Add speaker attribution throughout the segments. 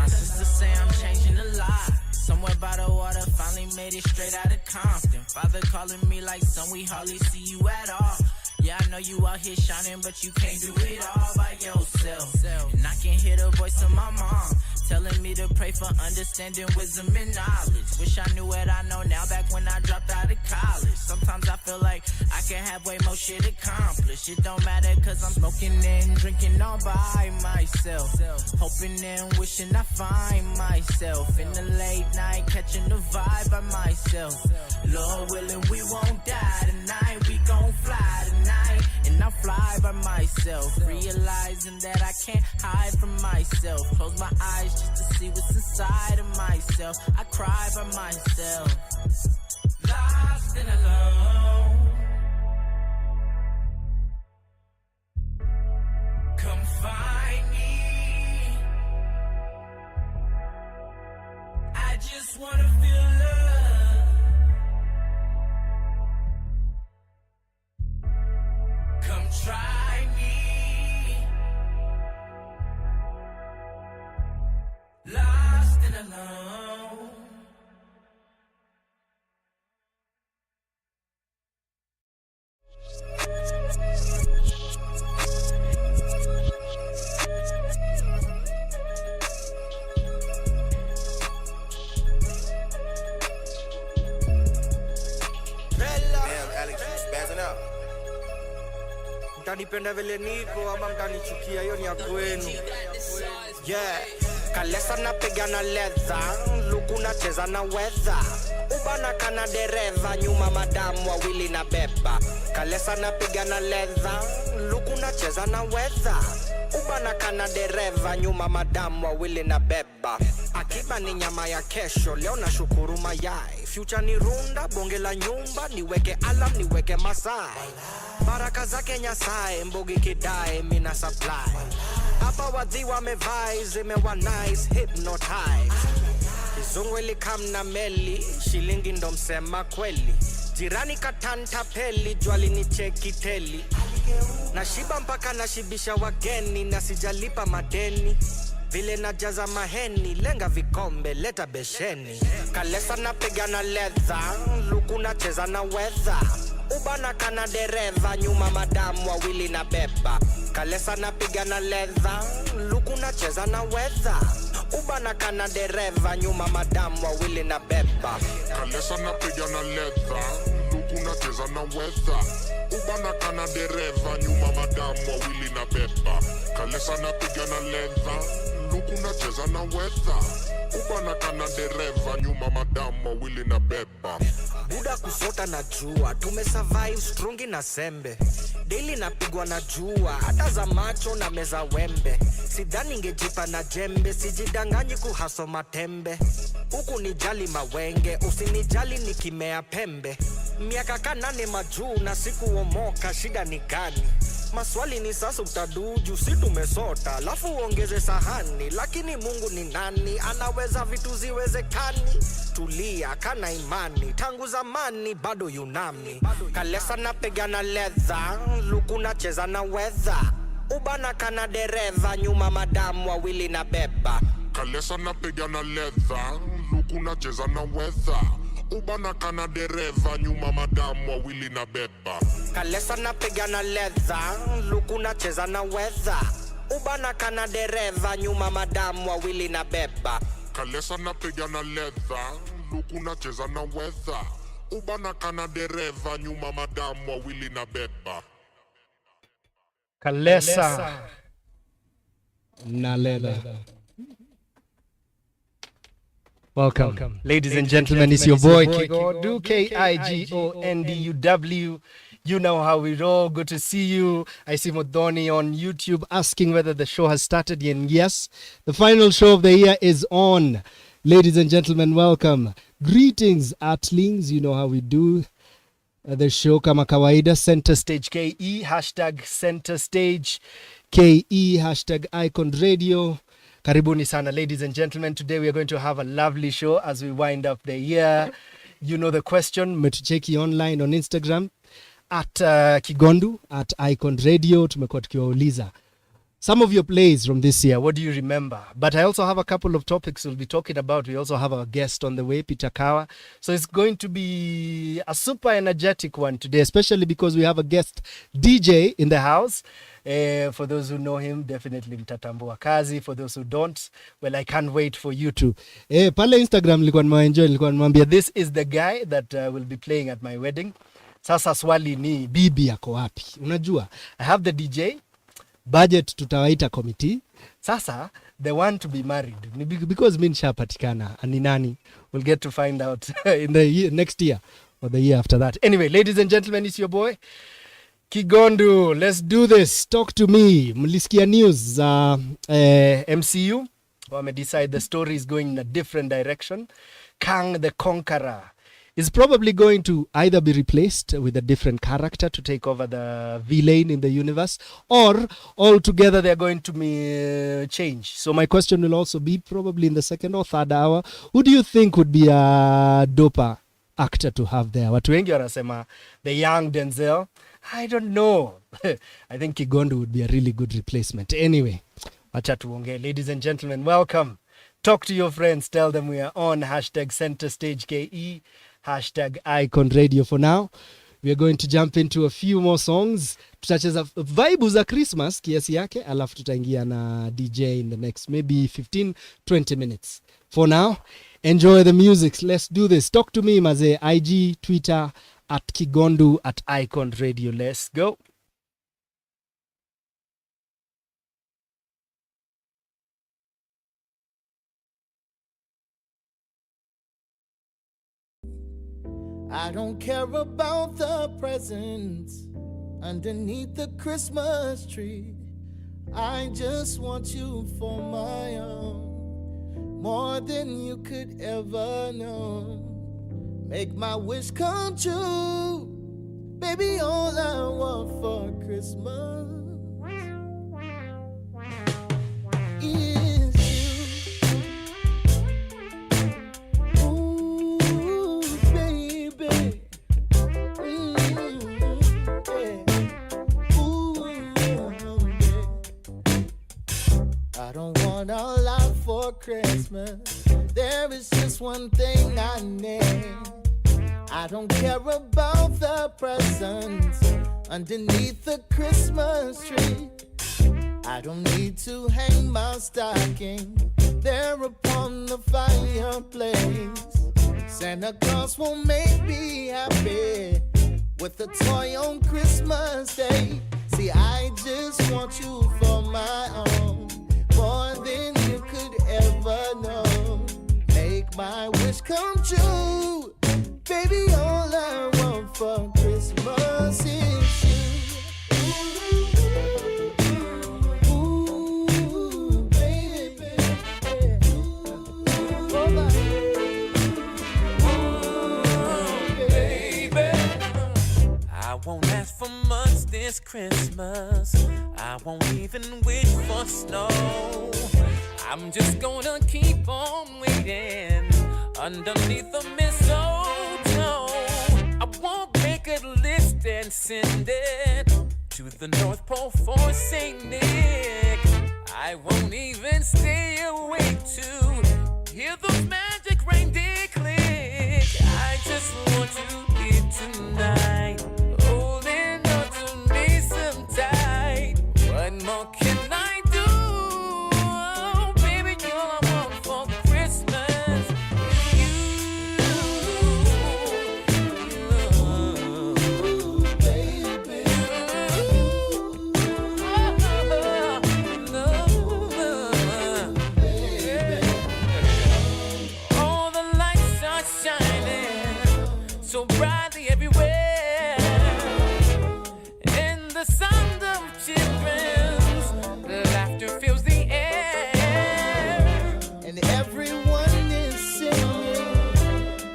Speaker 1: my sister say I'm changing a lot. Somewhere by the water, finally made it straight out of Compton. Father calling me like, son, we hardly see you at all. Yeah, I know you out here shining, but you can't do it all by yourself. And I can hear the voice of my mom telling me to pray for understanding, wisdom, and knowledge. Wish I knew what I know now back when I dropped out of college. Sometimes I feel like I can have way more shit accomplished. It don't matter cause I'm smoking and drinking all by myself. Hoping and wishing I find myself in the late night, catching the vibe by myself. Lord willing, we won't die tonight. We gon' fly tonight. And I fly by myself, realizing that I can't hide from myself. Close my eyes just to see what's inside of myself. I cry by myself. Lost and alone. Come find me. I just wanna feel love. Come try me. Lost and alone.
Speaker 2: Mtanipenda vile nipo ama mtanichukia, hiyo ni ya kwenu. Yeah, kalesa napiga na leather, luku nacheza na weather. Ubana kana dereva, nyuma madamu wawili na beba. Kalesa napiga na leather, luku nacheza na weather. Ubana kana dereva, nyuma madamu wawili na beba. Akiba ni nyama ya kesho, leo na shukuru mayai. Future ni runda, bonge la nyumba, niweke alarm, niweke masai. Baraka zake Nyasaye, mbogi kidae, mina supply. Hapa wadhi wamevai, zimewa nice, hypnotize. Kizungu ilikam na meli, shilingi ndo msema kweli. Jirani katanta peli, jwali ni cheki teli. Na shiba mpaka na shibisha wageni, na sijalipa madeni. Vile na jaza maheni, lenga vikombe, leta besheni. Kalesa napiga na leather, luku nacheza na weather. Ubana kana dereva, nyuma madamu wawili na beba. Kalesa napiga na leather, luku nacheza na weather. Ubana kana dereva, nyuma madamu wawili na beba.
Speaker 3: Kalesa napiga na leather, luku nacheza na weather. Ubana kana dereva, nyuma madamu wawili na beba. Kalesa napiga na leather, luku nacheza na weather. Ubana kana dereva, nyuma madamu wawili na beba.
Speaker 2: Buda kusota na jua, tumesurvive strungi na sembe. Daily napigwa na jua, hata za macho na meza wembe. Sidhani ngejipa na jembe, sijidanganyi kuhaso matembe. Huku ni jali mawenge, usinijali nikimea pembe. Miaka kanane majuu na siku omoka, shida ni gani? Maswali ni sasa utaduju, si tumesota, lafu uongeze sahani. Lakini Mungu ni nani, anaweza vitu ziwezekani. Tulia, kana imani, tangu zamani, bado yunami. Kalesa napiga na leather, luku nacheza na weather. Ubana kana dereva, nyuma madamu wawili na beba.
Speaker 3: Kalesa napiga na leather, luku nacheza na weather. Ubana kana dereva, nyuma madamu wawili na beba.
Speaker 2: Kalesa napiga na leather, luku nacheza na weather. Ubana kana dereva, nyuma madamu wawili na beba.
Speaker 3: Kalesa napiga na leather, luku nacheza na weather. Ubana kana dereva, nyuma madamu wawili na beba.
Speaker 4: Kalesa na leather. Welcome. Ladies and gentlemen, it's your boy Kigondu, Kigondu. You know how we roll. Good to see you. I see Modoni on YouTube asking whether the show has started. And yes, the final show of the year is on. Ladies and gentlemen, welcome. Greetings, Artlings. You know how we do the show. Kama kawaida, Center Stage KE, hashtag Center Stage KE, hashtag Icon Radio. Karibuni sana, ladies and gentlemen. Today we are going to have a lovely show as we wind up the year. You know the question. Metucheki online on Instagram at Kigondu, at Icon Radio. Tumekuwa tukiwauliza some of your plays from this year. What do you remember? But I also have a couple of topics we'll be talking about. We also have our guest on the way, Peter Kawa. So it's going to be a super energetic one today, especially because we have a guest DJ in the house. For those who know him, definitely mtatambua kazi. For those who don't, well, I can't wait for you to. Pale Instagram nilikuwa nimwambia, this is the guy that will be playing at my wedding. Sasa swali ni bibi yako wapi? Unajua, I have the DJ, budget tutawaita committee. Sasa the one to be married, because mimi nishapatikana ni nani, we'll get to find out in the next year or the year after that. Anyway, ladies and gentlemen, it's your boy Kigondu. Let's do this. Talk to me. Mlisikia news MCU decide the story is going in a different direction. Kang the Conqueror is probably going to either be replaced with a different character to take over the villain in the universe, or altogether they're going to be change. So my question will also be, probably in the second or third hour, who do you think would be a doper actor to have there? Watu wengi wanasema the young Denzel. I don't know. I think Kigondu would be a really good replacement. Anyway, wacha tuongee. Ladies and gentlemen, welcome. Talk to your friends. Tell them we are on #CenterStageKE, #Icon Radio. For now, we are going to jump into a few more songs. Tutacheza vibe za Christmas kiasi yake, alafu tutaingia na DJ in the next maybe 15-20 minutes. For now, enjoy the music. Let's do this. Talk to me, maze. IG, Twitter, @Kigondu, @Icon Radio. Let's go.
Speaker 5: I don't care about the presents underneath the Christmas tree. I just want you for my own, more than you could ever know. Make my wish come true, baby, all I want for Christmas is you. Ooh, baby. Yeah. Ooh, yeah. I don't want a lot for Christmas. There is just one thing I need. I don't care about the presents underneath the Christmas tree. I don't need to hang my stocking there upon the fireplace. Santa Claus won't make me happy with a toy on Christmas Day. See, I just want you for my own, more than you could ever know. Make my wish come true, baby, all I want for Christmas is you. Ooh, baby. Oh,
Speaker 1: baby. I won't ask for much this Christmas. I won't even wish for snow. I'm just gonna keep on waiting underneath the mistletoe. I won't make a list and send it to the North Pole for St. Nick. I won't even stay awake to hear those magic reindeer click. I just want you here tonight, holding on to me some tight. What more can I do? Oh, baby, you're all I want for Christmas. So brightly everywhere, and the sound of children's laughter fills the air,
Speaker 5: and everyone is singing.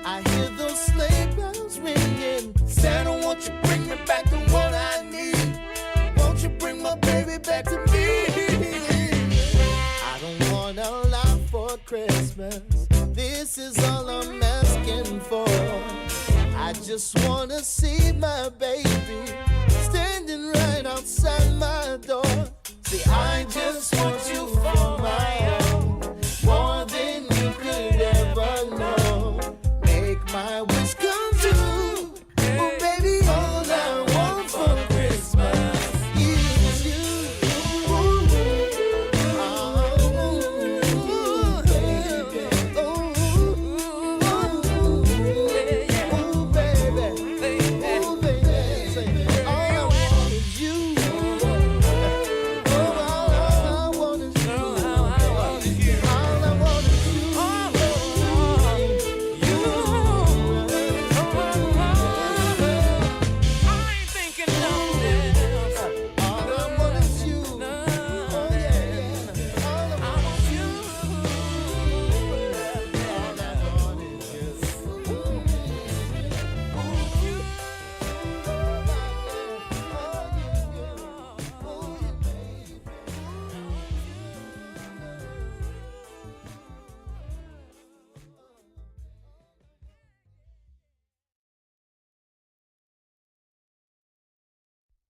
Speaker 5: I hear those sleigh bells ringing. Santa, won't you bring me back to what I need? Won't you bring my baby back to me? I don't want a lot for Christmas. This is all I'm asking for. I just wanna see my baby standing right outside my door. See, I just want you for my own, more than you could ever know. Make my wish come true. Oh, baby, all I want for Christmas is you. Oh, baby. Oh, baby. Oh, baby. Say, all I want is you.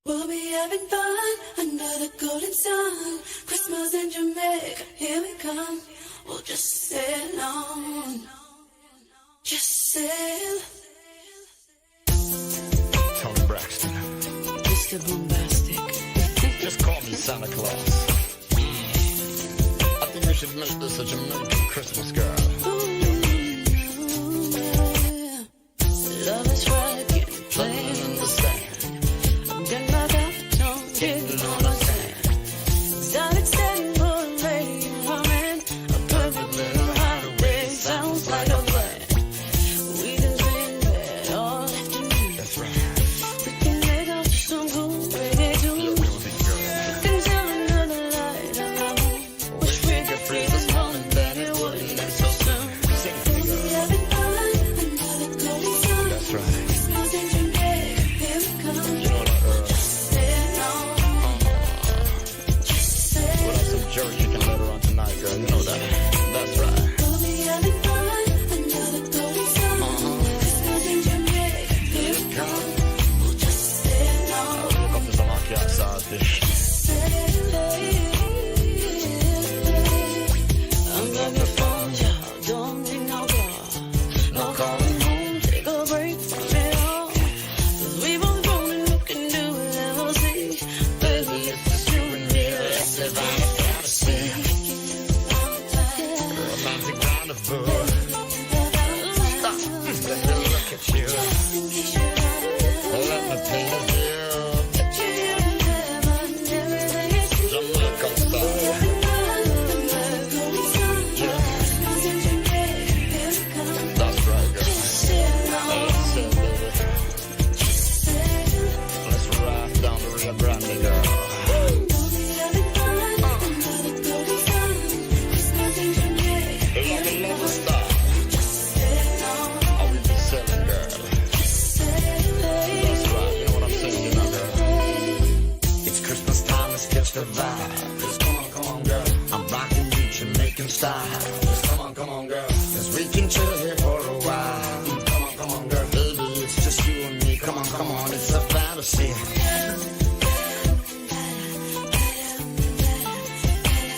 Speaker 6: We'll be having fun under the golden sun. Christmas in Jamaica, here we come. We'll just sail on, just sail.
Speaker 7: Tony Braxton,
Speaker 6: Mr. Bombastic,
Speaker 7: just call me Santa Claus. I think we should make this a Jamaican Christmas, girl.
Speaker 6: love is right, getting plain in the sand. Then my velvet tongue digging on the sand. Exotic setting for a lady in my hand. A perfect little holiday sounds like a plan. We can sing that all afternoon.
Speaker 7: That's right.
Speaker 6: We can make up to some cool reggae tunes. We can tell another light alone. Wish we could freeze this moment, but it wouldn't be so soon.
Speaker 7: Sing it, girl.
Speaker 6: We'll be having fun under the golden sun.
Speaker 7: That's right.
Speaker 6: Christmas in Jamaica, here we come.
Speaker 7: You know that,
Speaker 6: Sail on, just sail.
Speaker 7: we'll have some jerk chicken later on tonight, girl. You know that. That's right.
Speaker 6: We'll be having fun under the golden sun. Christmas in Jamaica, here we come. We'll just sail on,
Speaker 7: Look up to some hockey outside, fish.
Speaker 6: unplug your phone, child. Don't need no call. No calling home. Take a break from it all. 'Cause we both grown and we can do whatever we see. Baby, it's just you and me. Let's live our fantasy.
Speaker 7: Romantic rendezvous. Stop. Let me look at you. Let me paint a view. Jamaica style. That's right, girl. Let's sail, baby. Let's ride down the Rio Grande, girl. Love it, love it, style. I will be sailing, girl. That's right, you know what I'm saying, you know, girl. It's Christmas time, let's catch the vibe. Just come on, girl. I'm rocking you Jamaican style. Just come on, girl. 'Cause we can chill here for a while. Come on, girl. Baby, it's just you and me. Come on, it's a fantasy.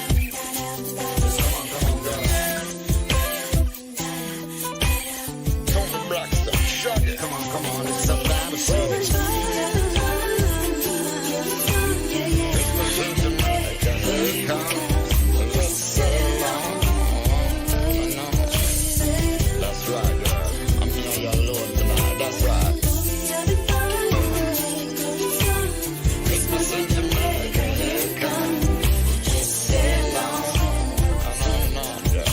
Speaker 7: Just come on, girl. Tony Braxton, shut it. Come on, it's a fantasy. Christmas in Jamaica, here it comes. Let's sail on. That's right, girl. I'm here alone tonight. That's right. Christmas in Jamaica, here it comes. Sail on. Girl.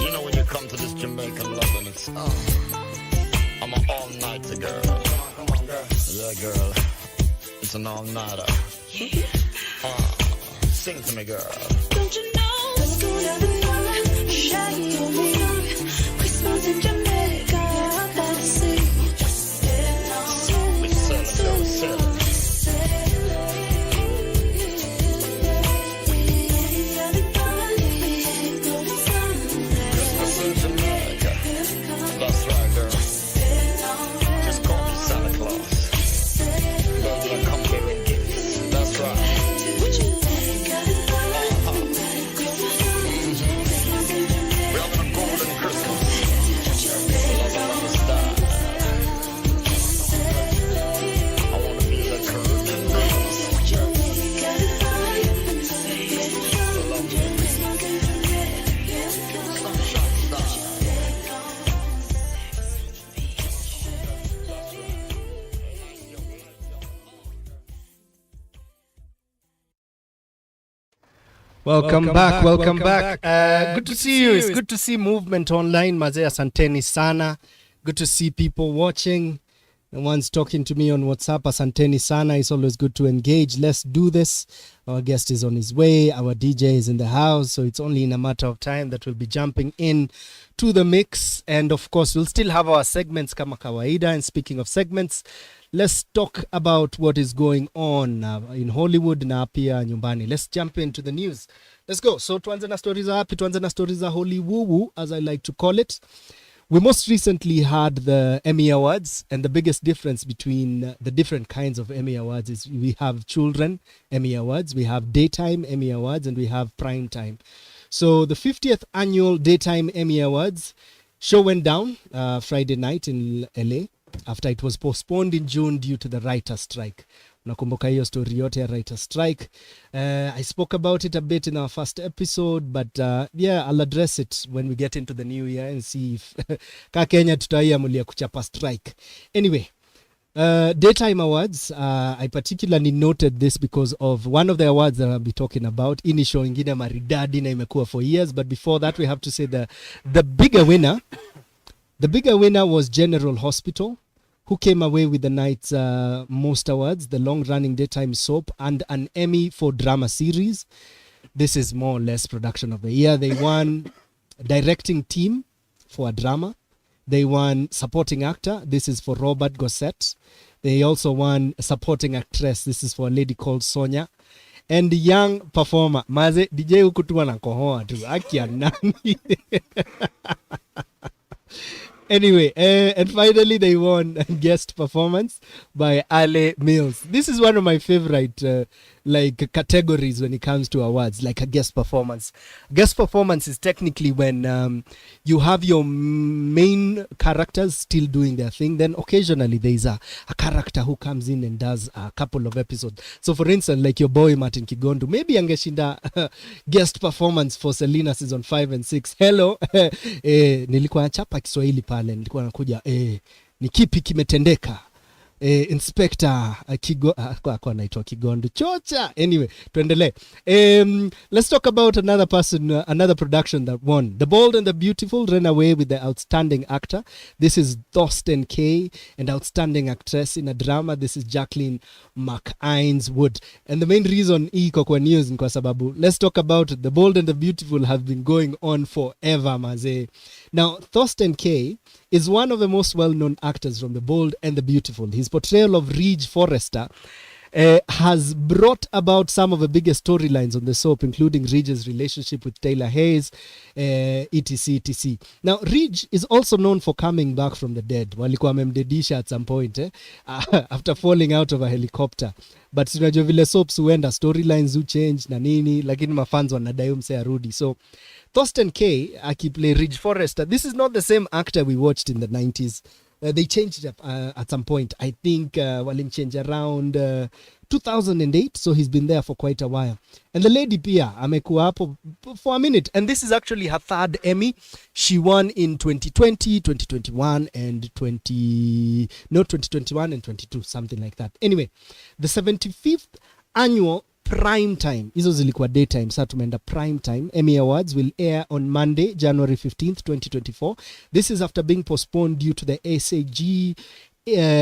Speaker 7: You know when you come to this Jamaican loving, it's I'm an all-nighter, girl. Come on, girl. Yeah, girl. It's an all-nighter. Sing to me, girl.
Speaker 6: Don't you know it's gonna be fun? Shaggy on me. Christmas in Jamaica, I gotta see. Sail on,
Speaker 7: We sail, girl, sail. Christmas in Jamaica. That's right, girl. Just call me Santa Claus.
Speaker 4: Welcome back. Good to see you. It's good to see movement online. Mazee, asanteni sana. Good to see people watching. The ones talking to me on WhatsApp, asanteni sana. It's always good to engage. Let's do this. Our guest is on his way. Our DJ is in the house. So it's only in a matter of time that we'll be jumping in to the mix. And of course, we'll still have our segments kama kawaida. And speaking of segments, let's talk about what is going on in Hollywood na pia nyumbani. Let's jump into the news. Let's go. So tuanze na stories za happy, tuanze na stories za Hollywood, as I like to call it. We most recently had the Emmy Awards, and the biggest difference between the different kinds of Emmy Awards is we have children Emmy Awards, we have daytime Emmy Awards, and we have prime time. So the 50th annual daytime Emmy Awards show went down Friday night in LA after it was postponed in June due to the writer's strike. Nakumbuka hiyo story yote ya writer's strike. I spoke about it a bit in our first episode, but yeah, I'll address it when we get into the new year and see if ka Kenya tutaiamulia kuchapa strike. Anyway, Daytime Awards, I particularly noted this because of one of the awards that I'll be talking about. Ini show ingine maridadi na imekuwa for years, but before that we have to say the bigger winner was General Hospital, who came away with the night's most awards, the long-running daytime soap, and an Emmy for drama series. This is more or less production of the year. They won directing team for a drama. They won supporting actor. This is for Robert Gossett. They also won supporting actress. This is for a lady called Sonia. And young performer. Maze, DJ hukutua na kohoa tu. Akia nani. Anyway, and finally they won guest performance by Ale Mills. This is one of my favorite categories when it comes to awards, like a guest performance. Guest performance is technically when you have your main characters still doing their thing. Then occasionally there is a character who comes in and does a couple of episodes. So for instance, like your boy Martin Kigondu, maybe angeshinda guest performance for Selena season 5 and 6. Hello, nilikuwa nachapa Kiswahili pale, nilikuwa nakuja ni kipi kimetendeka. Inspector anaitwa Kigondu chocha. Anyway, tuendelee. Let's talk about another person, another production that won. The Bold and the Beautiful ran away with the outstanding actor. This is Thorsten Kaye, and outstanding actress in a drama. This is Jacqueline MacInes-Wood. And the main reason iko kwa news ni kwa sababu, let's talk about it. The Bold and the Beautiful have been going on forever, maze. Now, Thorsten Kaye is one of the most well-known actors from The Bold and the Beautiful. His portrayal of Ridge Forrester has brought about some of the biggest storylines on the soap, including Ridge's relationship with Taylor Hayes, etc. Now, Ridge is also known for coming back from the dead. Walikuwa memdedisha at some point after falling out of a helicopter. But tunajua vile soaps huenda, storylines change na nini, lakini mafans wanadai mse arudi. So Thorsten Kaye akiplay Ridge Forrester. This is not the same actor we watched in the 90s. They changed it at some point. I think walimchange around 2008, so he's been there for quite a while. And the lady pia amekuwa hapo for a minute. And this is actually her third Emmy. She won in 2020, 2021, and 2021 and 22, something like that. Anyway, the 75th annual prime time, hizo zilikuwa daytime, sasa tumeenda prime time. Emmy Awards will air on Monday, January 15th, 2024. This is after being postponed due to the SAG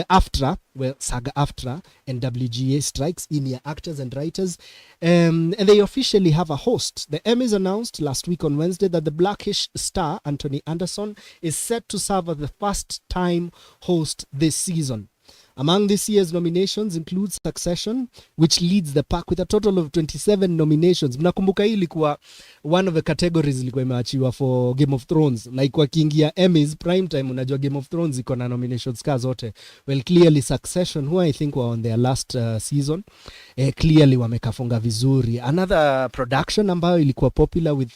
Speaker 4: AFTRA, well, SAG-AFTRA and WGA strikes in your actors and writers, and they officially have a host. The Emmys announced last week on Wednesday that the Blackish star Anthony Anderson is set to serve as the first-time host this season. Among this year's nominations include Succession, which leads the pack with a total of 27 nominations. Mnakumbuka hii ilikuwa one of the categories ilikuwa imeachiwa for Game of Thrones. Like wakiingia Emmys primetime, unajua Game of Thrones iko na nominations ka zote. Well, clearly Succession, who I think were on their last season, clearly wamekafunga vizuri. Another production ambayo ilikuwa popular with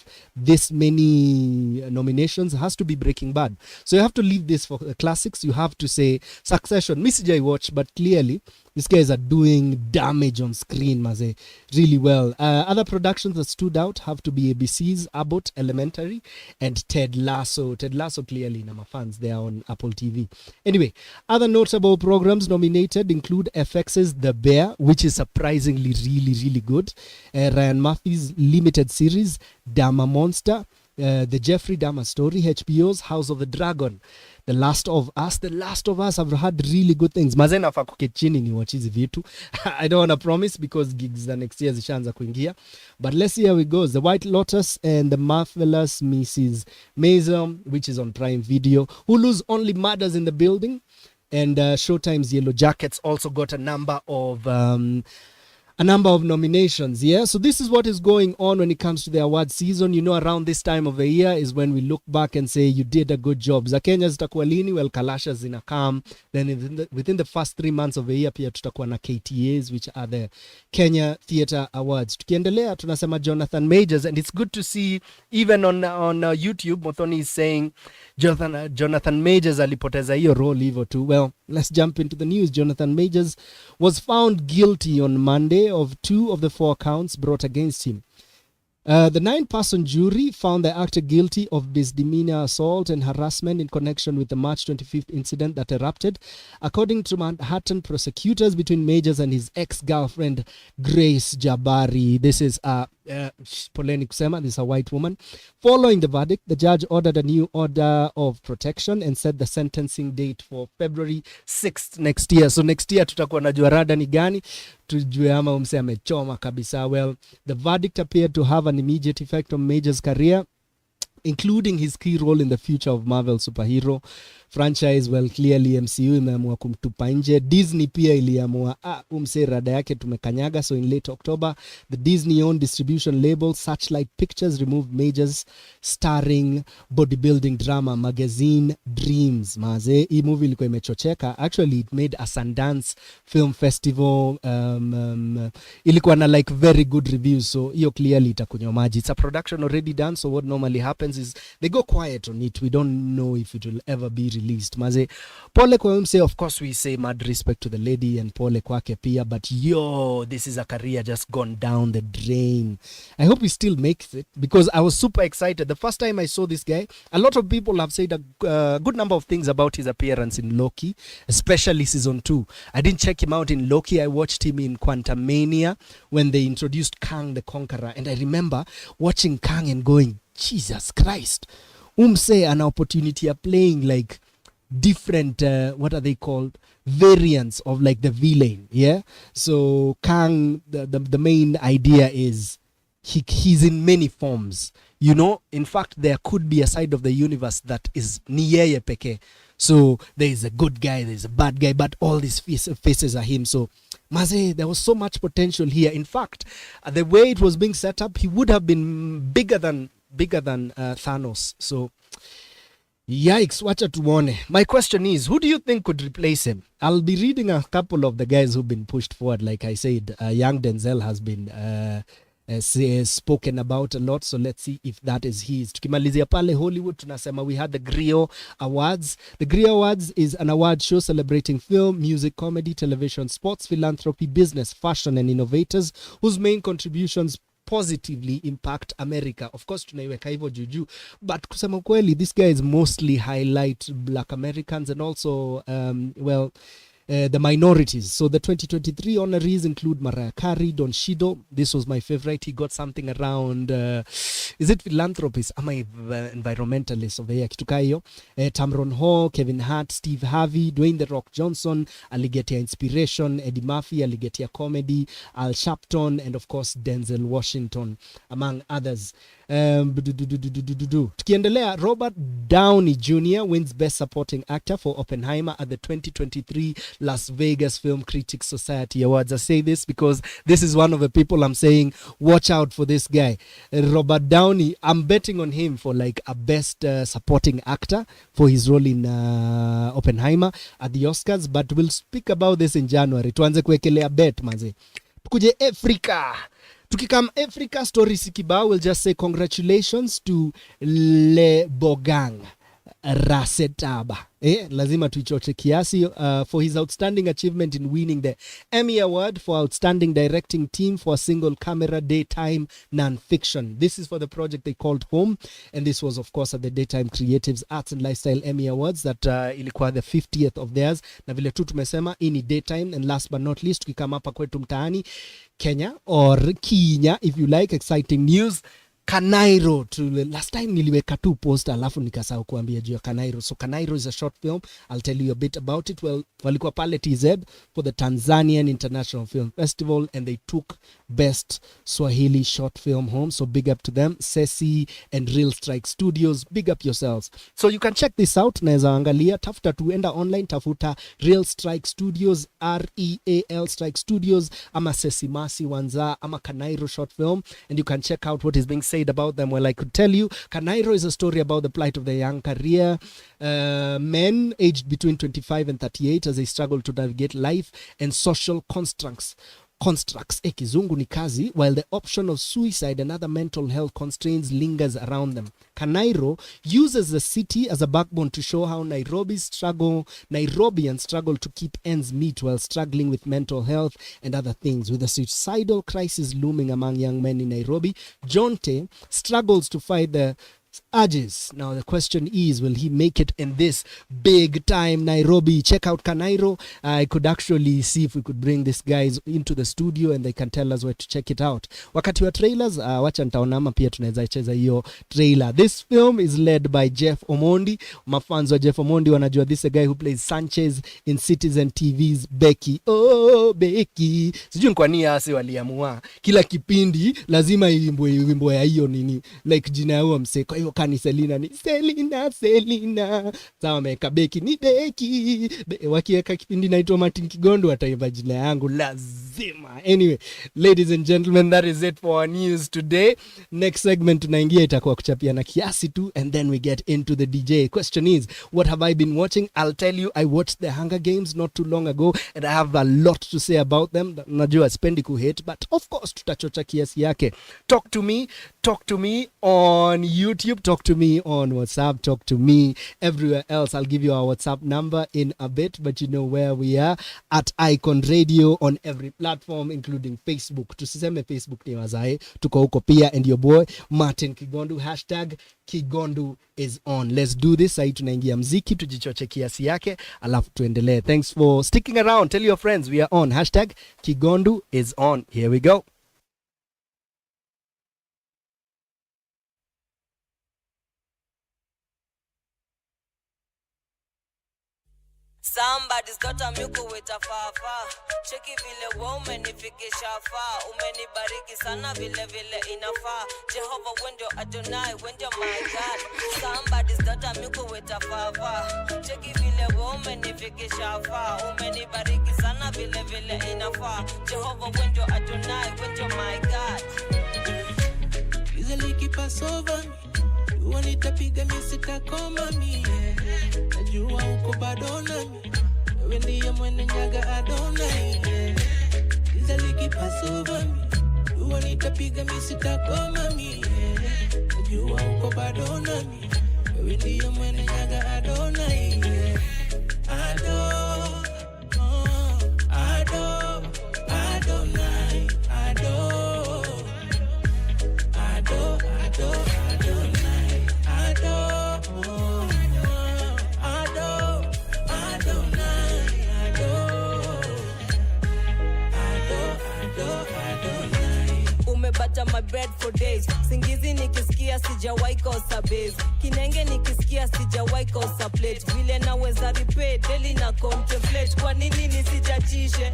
Speaker 4: this many nominations has to be Breaking Bad. So you have to leave this for the classics. You have to say Succession. Mi sijai watch rewatch, but clearly these guys are doing damage on screen, maze, really well. Other productions that stood out have to be ABC's Abbott Elementary and Ted Lasso. Ted Lasso clearly, my fans, they are on Apple TV. Anyway, other notable programs nominated include FX's The Bear, which is surprisingly really good. Ryan Murphy's limited series Dama Monster, the Jeffrey Dahmer story, HBO's House of the Dragon, The Last of Us. The Last of Us have had really good things. Mazena fa kukechini ni watch hizi vitu. I don't want to promise because gigs za next year zishaanza kuingia. But let's see how it goes. The White Lotus and The Marvelous Mrs. Maisel, which is on Prime Video. Hulu's Only Murders in the Building and Showtime's Yellow Jackets also got a number of nominations. Yeah, so this is what is going on when it comes to the award season. You know, around this time of the year is when we look back and say you did a good job. Za Kenya zitakuwa lini? Well, Kalasha zinakam. Then within the first 3 months of the year pia tutakuwa na KTAs, which are the Kenya Theatre Awards. Tukiendelea tunasema Jonathan Majors, and it's good to see even on YouTube Mothoni is saying Jonathan Majors alipoteza hiyo role hivyo tu. Well, let's jump into the news. Jonathan Majors was found guilty on Monday of 2 of the 4 counts brought against him. The 9-person jury found the actor guilty of misdemeanor assault and harassment in connection with the March 25th incident that erupted, according to Manhattan prosecutors, between Majors and his ex-girlfriend Grace Jabari. This is poleni kusema, this is a white woman. Following the verdict, the judge ordered a new order of protection and set the sentencing date for February 6th next year. So next year tutakuwa najua rada ni gani, tujue ama umse amechoma kabisa. Well, the verdict appeared to have an immediate effect on Major's career, including his key role in the future of Marvel superhero franchise. Well, clearly MCU imeamua kumtupa nje. Disney pia iliamua umse rada yake tumekanyaga. So in late October, the Disney-owned distribution label Searchlight Pictures removed Majors starring bodybuilding drama magazine Dreams. Maze, hii movie ilikuwa imechocheka. Actually, it made a Sundance Film Festival. Ilikuwa na like very good reviews. So hiyo clearly itakunywa maji. It's a production already done. So what normally happens is they go quiet on it. We don't know if it will ever be released. Maze, pole kwa mse, of course we say mad respect to the lady and pole kwake pia, but yo, this is a career just gone down the drain. I hope he still makes it because I was super excited. The first time I saw this guy, a lot of people have said a good number of things about his appearance in Loki, especially season 2. I didn't check him out in Loki. I watched him in Quantumania when they introduced Kang the Conqueror, and I remember watching Kang and going, Jesus Christ, umse an opportunity of playing like different what are they called, variants of like the villain. Yeah, so Kang, the main idea is he's in many forms, you know. In fact, there could be a side of the universe that is ni yeye peke. So there is a good guy, there is a bad guy, but all these faces are him. So maze, there was so much potential here. In fact, the way it was being set up, he would have been bigger than Thanos. So yikes, wacha tuone. My question is, who do you think could replace him? I'll be reading a couple of the guys who've been pushed forward. Like I said, young Denzel has been spoken about a lot, so let's see if that is his. Tukimalizia pale Hollywood tunasema we had the Griot Awards. The Griot Awards is an award show celebrating film, music, comedy, television, sports, philanthropy, business, fashion and innovators whose main contributions positively impact America. Of course tunaiweka hivyo juju, but kusema kweli this guy is mostly highlight black Americans and also the minorities. So the 2023 honorees include Mariah Carey, Don Shido. This was my favorite. He got something around is it philanthropist? Am I environmentalist over here? Kituka hiyo. Tamron Hall, Kevin Hart, Steve Harvey, Dwayne The Rock Johnson, aligetia inspiration, Eddie Murphy, aligetia comedy, Al Sharpton, and of course Denzel Washington, among others. Tukiendelea, Robert Downey Jr. wins Best Supporting Actor for Oppenheimer at the 2023 Las Vegas Film Critics Society Awards. I say this because this is one of the people I'm saying, watch out for this guy. Robert Downey, I'm betting on him for like a Best Supporting Actor for his role in Oppenheimer at the Oscars, but we'll speak about this in January. Tuanze kuekelea bet manze. Tukuje Africa. Tukikam Africa story sikibao, we'll just say congratulations to Le Bogang. Rasetaba. Lazima tuichoche kiasi for his outstanding achievement in winning the Emmy Award for Outstanding Directing Team for a Single Camera Daytime Non-Fiction. This is for the project they called Home, and this was of course at the Daytime Creatives Arts and Lifestyle Emmy Awards that ilikuwa the 50th of theirs. Na vile tu tumesema ini daytime, and last but not least tukikama hapa kwetu mtaani Kenya or Kenya if you like, exciting news. Kanairo, last time niliweka tu post alafu nikasahau kuambia juu ya Kanairo. So Kanairo is a short film. I'll tell you a bit about it. Well, walikuwa pale TZ for the Tanzanian International Film Festival and they took best Swahili short film home. So big up to them. Sesi and Real Strike Studios, big up yourselves. So you can check this out. Naeza angalia, tafuta tuenda online, tafuta Real Strike Studios, REAL Strike Studios, ama Sesi Masi Wanza, ama Kanairo short film, and you can check out what is being said about them. Well, I could tell you, Kanairo is a story about the plight of the young career men aged between 25 and 38 as they struggle to navigate life and social constructs kizungu ni kazi, while the option of suicide and other mental health constraints lingers around them. Kanairo uses the city as a backbone to show how Nairobians struggle to keep ends meet while struggling with mental health and other things. With the suicidal crisis looming among young men in Nairobi, Jonte struggles to fight the urges. Now the question is, will he make it in this big time Nairobi? Check out Kanairo. I could actually see if we could bring these guys into the studio and they can tell us where to check it out. Wakati wa trailers, wacha nitaonama pia tunaweza cheza hiyo trailer. This film is led by Jeff Omondi. Mafans wa Jeff Omondi wanajua this is a guy who plays Sanchez in Citizen TV's Becky. Oh Becky, sijui kwa nini hasi waliamua kila kipindi lazima wimbo ya hiyo nini, like jina yao mse. Kwa hiyo kani Selina ni Selina, sawa meka Becky ni Becky, wakiweka kipindi naitwa Martin Kigondu ataimba jina yangu lazima. Anyway, ladies and gentlemen, that is it for our news today. Next segment tunaingia itakuwa kuchapia na kiasi tu, and then we get into the DJ. Question is, what have I been watching? I'll tell you, I watched the Hunger Games not too long ago and I have a lot to say about them. Najua spendi kuhate, but of course tutachocha kiasi yake. Talk to me on YouTube, talk to me on WhatsApp, talk to me everywhere else. I'll give you our WhatsApp number in a bit, but you know where we are, at Icon Radio on every platform including Facebook. Tusiseme Facebook ni wazae, tuko huko pia, and your boy Martin Kigondu, hashtag Kigondu is on. Let's do this. Sai tunaingia mziki tujichoche kiasi yake alafu tuendelee. Thanks for sticking around. Tell your friends we are on, hashtag Kigondu is on. Here we go.
Speaker 8: Somebody's got a milk with a fafa. Cheki vile woman nifikisha faa. Umenibariki sana vile inafaa. Jehovah wendo Adonai wendo my God. Somebody's got a milk with a fafa. Cheki vile woman nifikisha faa. Umenibariki sana vile inafaa. Jehovah wendo Adonai wendo my God.
Speaker 9: Usually keep us over. Wanitapiga misitakoma mie. Najua uko bado nami. Wewe ndiye mwenye nyaga Adonai. Usually keep us over. Wanitapiga misitakoma mie. Najua uko bado nami. Wewe ndiye mwenye nyaga Adonai. Adonai.
Speaker 8: Umebata my bed for days. Singizi nikisikia sijawahi kosa base. Kinenge nikisikia sijawahi kosa plate. Vile naweza repay daily na contemplate. Kwa nini nisijachishe?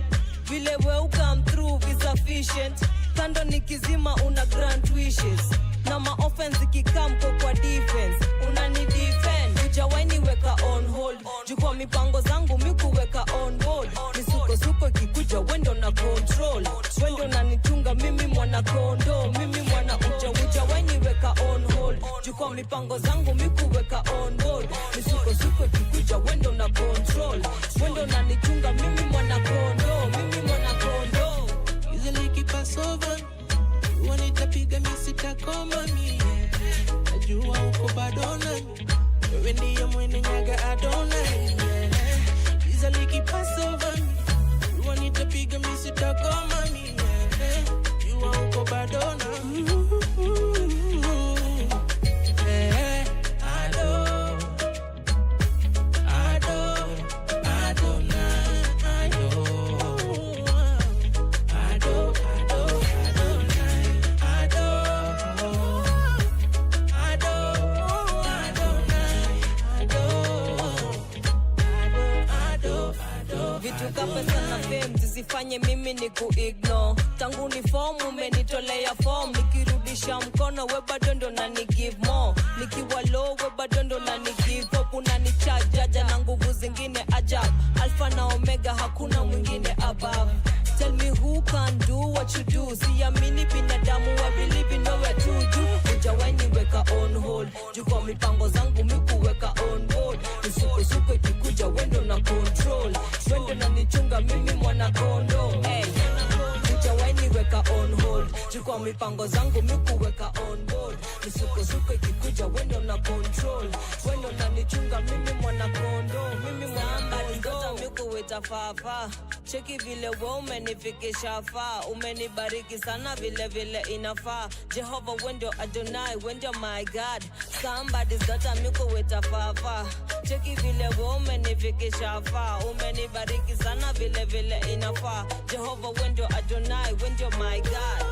Speaker 8: Vile we come through is sufficient. Kando nikizima una grant wishes. Na ma offense ikikam kwa defense. Unani defend. Hujawahi niweka on hold. Jukwa mipango zangu mikuweka on board. Nisuko kikuja wendo na control. Wendo na nichunga mimi mwana kondo. Mimi mwana hujawahi niweka on hold. Jukwa mipango zangu mikuweka on board. Nisuko kikuja wendo na control. Wendo na nichunga mimi mwana kondo. Mimi mwana kondo.
Speaker 9: Usually keep us over. Wanitapiga misitakoma mie. Najua uko bado nami. wewe ndiye mwenye nyaga Adonai. Giza likipass over me, jua nitapiga mimi sitakoma mimi. Jua uko bado nami.
Speaker 8: Zifanye mimi ni kuignore. Tangu ni form umenitolea form. Nikirudisha mkono we bado ndo na ni give more. Nikiwa low we bado ndo na ni give up. Unanichaja jaja na nguvu zingine ajab. Alpha na omega hakuna mwingine above. Tell me who can do what you do. Siamini binadamu I believe in nowhere to do. Hujawahi niweka on hold. Juu kwa mipango zangu mikuweka on board. Nisuko kikuja wendo na control. Wendo na nichunga mimi mwana kondo. Hujawahi niweka on hold. Juu kwa mipango zangu mikuweka on board. Nisuko kikuja wendo na control. Wendo na nichunga mimi mwana kondo. Mimi mwana kondo. Mikuweta fafa. Cheki vile we umenifikisha faa. Umenibariki sana vile vile inafaa. Jehovah wendo Adonai, wendo my God. Somebody's got a mikuweta fafa. Cheki vile we umenifikisha faa. Umenibariki sana vile vile inafaa. Jehovah wendo Adonai, wendo my God.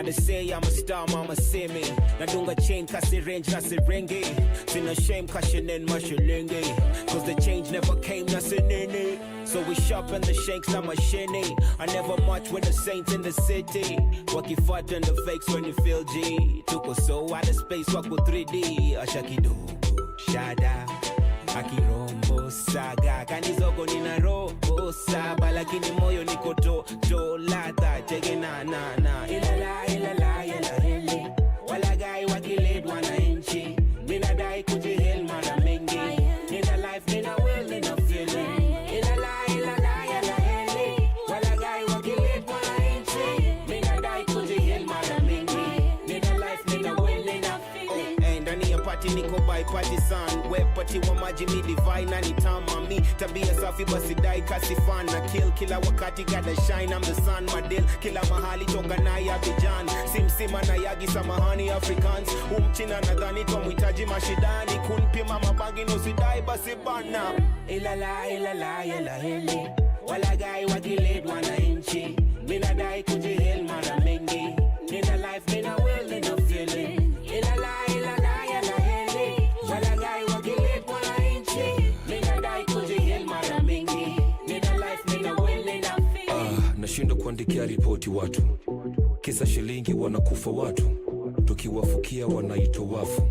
Speaker 10: They say I'm a star, mama say me. Nadunga chain kasi range nasi ringi. Sina shame kashinin mashilingi. Cause the change never came nasi nini. So we sharpen the shanks na mashini. I never march with the saints in the city. Wakifat and the fakes when you feel G. Tuko so out of space wako 3D. Ashakido, shada, akirombo saga. Kanizogo nina robo saba. Lakini moyo niko to lata. Chege na ilala yela hili. Wala gai wakilid wana inchi. Mina dai kujihil mara mingi. Nina life, nina will, nina feeling. Ilala yela hili. Wala gai wakilid wana inchi. Mina dai kujihil mara mingi. Nina life, nina will, nina feeling. Ndani ya party niko by party san. Wepati wa maji mi divine na nitama mi. Tabia safi basi dai kasi fan. Na kill kila wakati gotta shine. I'm the sun madil. Kila mahali toka na ya bijan. Simsima na yagi samahani Africans. Umchina nadhani twa muhitaji mashidani. Kunpima mabangi nusidai basi bana. Ilala yela hili. Wala gai wakilid wana inchi. Mina dai kujihil mara mingi. Nina life, nina will, nina feeling. Ilala yela hili. Wala gai wakilid wana inchi. Mina dai kujihil mara mingi. Nina life, nina will, nina feeling.
Speaker 11: Nashinda kuandikia ripoti watu. Kisa shilingi wanakufa watu. Tukiwafukia wanaitwa wafu.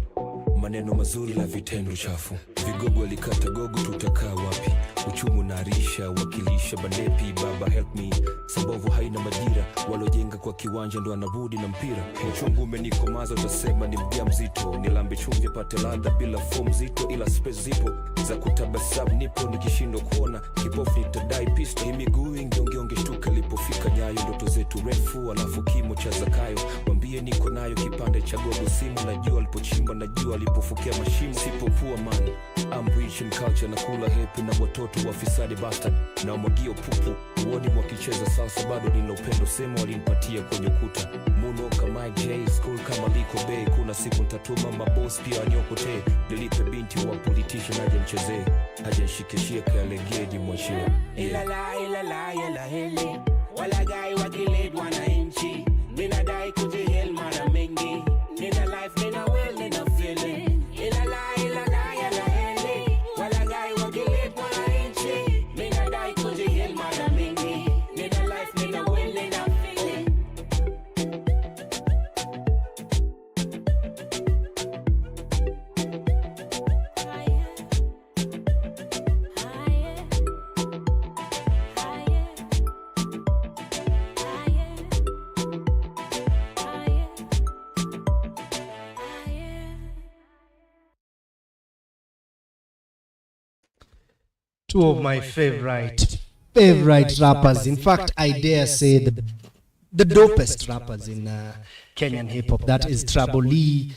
Speaker 11: maneno mazuri la vitendo chafu. Vigogo walikata gogo, tutakaa wapi? Uchumu na arisha, wakilisha banepi, baba help me. Sambovu haina majira, walojenga kwa kiwanja ndo anabudi na mpira. Uchungu umenikomaza, utasema ni mjamzito. Nilambe chumvi pate ladha bila fomu zito, ila space zipo za kutabasamu nipo. Nikishindwa kuona kipofu nitadai pisto. Hii miguu ingeonge shtuka lipofika nyayo. Ndoto zetu refu alafu kimo cha Zakayo. Wambie niko nayo kipande cha gogo simu. Najua alipochimba, najua alipofukia mashimo. Sipopua man, I'm rich in culture na kula happy na watoto wafisadi bastard. Na umagio pupu, uoni wakicheza salsa bado nina upendo. Sema walinipatia kwenye ukuta. Muno kama J, school kama Liko Bay. Kuna siku nitatuma maboss pia wanyokote. Nilipe binti wa politician haja mchezee. Haja nshikishia kalegedi mwachie.
Speaker 10: Ilala ilala ila hili wala gai wakilid wananchi. Mina dai kujihil mara mingi. Nina life, nina will, nina feeling. Ilala ilala ila hili wala gai wakilid wananchi. Mina dai kujihil mara mingi. Nina life, nina will, nina feeling.
Speaker 4: Two of my favorite rappers. In fact, I dare say the dopest rappers in Kenyan hip hop. That is Trouble Lee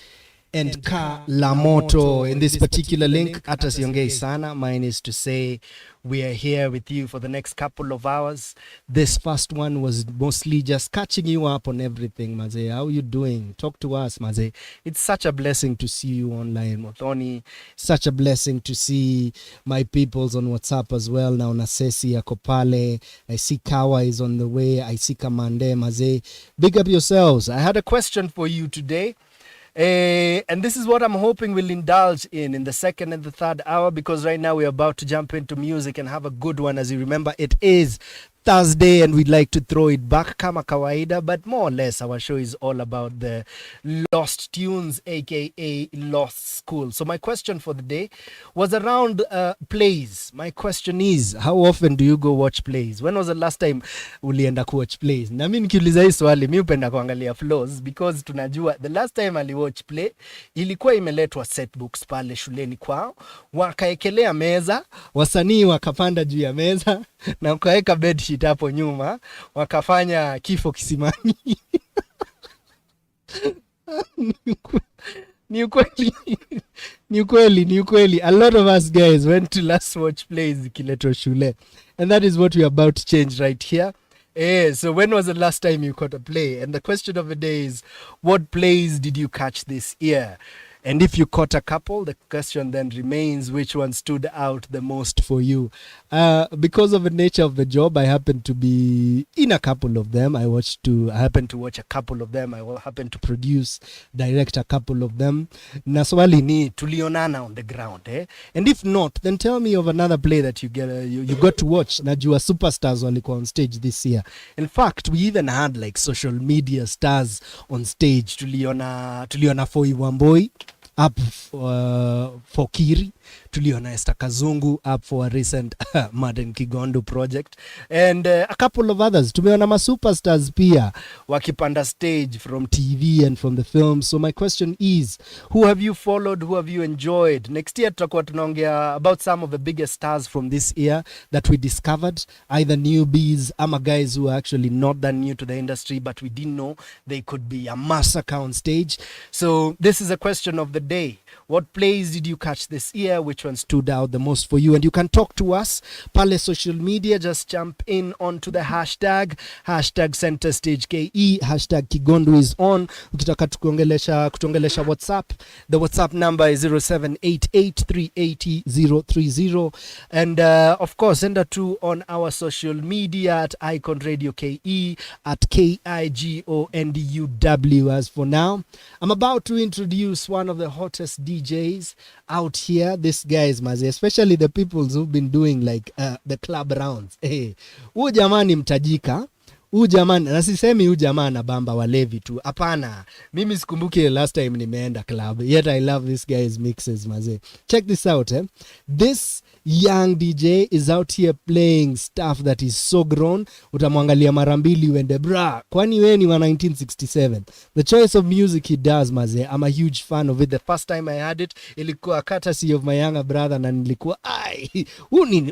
Speaker 4: and Ka La Moto. In this particular link, hata siongei sana. Mine is to say we are here with you for the next couple of hours. This first one was mostly just catching you up on everything, Maze. How you doing? Talk to us, Maze. It's such a blessing to see you online, Mothoni. Such a blessing to see my peoples on WhatsApp as well. Now, Nasesi Akopale. I see Kawa is on the way. I see Kamande, Maze. Big up yourselves. I had a question for you today. And this is what I'm hoping we'll indulge in the second and the third hour, because right now we're about to jump into music and have a good one. As you remember, it is Thursday and we'd like to throw it back kama kawaida, but more or less our show is all about the lost tunes, aka lost school. So my question for the day was around plays. My question is, how often do you go watch plays? When was the last time ulienda watch plays? Na mimi nikiuliza hii swali, mimi upenda kuangalia Flozz, because tunajua the last time ali watch play ilikuwa imeletwa set books pale shuleni kwao, wakaekelea meza, wasanii wakapanda juu ya meza na wakaweka bedsheet hapo nyuma, wakafanya kifo kisimani. Ni ukweli. A lot of us guys went to last watch plays kileto shule. And that is what we are about to change right here. So when was the last time you caught a play? And the question of the day is, what plays did you catch this year? And if you caught a couple, the question then remains, which one stood out the most for you? Because of the nature of the job, I happened to be in a couple of them. I happened to watch a couple of them. I happened to produce, direct a couple of them. Na swali ni tulionana on the ground, eh? And if not, then tell me of another play that you got to watch. Najua superstars walikuwa on stage this year. In fact, we even had like social media stars on stage. Tuliona Foi Wamboi up for Kiri. Tuliona Esther Kazungu up for a recent Madden Kigondu project, and a couple of others. Tumeona ma superstars pia wakipanda stage from TV and from the film. So my question is, who have you followed, who have you enjoyed? Next year tutakuwa tunaongea about some of the biggest stars from this year that we discovered, either newbies ama guys who are actually not that new to the industry, but we didn't know they could be a massacre on stage. So this is a question of the day. What plays did you catch this year? Which one stood out the most for you? And you can talk to us pale social media. Just jump in onto the hashtag Center Stage KE, hashtag Kigondu is on. Ukitaka kutuongelesha WhatsApp, the WhatsApp number is 0788380030. And of course, send a to on our social media at Icon Radio KE, at KIGONDUW. As for now, I'm about to introduce one of the hottest DJs out here. This guys, mazi, especially the people who've been doing like the club rounds. Huyu jamani mtajika, Huyu jamaa, na sisemi huyu jamaa na bamba walevi tu. Hapana. Mimi sikumbuki last time nimeenda club. Yet I love this guy's mixes, maze. Check this out, eh? This young DJ is out here playing stuff that is so grown. Utamwangalia mara mbili uende bra. Kwani wewe ni wa 1967. The choice of music he does, maze. I'm a huge fan of it. The first time I had it, ilikuwa courtesy of my younger brother na nilikuwa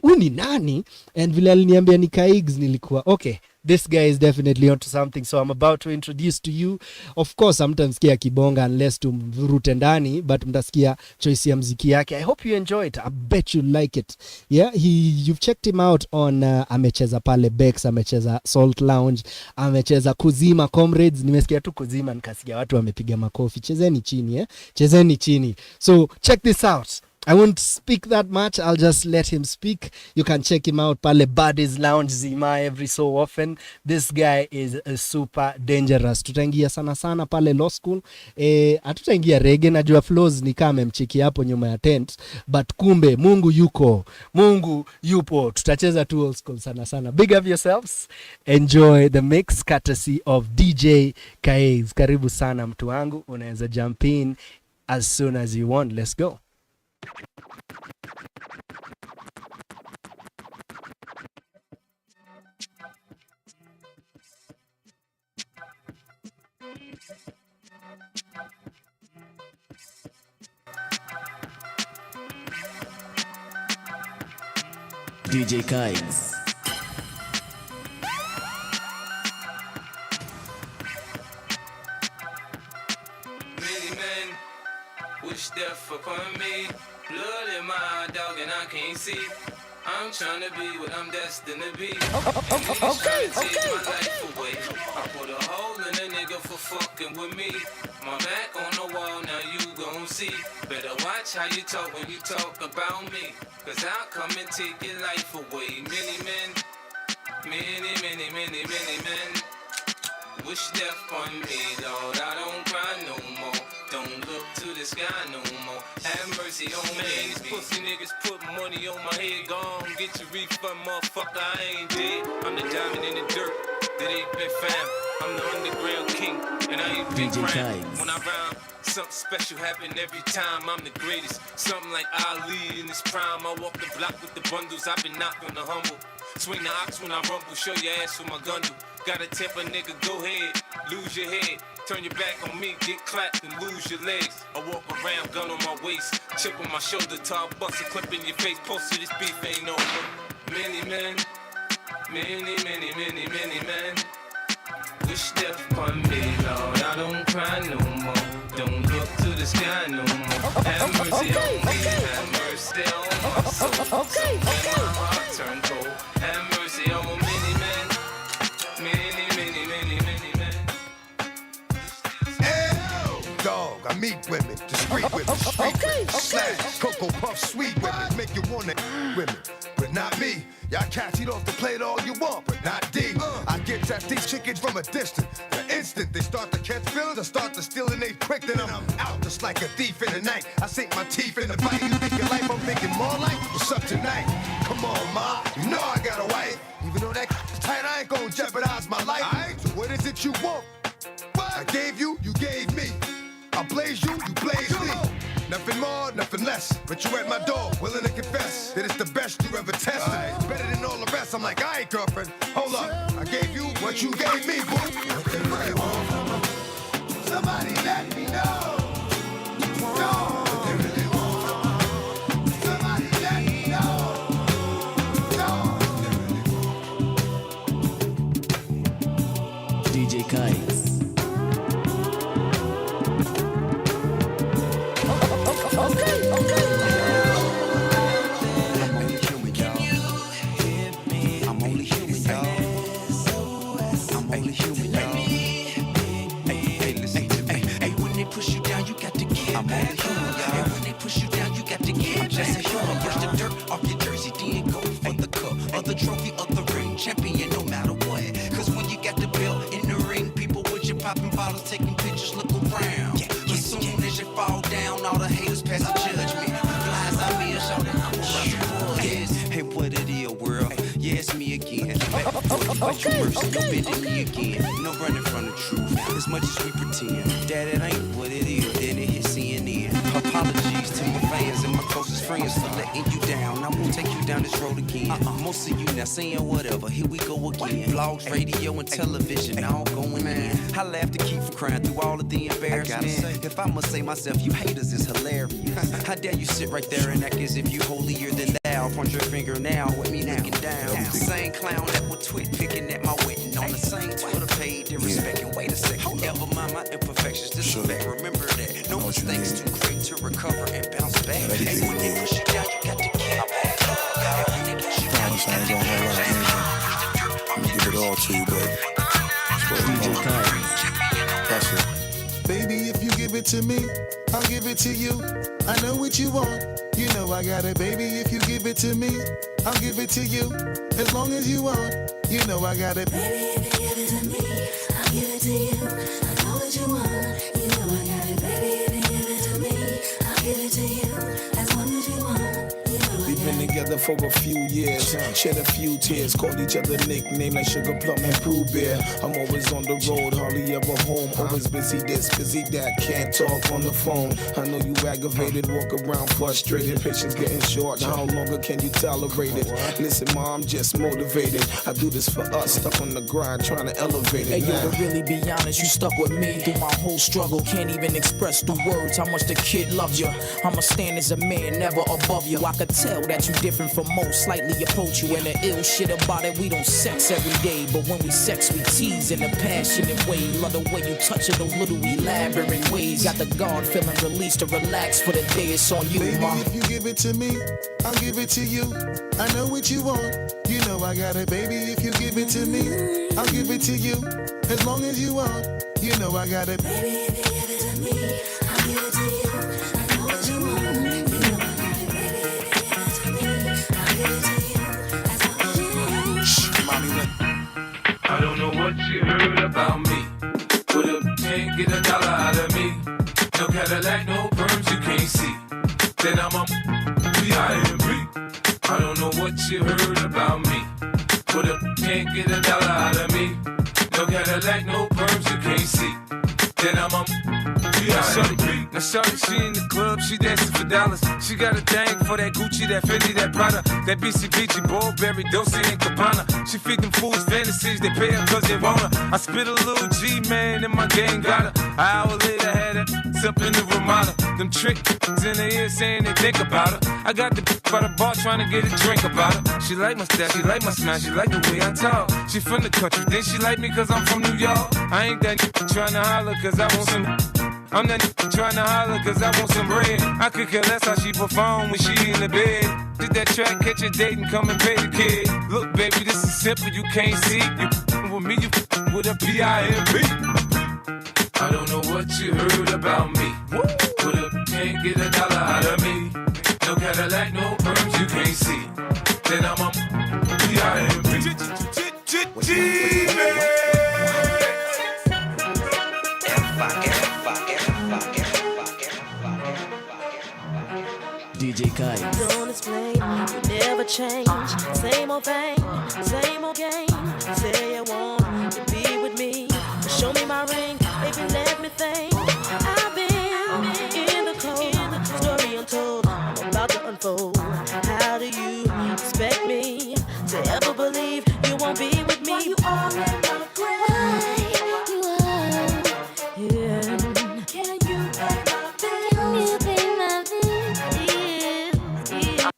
Speaker 4: uni nani? And vile aliniambia ni Kaigz, nilikuwa okay. This guy is definitely onto something. So I'm about to introduce to you. Of course, sometimes kia kibonga unless tumvurute ndani, but mtasikia choice ya mziki yake. I hope you enjoy it. I bet you like it. Yeah, you've checked him out on amecheza pale Bex, amecheza Salt Lounge, amecheza Kuzima Comrades. Nimesikia tu Kuzima nikasikia watu wamepiga makofi. Chezeni chini, eh? Chezeni chini. So check this out. I won't speak that much. I'll just let him speak. You can check him out pale Buddy's Lounge Zima every so often. This guy is super dangerous. Tutaingia sana pale Law School. Hatutaingia reggae, najua Flozz ni kama mchiki hapo nyuma ya tent, but kumbe Mungu yupo. Tutacheza tu old school sana. Big up yourselves. Enjoy the mix courtesy of DJ Kaigz. Karibu sana mtu wangu. Unaweza jump in as soon as you want. Let's go.
Speaker 12: DJ Kaigz.
Speaker 1: Many men wish death upon me. Blood in my dog and I can't see. I'm trying to be what I'm destined to be. Okay. My life away. I put a hole in a nigga for fucking with me. My back on the wall, now you gon' see. Better watch how you talk when you talk about me. Cause I'll come and take your life away. Many men wish death on me, Lord. I don't cry no more. Don't look to the sky no more. Have mercy on me. These pussy niggas put money on my head. Gone, get your refund, motherfucker. I ain't dead. I'm the diamond in the dirt that ain't been found. I'm the underground king, and I ain't been crowned. When I rhyme, something special happen every time. I'm the greatest. Something like Ali in his prime. I walk the block with the bundles. I've been knocking the humble. Swing the ox when I rumble. Show your ass with my gun do. Got a temper, nigga, go ahead. Lose your head. Turn your back on me, get clapped and lose your legs. I walk around, gun on my waist, chip on my shoulder, tall bust a clip in your face. Posted this beef ain't over. Many men wish death upon me, Lord. I don't cry no more. Don't look to the sky no more. Have mercy on me. Have mercy on my soul. When my heart turn cold. Have mercy on many men.
Speaker 13: Dog, I meet women, discreet women, street women, slash, cocoa puff, sweet women, make you wanna women, but not me. Y'all cats eat off the plate all you want, but not D. I get at these chickens from a distance. The instant they start to catch feelings, I start to steal and they quick, then I'm out just like a thief in the night. I sink my teeth in the bite. You think your life, I'm thinking more like what's up tonight. Come on, ma, you know I got a wife. Even though that tight, I ain't gonna jeopardize my life. So what is it you want? What? I gave you, you gave me. I blaze you, you blaze me. Nothing more, nothing less. But you at my door, willing to confess that it's the best you ever tested. Better than all the rest. I'm like, all right, girlfriend, hold up. I gave you what you gave me, boo. Nothing really want from her. Somebody let me know. No. Nothing really want from her. Somebody let me know. No.
Speaker 12: DJ Kaigz.
Speaker 1: Push you down.
Speaker 14: Lord, you mercy, no bending me again. No running from the truth, as much as we pretend that it ain't what it is, then it hits CNN. Apologies to my fans and my closest friends for letting you down. I won't take you down this road again. Most of you now saying whatever, here we go again. Vlogs, radio, and television, all going in. I laugh to keep from crying through all of the embarrassment. If I must say myself, you haters is hilarious. How dare you sit right there and act as if you holier than thou? Point your finger now with me looking down. The same clown that would tweet picking at my wedding on the same Twitter page. Disrespecting, wait a second. Never mind my imperfections, disrespect. Remember that. No mistakes too great to recover and bounce back. Hey, when they push you down, you got to keep back.
Speaker 15: I'm gonna give it all to you, baby.
Speaker 12: DJ Kaigz.
Speaker 15: That's it.
Speaker 16: Baby, if you give it to me, I'll give it to you. I know what you want. You know I got it, baby. If you give it to me, I'll give it to you. As long as you want, you know I got it.
Speaker 6: Baby, if you give it to me, I'll give it to you. I know what you want. You know I got it. Baby, if you give it to me, I'll give it to you. As long as you want.
Speaker 16: We've been together for a few years, shed a few tears, called each other nicknames like Sugar Plum and Pooh Bear. I'm always on the road, hardly ever home, always busy this, busy that, can't talk on the phone. I know you aggravated, walk around frustrated, patience getting short, how longer can you tolerate it? Listen, Ma, I'm just motivated, I do this for us, stuck on the grind, trying to elevate it.
Speaker 17: Hey, yo, to really be honest, you stuck with me through my whole struggle, can't even express through words how much the kid loves you. I'ma stand as a man, never above you. I could tell that you different from most, slightly approach you. And the ill shit about it, we don't sex every day, but when we sex, we tease in a passionate way. Love the way you touch it, those little elaborate ways. Got the guard feeling released to relax for the day. It's on you,
Speaker 16: baby,
Speaker 17: ma.
Speaker 16: If you give it to me, I'll give it to you. I know what you want. You know I got it, baby. If you give it to me, I'll give it to you. As long as you want, you know I got it.
Speaker 6: Baby, if you give it to me, I'll give it to you. I know what you want.
Speaker 18: I don't know what you heard about me, but can't get $1 out of me. No Cadillac, no perms you can't see. Then I'm a B.I.M.B. I don't know what you heard about me, but can't get $1 out of me. No Cadillac, no perms you can't see. Then I'm a B.I.M.B. Now shorty, she in the club, she dancing for dollars. She got a thing for that Gucci, that Fendi, that Prada, that BCBG, Burberry, Dolce & Gabbana. She feed them fools fantasies, they pay her cause they want her. I spit a little G, man, and my gang got her. An hour later, had her up in the Ramada. Them trick in the ear saying they think about her. I got the by the bar trying to get a drink about her. She like my style, she like my smile, she like the way I talk. She from the country, then she like me cause I'm from New York. I ain't that trying to holler cause I want some. I'm that trying to holler cause I want some bread. I could care less how she perform when she in the bed. Did that track, catch a date and come and pay the kid. Look baby, this is simple, you can't see. You with me, you with a B.I.M.B. I don't know what you heard about me, but can't get $1 out of me. No Cadillac, no perms you can't see. Then I'm a B.I.M.B.
Speaker 12: DJ Kaigz.
Speaker 8: Don't explain, you never change. Same old thing, same old game. Say you want to be with me. Show me my ring, baby, let me think. I've been in the cold, story untold, I'm about to unfold. How do you expect me to ever believe you won't be with me? You are in my grave. You are. Yeah. Can you pay my bills? Can you pay my bills? Yeah.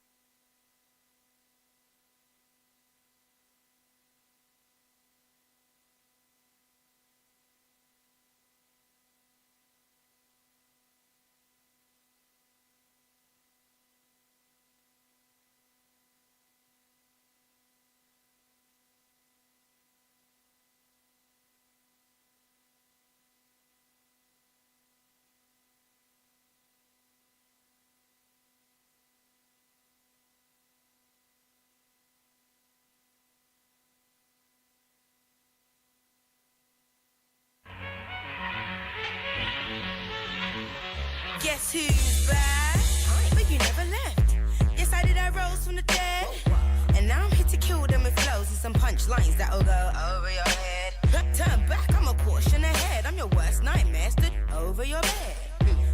Speaker 19: Guess who's back? But you never left. Yes, I did. I rose from the dead, and now I'm here to kill them with flows and some punch. punchlines that'll go over your head. Turn back, I'm a caution ahead. I'm your worst nightmare, stood over your bed.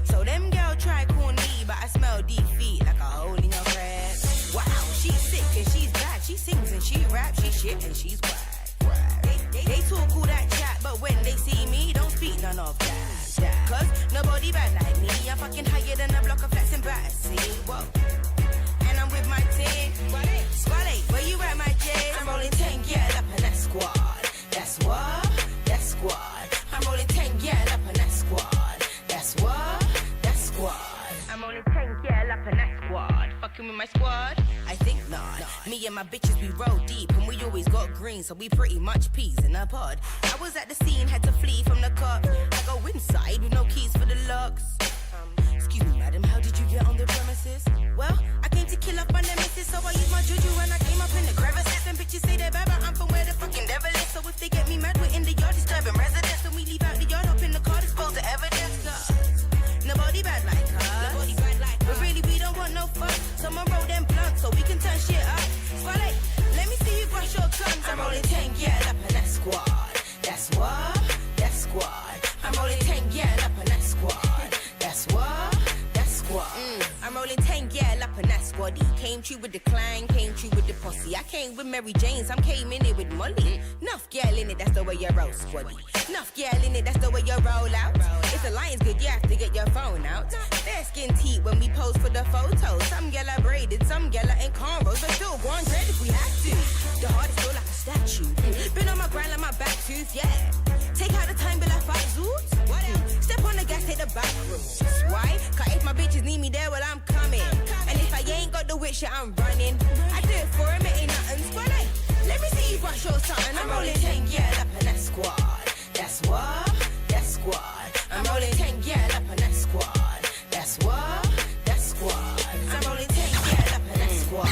Speaker 19: So them girl try call me, but I smell defeat like a hole in your bread. Wow, she's sick and she's bad. She sings and she raps, she shit and she's whack. They talk all that chat, but when they see me, don't speak none of that. Cause nobody bad like me. I'm fucking higher than a block of flats and battersea. Whoa. And I'm with my team. Squally, where you at, my J? I'm rolling 10, yeah, up in that squad. That's what? That squad. I'm rolling 10, yeah, up in that squad. That's what? That squad. I'm rolling 10, yeah, up in that squad. Fucking with my squad? I think not. Me and my bitches, we roll deep, and we always got green, so we pretty much peas in a pod. I was at the scene, had to flee from the cop. I go inside with no keys for the locks. Excuse me, madam, how did you get on the premises? Well, I came to kill off my nemesis, so I used my juju and I came up in the crevices. And bitches say they're bad, but I'm from where the fucking devil is. So if they get me mad, we're in the yard disturbing residents. And we leave out the yard, up in the car, dispose the evidence. Nobody bad like us. But really, we don't want no fun. Someone roll them blunts so we can turn shit up. Swallow, let me see you brush your tongues. I'm rolling 10, yeah, up in that squad. That's what? That squad. I'm rolling 10, yeah, up in that squad. That's what? That squad. I'm rolling 10, yeah, up in that squaddy. Came true with the clang, came true with the posse. I came with Mary Jane's, I'm came in it with Molly. Nuff girl in it, that's the way you roll, squaddy. Nuff girl in it, that's the way you roll out. If the line's good, you have to get your phone out. Fair skin teeth when we pose for the photos. Some girl are braided, some girl are in cornrows, but still go on dread if we have to. The heart is still like a statue. Been on my grind like my back tooth, yeah. Take out the time, be like 5 zoots. What else? Step on the gas, take the back roads. Why? Cause if my bitches need me there, well, I'm coming. And if I ain't got the wit shit, I'm running. I do it for him, it ain't nothing. Squad, let me see you brush your something. I'm rolling 10, yeah, up in that squad. That's what? That squad. I'm rolling 10, yeah, up in that squad. That's what? That squad. I'm rolling 10, yeah, up in that squad.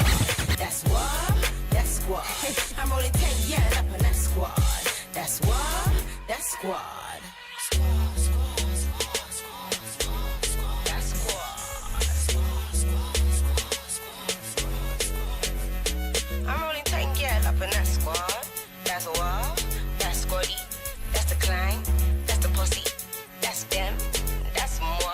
Speaker 19: That's what? That squad. I'm rolling 10, yeah, up in that squad. That's what? That squad. I'm rolling 10, yeah, up in that squad. That's what? That's squaddy. That's the climb. That's the pussy. That's them. That's moi.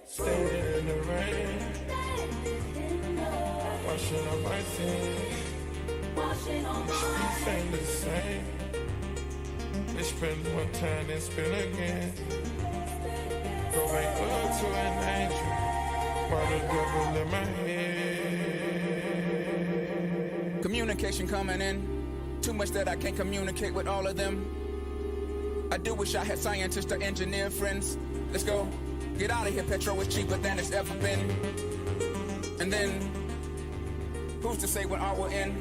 Speaker 18: Standing in the rain, washing up my sins. Streets ain't the same. They spend one time, then spend again. Go make love to an angel while the devil in my head.
Speaker 20: Communication coming in. Too much that I can't communicate with all of them. I do wish I had scientists or engineer friends. Let's go. Get out of here, petrol is cheaper than it's ever been. And then, who's to say when art will end?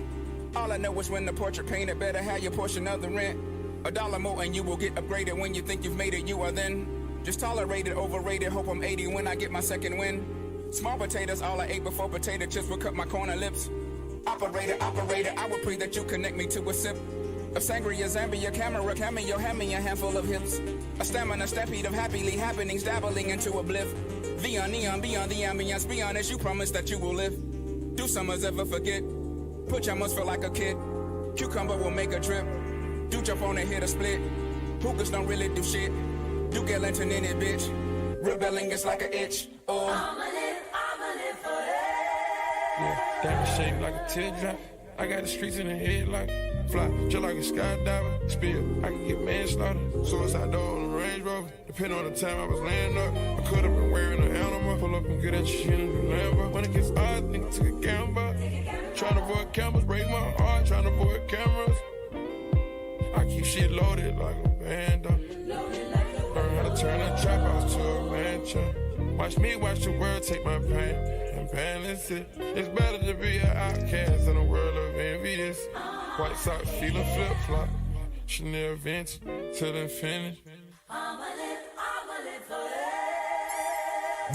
Speaker 20: All I know is when the portrait painted, better have your portion of the rent. $1 more and you will get upgraded. When you think you've made it, you are then just tolerated, overrated. Hope I'm 80 when I get my second win. Small potatoes, all I ate before potato chips would cut my corner lips. Operator, I would pray that you connect me to a sip of sangria, Zambia, camera, cameo, hand me a handful of hips. A stamina, stampede of happily happenings, dabbling into a bliff. Neon, beyond the ambience, be honest, you promise that you will live. Do summers ever forget? Pajamas feel like a kid. Cucumber will make a drip. Do jump on and hit a split. Hookers don't really do shit. Do get lantern in it, bitch. Rebelling is like an itch. Oh. I'ma live for that.
Speaker 18: Yeah, diamond shaped like a teardrop. I got the streets in the head like fly, just like a skydiver. Spill, I can get manslaughter. Suicide door on the Range Rover. Depending on the time I was laying up, I could have been wearing an animal. Pull up and get that shit in the Lambo. When it gets odd, nigga took a gamble. Trying to avoid cameras, break my heart. Trying to avoid cameras. I keep shit loaded like a band. Learn how to turn a trap house to a mansion. Watch me watch the world take my pain and balance it. It's better to be an outcast in a world of envious. White socks feeling flip flop. Chanel vintage till the finish.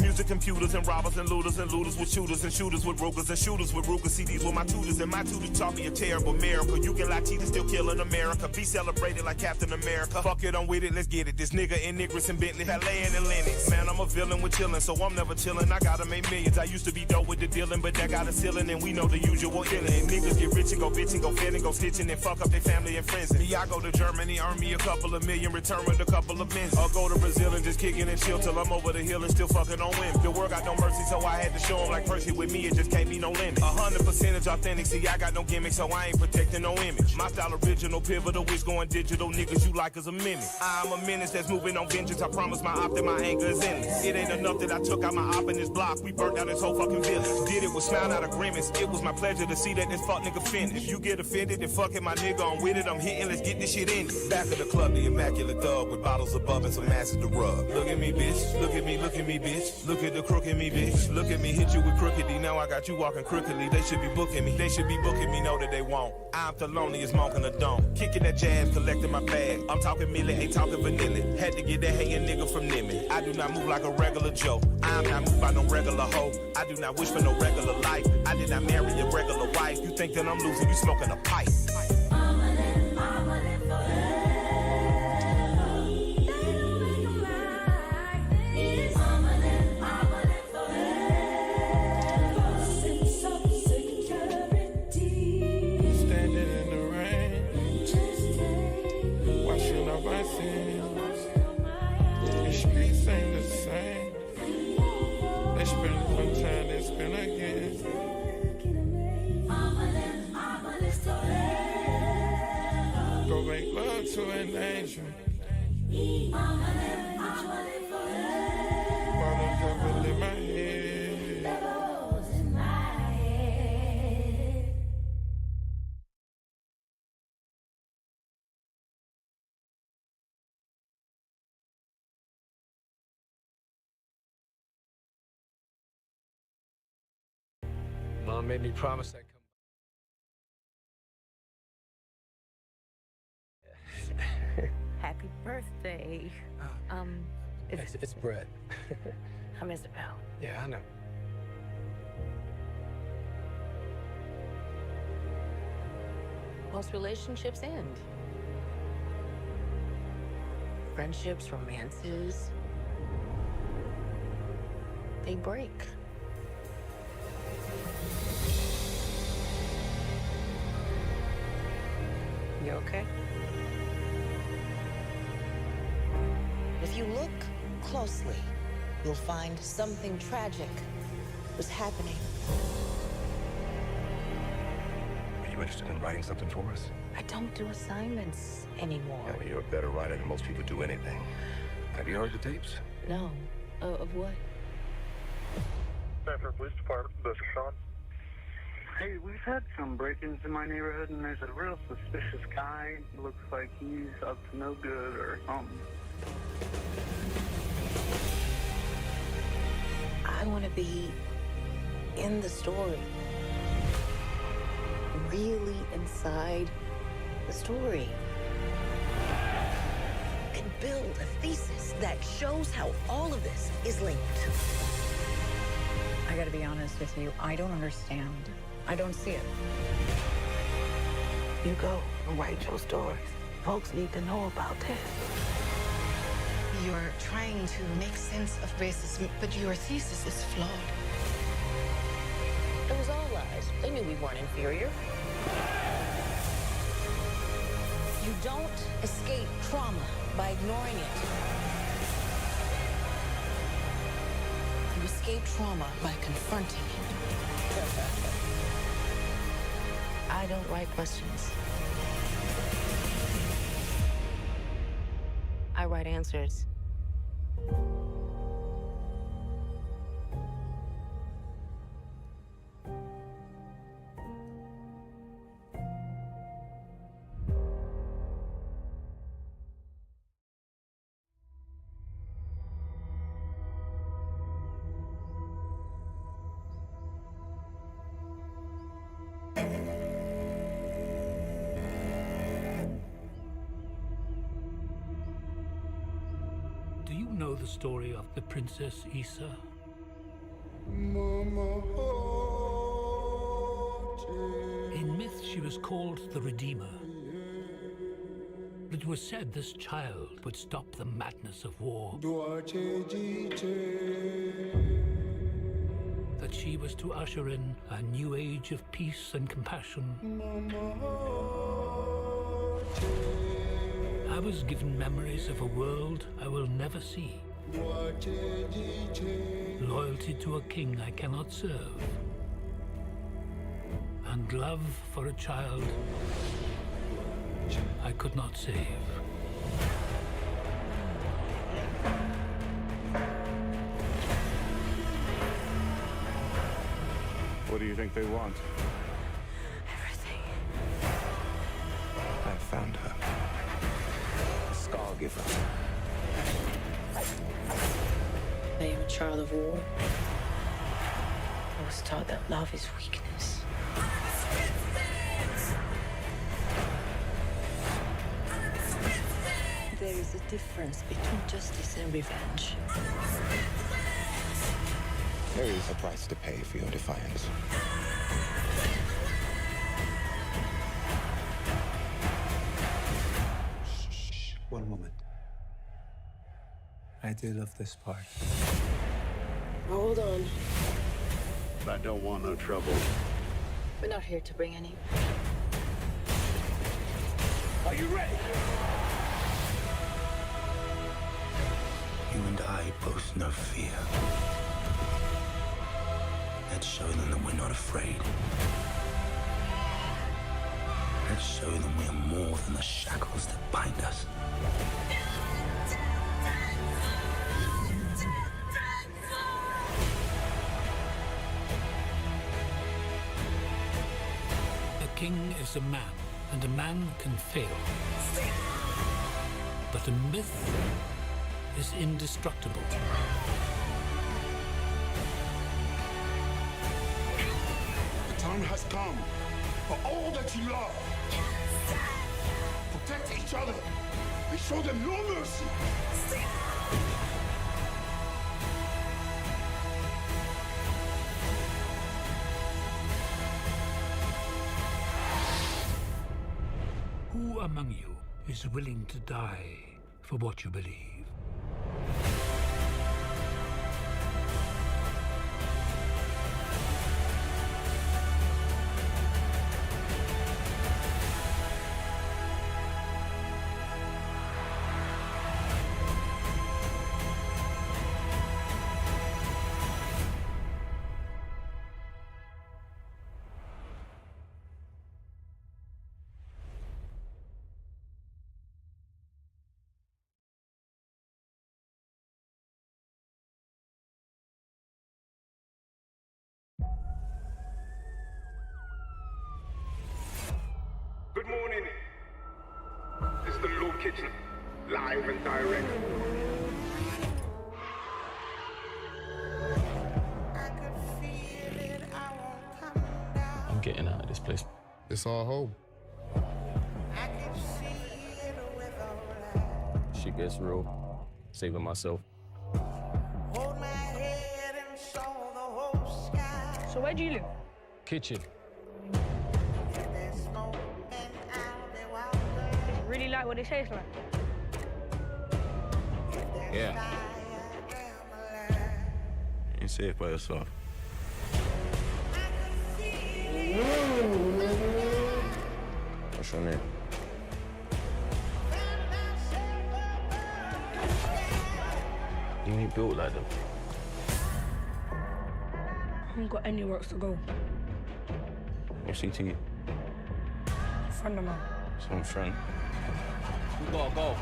Speaker 21: Music to computers and robbers and looters with shooters and shooters with Rugers and shooters with Rugers. See, these were my tutors, and my tutors taught me a terrible miracle. You can Latinas still killing America. Be celebrated like Captain America. Fuck it, I'm with it, let's get it. This nigga in Niggers and Bentley, Valet and Lennox. Man, I'm a villain with chillin', so I'm never chillin'. I gotta make millions. I used to be dope with the dealing, but that got a ceiling, and we know the usual illin'. And niggas get rich and go bitch and go fed and go stitching and fuck up their family and friends. And me, I go to Germany, earn me a couple of million, return with a couple of mins. I'll go to Brazil and just kickin' and chill till I'm over the hill and still fucking on women. The world got no mercy, so I had to show 'em like Percy. With me, it just can't be no limit. 100% authentic, see, I got no gimmick, so I ain't protecting no image. My style original, pivotal, which going digital, niggas you like as a mimic. I'm a menace that's moving on vengeance. I promise my op that my anger is endless. It ain't enough that I took out my op in this block. We burnt down this whole fucking village. Did it with smile, not a grimace. It was my pleasure to see that this fuck nigga finished. If you get offended, then fuck it, my nigga, I'm with it. I'm hitting, let's get this shit in. Back of the club, the immaculate thug with bottles above and some acid to rub. Look at me, bitch. Look at me, bitch. Look at the crook in me, bitch. Look at me, hit you with crooked D. Now I got you walking crookedly. They should be booking me. They should be booking me, know that they won't. I'm the loneliest monk in the dome. Kicking that jazz, collecting my bag. I'm talking milli, ain't talking vanilla. Had to get that hating nigga from Nimmy. I do not move like a regular Joe. I'm not moved by no regular hoe. I do not wish for no regular life. I did not marry a regular wife. You think that I'm losing, you smoking a pipe.
Speaker 18: To an angel. Bottle double in my head.
Speaker 22: Mom made me promise I'd come.
Speaker 23: Happy birthday.
Speaker 22: It's Brett.
Speaker 23: I'm Isabel.
Speaker 22: Yeah, I know.
Speaker 23: Most relationships end. Friendships, romances, they break. You okay?
Speaker 24: If you look closely, you'll find something tragic was happening.
Speaker 15: Are you interested in writing something for us?
Speaker 23: I don't do assignments anymore.
Speaker 15: Yeah, well, you're a better writer than most people do anything. Have you heard the tapes?
Speaker 23: No. Of what?
Speaker 25: Sanford Police Department, this is Sean. Hey, we've had some break-ins in my neighborhood, and there's a real suspicious guy. Looks like he's up to no good or something.
Speaker 23: I want to be in the story. Really inside the story.
Speaker 24: And build a thesis that shows how all of this is linked.
Speaker 26: I gotta be honest with you, I don't understand. I don't see it.
Speaker 23: You go and write your stories. Folks need to know about this.
Speaker 24: You're trying to make sense of racism, but your thesis is flawed.
Speaker 23: It was all lies. They knew we weren't inferior.
Speaker 24: You don't escape trauma by ignoring it. You escape trauma by confronting it.
Speaker 23: I don't write questions. I write answers.
Speaker 27: Do you know the story of the Princess Issa?
Speaker 2: In myth, she was called the Redeemer. It was said this child would stop the madness of war. That she was to usher in a new age of peace and compassion. I was given memories of a world I will never see. Loyalty to a king I cannot serve. And love for a child I could not save.
Speaker 3: What do you think they want?
Speaker 19: Everything.
Speaker 3: I found her. The Scar Giver.
Speaker 23: I am a child of war. I was taught that love is weakness. There is a difference between justice and revenge.
Speaker 3: There is a price to pay for your defiance. Shh. One moment. I do love this part.
Speaker 23: Hold on.
Speaker 3: I don't want no trouble.
Speaker 23: We're not here to bring any.
Speaker 3: Are you ready?
Speaker 5: You and I both know fear. Let's show them that we're not afraid. Let's show them we are more than the shackles that bind us.
Speaker 2: A king is a man, and a man can fail. But a myth is indestructible.
Speaker 7: The time has come for all that you love. Protect each other and show them no mercy.
Speaker 2: Who among you is willing to die for what you believe?
Speaker 7: Good morning. This is the Low Kitchen, live and direct.
Speaker 12: I'm getting out of this place.
Speaker 9: It's our home.
Speaker 12: Shit gets real. Saving myself.
Speaker 11: So where do you live?
Speaker 12: Kitchen.
Speaker 11: Really like what it tastes like?
Speaker 12: Yeah.
Speaker 9: You say it by yourself.
Speaker 12: What's your name? You ain't built like them.
Speaker 11: I haven't got anywhere else to go.
Speaker 12: What's he to you?
Speaker 11: Friend of mine.
Speaker 12: Some friend. We gotta go.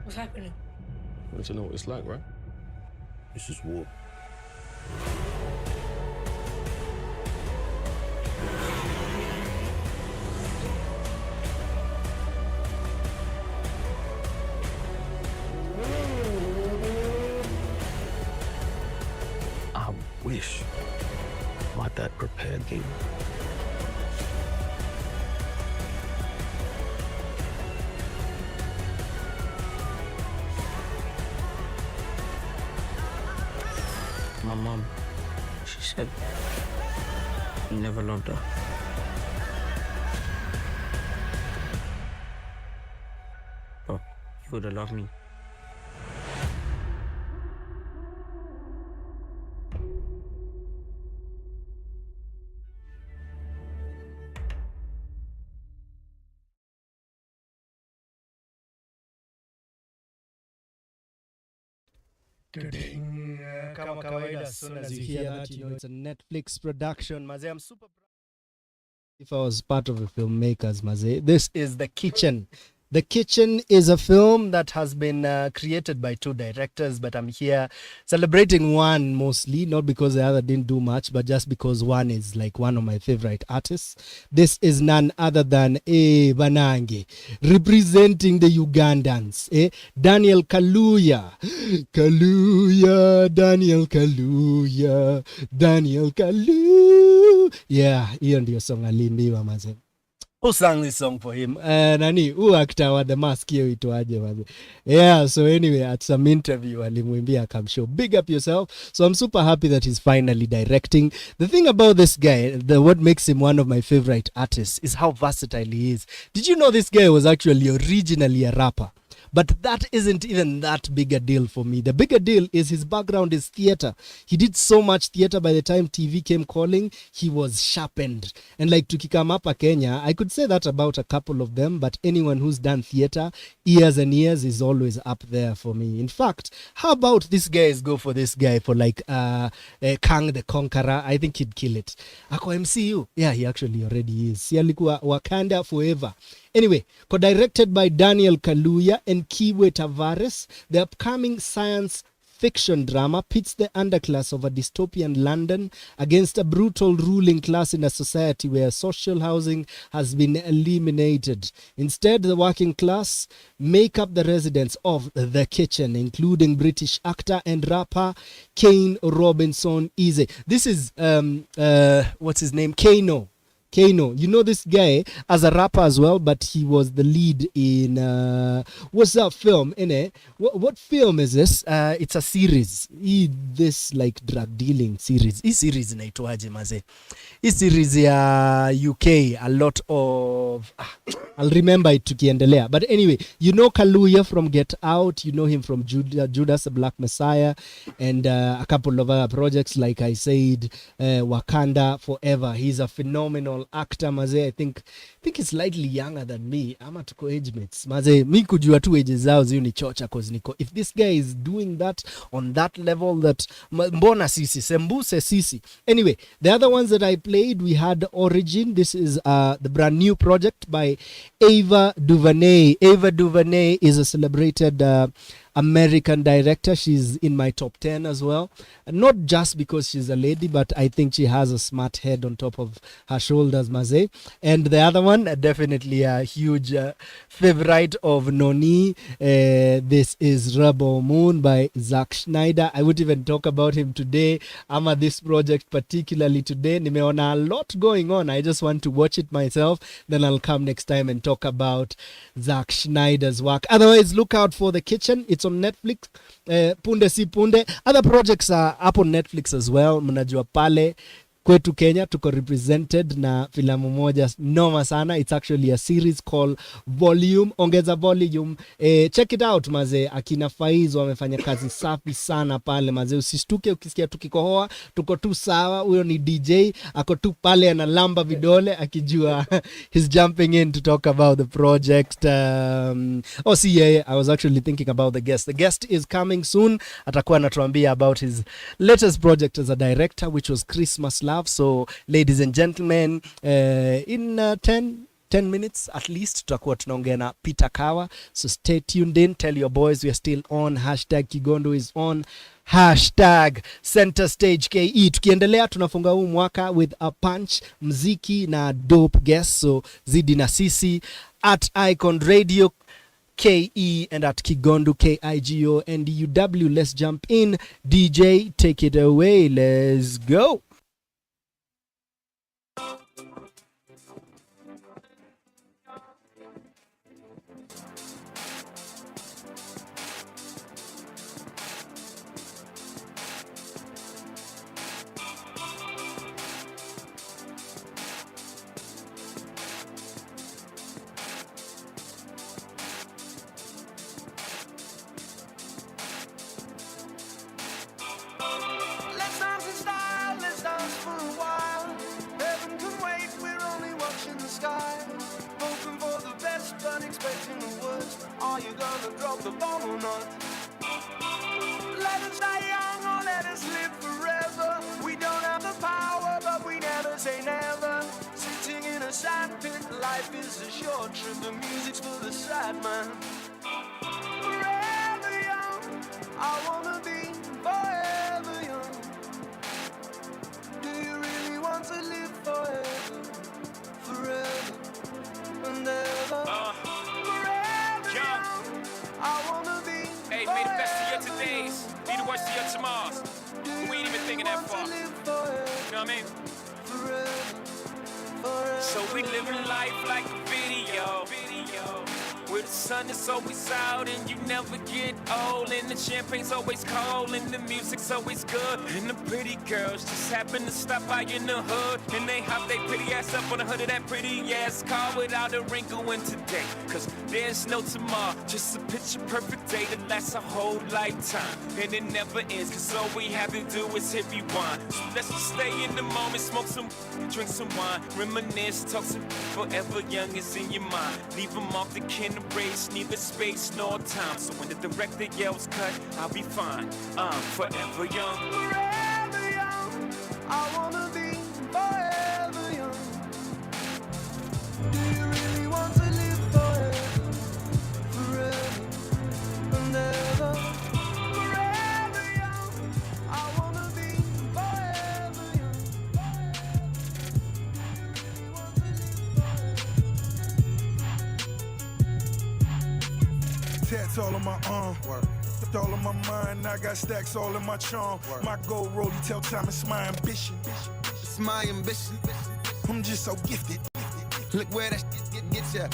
Speaker 11: What's happening?
Speaker 12: You want to know what it's like, right? This is war. I wish my dad prepared me.
Speaker 1: my mom. She said you never loved her. But you would have loved me.
Speaker 4: Kama kawaida, as soon as you hear that, you know it's a Netflix production. Maze, I'm super proud if I was part of a filmmakers, Maze. This is The Kitchen. The Kitchen is a film that has been created by two directors, but I'm here celebrating one mostly, not because the other didn't do much, but just because one is like one of my favorite artists. This is none other than Banange, representing the Ugandans, Daniel Kaluuya. Daniel Kaluuya, Daniel Kaluuya. Yeah, hiyo ndio song alimbiwa maze. Who sang this song for him? Who actor wa the mask hiyo itoaje maze? Yeah, so anyway, at some interview alimwimbia come show. Big up yourself. So I'm super happy that he's finally directing. The thing about this guy, what makes him one of my favorite artists is how versatile he is. Did you know this guy was actually originally a rapper? But that isn't even that big a deal for me. The bigger deal is his background is theater. He did so much theater. By the time TV came calling, he was sharpened. And like Tukikamapa Kenya, I could say that about a couple of them, but anyone who's done theater, years and years, is always up there for me. In fact, how about this guys go for this guy for like Kang the Conqueror? I think he'd kill it. Ako MCU? Yeah, he actually already is. Si alikuwa Wakanda forever. Anyway, co-directed by Daniel Kaluuya and Kiwe Tavares, the upcoming science fiction drama pits the underclass of a dystopian London against a brutal ruling class in a society where social housing has been eliminated. Instead, the working class make up the residents of The Kitchen, including British actor and rapper Kane Robinson Easy. This is, what's his name? Kano, you know this guy as a rapper as well, but he was the lead in what's that film? What film is this? It's a series. This like drug dealing series. This series inaitwaje maze? This series ya UK, a lot of I'll remember it tukiendelea. But anyway, you know Kaluuya from Get Out, you know him from Judas the Black Messiah, and a couple of other projects like I said, Wakanda Forever. He's a phenomenal actor maze. I think he's slightly younger than me. Ama tuko age mates maze. Mi kujua tu age zao ziyo ni chocha cause niko. If this guy is doing that on that level, that mbona sisi sembuse sisi. Anyway, the other ones that I played, we had Origin. This is the brand new project by Ava DuVernay. Ava DuVernay is a celebrated American director. She's in my top 10 as well. Not just because she's a lady, but I think she has a smart head on top of her shoulders, maze. And the other one, definitely a huge favorite of Noni. This is Rebel Moon by Zack Schneider. I would even talk about him today. Ama this project particularly today. Nimeona a lot going on. I just want to watch it myself. Then I'll come next time and talk about Zack Schneider's work. Otherwise, look out for The Kitchen. It's on Netflix. Punde si punde. Other projects are up on Netflix as well. Mnajua pale kwetu Kenya tuko represented na filamu moja noma sana. It's actually a series called Volume. Ongeza Volume. Check it out maze. Akina Faiz wamefanya kazi safi sana pale maze. Usistuke ukisikia tukikohoa. Tuko tu sawa. Huyo ni DJ. Ako tu pale analamba vidole akijua he's jumping in to talk about the project. I was actually thinking about the guest. The guest is coming soon. Atakuwa anatuambia about his latest project as a director, which was Christmas Love. So ladies and gentlemen, in 10 minutes at least tutakuwa tunaongea na Peter Kawa. So stay tuned in. Tell your boys we are still on. #Kigondu is on. #Center Stage KE. Tukiendelea tunafunga huu mwaka with a punch, mziki na dope guests. So zidi na sisi at Icon Radio KE and at Kigondu KIGONDUW. Let's jump in. DJ, take it away. Let's go.
Speaker 6: Are you gonna drop the bomb or not? Let us die young or let us live forever. We don't have the power, but we never say never. Sitting in a sandpit, life is a short trip. The music's for the sad man. Forever young, I wanna be forever young. Do you really want to live forever? Forever and ever. Forever young, I wanna be.
Speaker 10: Hey, may the best of your todays be the worst of your tomorrows. We ain't even thinking that far. You know what I mean? So we living life like a video. Where the sun is always out and you never get old. And the champagne's always cold and the music's always good. And the pretty girls just happen to stop by in the hood. And they hop their pretty ass up on the hood of that pretty ass car without a wrinkle in today. Cause there's no tomorrow, just a picture perfect day that lasts a whole lifetime. And it never ends, cause all we have to do is hit rewind. So let's just stay in the moment, smoke some, drink some wine, reminisce, talk some forever young is in your mind. Leave them off the kin race, neither space nor time. So when the director yells cut, I'll be fine. I'm forever young.
Speaker 6: Forever young, I wanna be forever young. Do you really want to live forever? Forever and ever. Forever young, I wanna be forever young.
Speaker 13: Tats all on my arm, all on my mind. I got stacks all in my charm. My gold rollie tell time it's my ambition.
Speaker 14: It's my ambition.
Speaker 13: I'm just so gifted.
Speaker 14: Look where that gets ya.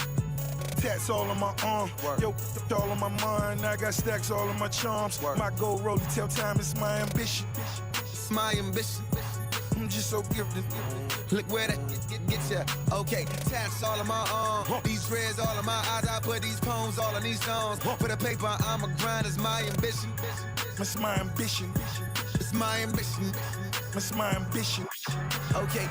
Speaker 13: Tats all on my arm, yo, all on my mind. I got stacks all in my charms. My gold rollie tell time it's my ambition.
Speaker 14: It's my ambition.
Speaker 13: I'm just so gifted.
Speaker 14: Look where that gets ya. Okay, tats all in my arm. These reds all in my eyes. I put these poems all in these songs. For the paper, I'm a grind. It's my ambition.
Speaker 13: It's my ambition.
Speaker 14: It's my ambition.
Speaker 13: It's my ambition.
Speaker 14: Okay.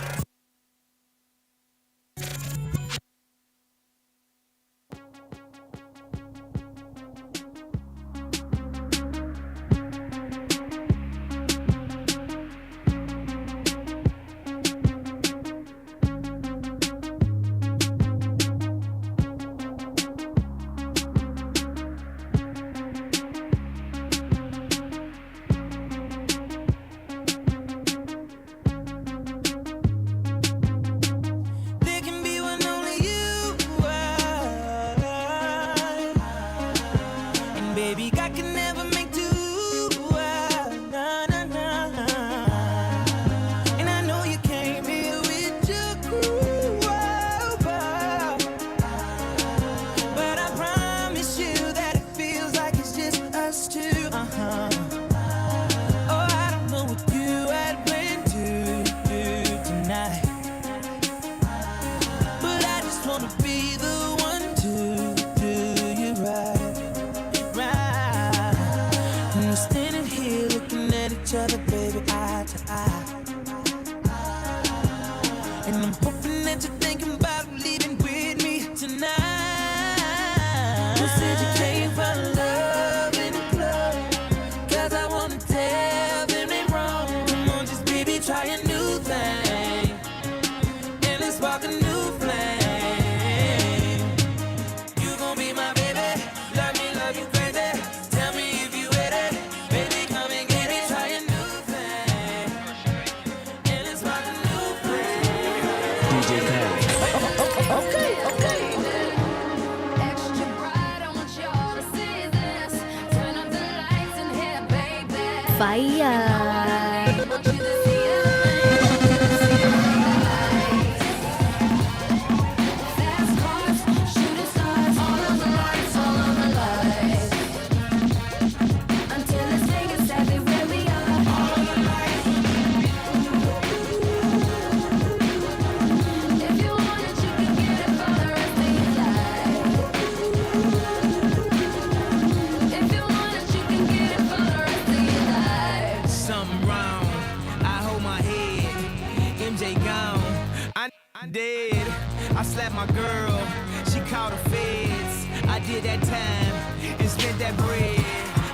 Speaker 10: did that time and spent that bread.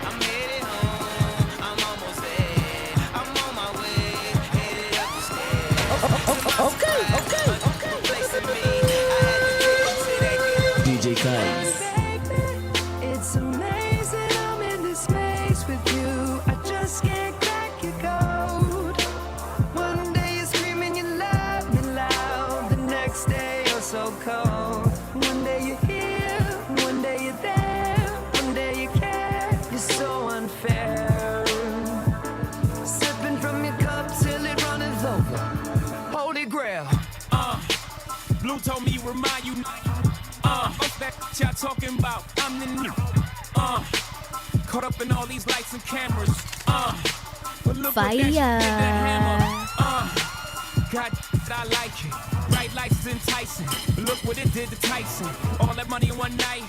Speaker 10: I'm headed home, I'm almost there. I'm on my way, headed up the stairs.
Speaker 1: DJ Kaigz.
Speaker 6: It's amazing I'm in this space with you. I just can't crack your code. One day you're screaming you love me loud, the next day you're so cold. One day you're here, one day you're there, one day you care. You're so unfair. Sipping from your cup till it runneth over. Holy grail.
Speaker 10: Blue told me remind you. What's that y'all talking about? I'm the new. Caught up in all these lights and cameras. But look what that hammer. God, I like it. Bright lights is enticing. Look what it did to Tyson. All that money in one night.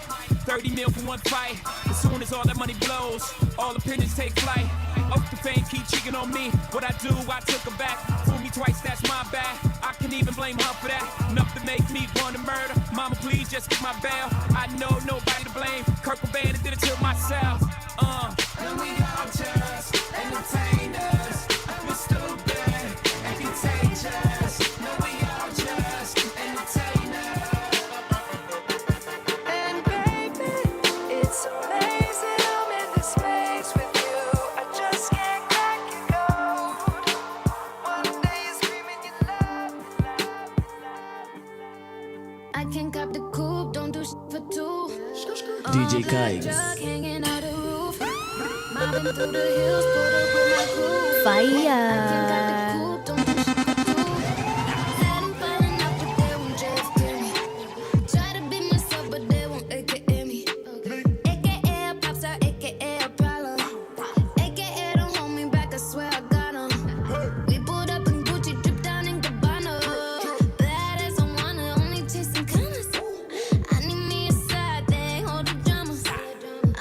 Speaker 10: 30 mil for one fight. As soon as all that money blows, all opinions take flight. Off the fame keep cheating on me. What I do, I took her back. Fool me twice, that's my bad. I can even blame her for that. Enough to make me want to murder. Mama, please just get my bail. I know nobody to blame. Kurt Cobain did it to myself.
Speaker 6: And we all just entertainers. We're stupid and contagious. No, we all just entertainers. And baby, it's amazing I'm in this space with you. I just can't crack your code. One day you're screaming you love me,
Speaker 8: I can cop the coupe, don't do shit for two.
Speaker 1: DJ Kaigz.
Speaker 8: Hanging out the roof. Mobbing through the hills, put up with my crew.
Speaker 16: Fire.
Speaker 8: I can cop the coupe, don't do shit for two. Said I'm falling off, but they won't just kill me. Try to be myself, but they won't AKA me. AKA a pop star, AKA a problem. AKA don't hold me back, I swear I got 'em. We pulled up in Gucci, dripped down in Gabbana. Bad as I wanna, only chasing commas. I need me a side thing, hold the drama.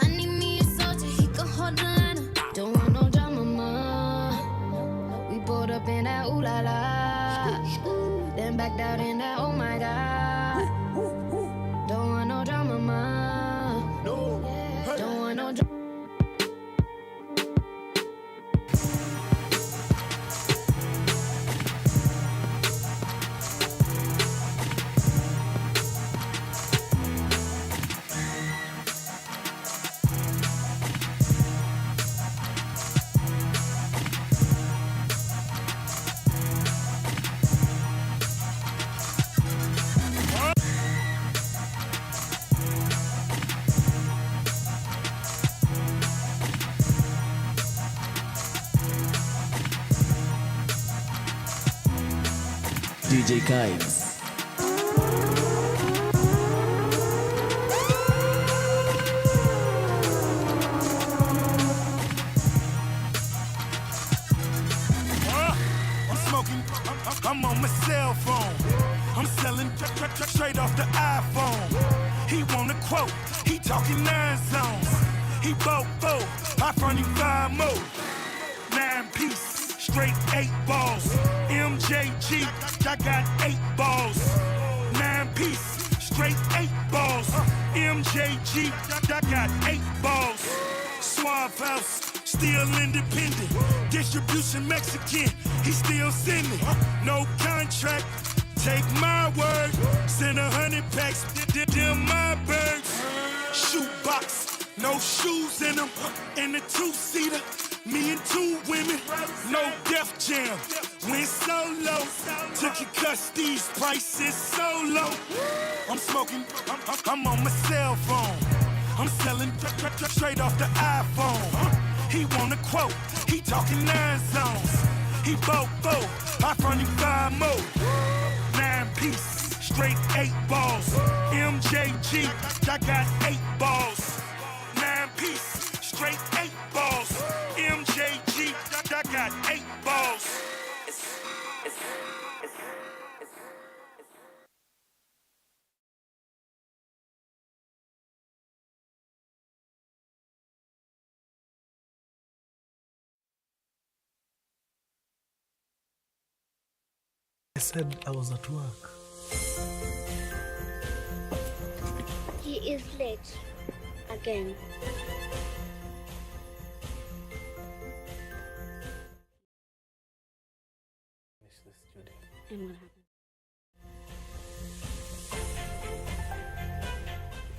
Speaker 8: I need me a soldier, he can hold the line. Don't want no drama, ma. We pulled up in that ooh la la. Then backed out in that oh my god. Don't want no drama, ma. Don't want no drama.
Speaker 1: DJ Kaigz.
Speaker 13: I'm smoking, I'm on my cell phone. I'm selling straight off the iPhone. He want a quote, he talking 9 zones. He bought 4, I front him 5 more. 9 piece, straight 8 balls. MJG, I got 8 balls. 9 piece, straight 8 balls. MJG, I got 8 balls. Suave House, still independent. Distribution Mexican, he still sending. No contract, take my word. Send 100 packs, them my birds. Shoebox, no shoes in them. In the 2-seater, me and 2 women. No Def Jam, went solo. Took your custody's prices so low. I'm smoking, I'm on my cell phone. I'm selling straight off the iPhone. He want a quote, he talking 9 zones. He bought 4, I front him 5 more. 9 piece, straight 8 balls. MJG, I got 8 balls. 9 piece, straight 8 balls. MJG, I got 8 balls.
Speaker 4: I said I was at work.
Speaker 17: He is late.
Speaker 8: Again. And what happened?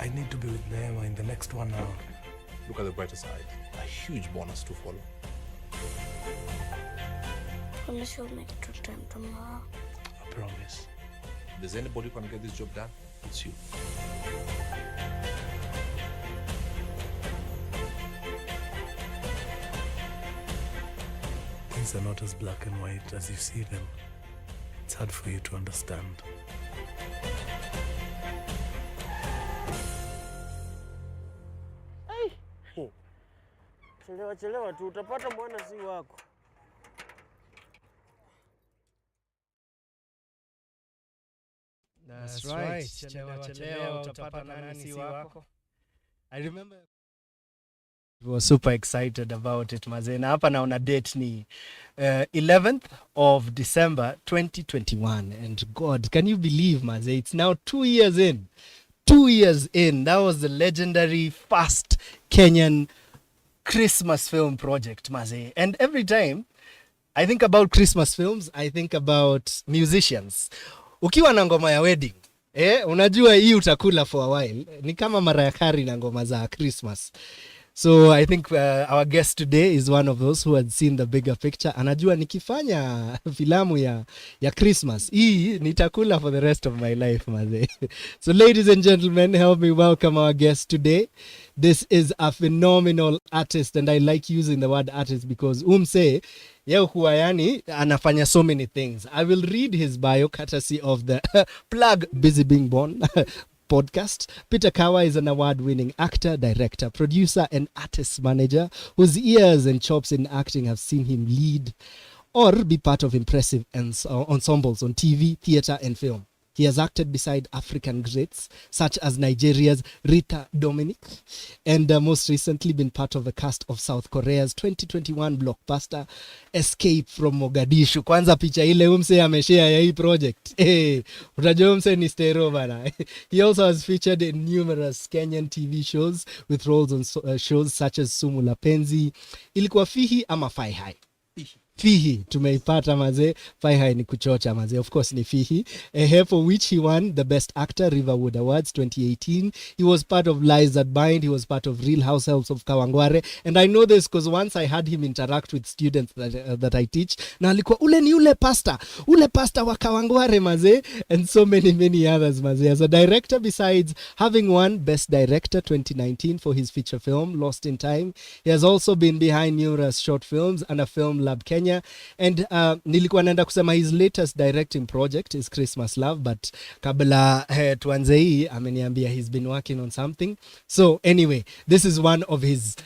Speaker 16: I need to be with Neema in the next 1 hour.
Speaker 12: Look at the brighter side. A huge bonus to follow.
Speaker 8: Promise you'll make it to time tomorrow.
Speaker 16: I promise.
Speaker 12: If there's anybody who can get this job done, it's you.
Speaker 16: Things are not as black and white as you see them. It's hard for you to understand.
Speaker 1: Chelewa tu utapata mwana si wako.
Speaker 4: That's right. Chelewa utapata nani si wako. I remember I was super excited about it mazena. Hapa naona date ni 11th of December 2021 and God, can you believe maze, it's now 2 years in. 2 years in. That was the legendary first Kenyan Christmas film project maze. And every time I think about Christmas films, I think about musicians. Ukiwa na ngoma ya wedding, unajua hii utakula for a while. Ni kama Mariah Carey na ngoma za Christmas. So I think our guest today is one of those who had seen the bigger picture. Anajua nikifanya filamu ya Christmas, hii nitakula for the rest of my life maze. So ladies and gentlemen, help me welcome our guest today. This is a phenomenal artist, and I like using the word artist because umse yeye huwa yani anafanya so many things. I will read his bio courtesy of the plug Busy Being Born podcast. Peter Kawa is an award-winning actor, director, producer, and artist manager whose ears and chops in acting have seen him lead or be part of impressive ensembles on TV, theater, and film. He has acted beside African greats such as Nigeria's Rita Dominic and most recently been part of the cast of South Korea's 2021 blockbuster Escape from Mogadishu. Kwanza picha ile umse ameshare ya hii project. Utajua umse ni stereo bana. He also has featured in numerous Kenyan TV shows with roles on shows such as Sumu la Penzi, Ilikuwa Fihi ama Fai Hai. Fihi tumeipata maze, Fai Hai ni kuchocha maze, of course ni Fihi, for which he won the Best Actor Riverwood Awards 2018. He was part of Lies That Bind, he was part of Real Households of Kawangware, and I know this because once I had him interact with students that I teach, na alikuwa ule ni ule pastor wa Kawangware maze, and so many others maze. As a director, besides having won Best Director 2019 for his feature film Lost in Time, he has also been behind numerous short films and a film Lab Kenya. And nilikuwa naenda kusema his latest directing project is Christmas Love, but kabla tuanze hii ameniambia he's been working on something. So anyway, this is one of his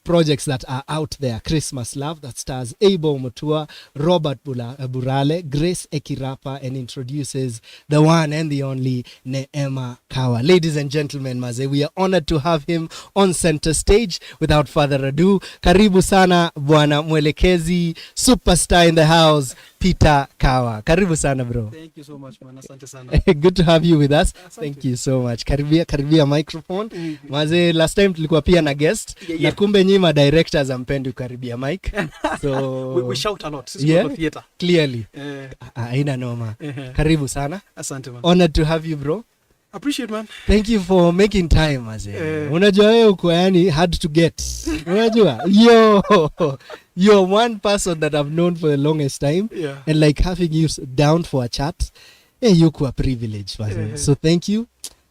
Speaker 4: projects that are out there, Christmas Love, that stars Abel Mutua, Robert Burale, Grace Ekirapa, and introduces the one and the only Neema Kawa. Ladies and gentlemen, maze, we are honored to have him on center stage. Without further ado, karibu sana bwana mwelekezi, superstar in the house, Peter Kawa. Karibu sana bro.
Speaker 17: Thank you so much man. Asante sana.
Speaker 4: Good to have you with us. Thank you so much. Karibia microphone. Maze, last time tulikuwa pia na guest. Na kumbe nyima directors ampendi karibia mic. So
Speaker 17: we shout a lot. Yeah? Theater.
Speaker 4: Clearly. Haina noma. Karibu sana.
Speaker 17: Asante man.
Speaker 4: Honored to have you bro.
Speaker 17: Appreciate man.
Speaker 4: Thank you for making time maze. Unajua wewe uko yani hard to get. Unajua? You're one person that I've known for the longest time.
Speaker 17: Yeah.
Speaker 4: And like having you down for a chat, yuko a privilege maze. So thank you.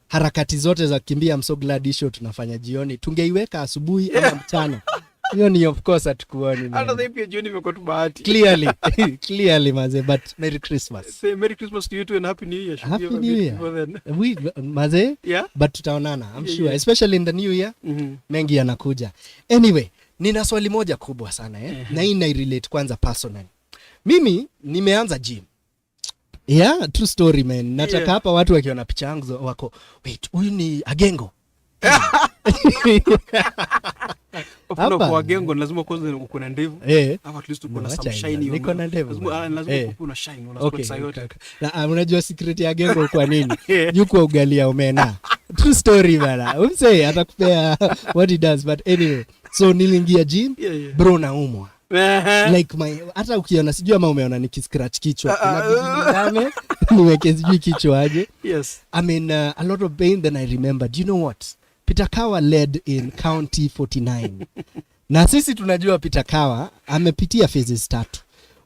Speaker 4: Harakati zote za kimbia, I'm so glad this show tunafanya jioni. Tungeiweka asubuhi ama mchana. Hiyo ni of course hatukuoni.
Speaker 17: Hata pia jioni imekuwa tu bahati.
Speaker 4: Clearly maze, but Merry Christmas.
Speaker 17: Say Merry Christmas to you too and Happy New Year.
Speaker 4: Happy New Year. We maze,
Speaker 17: yeah?
Speaker 4: But tutaonana, I'm sure. Especially in the new year. Mengi yanakuja. Anyway, nina swali moja kubwa sana na hii relate kwanza personally. Mimi nimeanza gym. Yeah, true story man. Nataka hapa watu wakiona picha yangu wako, wait, huyu ni Agengo.
Speaker 17: Hapa kwa gengo lazima kwanza uko na ndevu. Hapo at least uko na some shiny.
Speaker 4: Niko na ndevu.
Speaker 17: Lazima uko na shine unasema saa yote.
Speaker 4: Na unajua secret ya gengo kwa nini? Yuko ugalia omena. True story bana. Umse atakupea what he does, but anyway. So nilingia gym, bro naumwa. Like hata ukiona sijui ama umeona nikiscratch kichwa inabidi niweke sijui kichwa aje.
Speaker 17: Yes.
Speaker 4: I'm in a lot of pain. Then I remembered, you know what? Peter Kawa led in County 49. Na sisi tunajua Peter Kawa amepitia phases 3.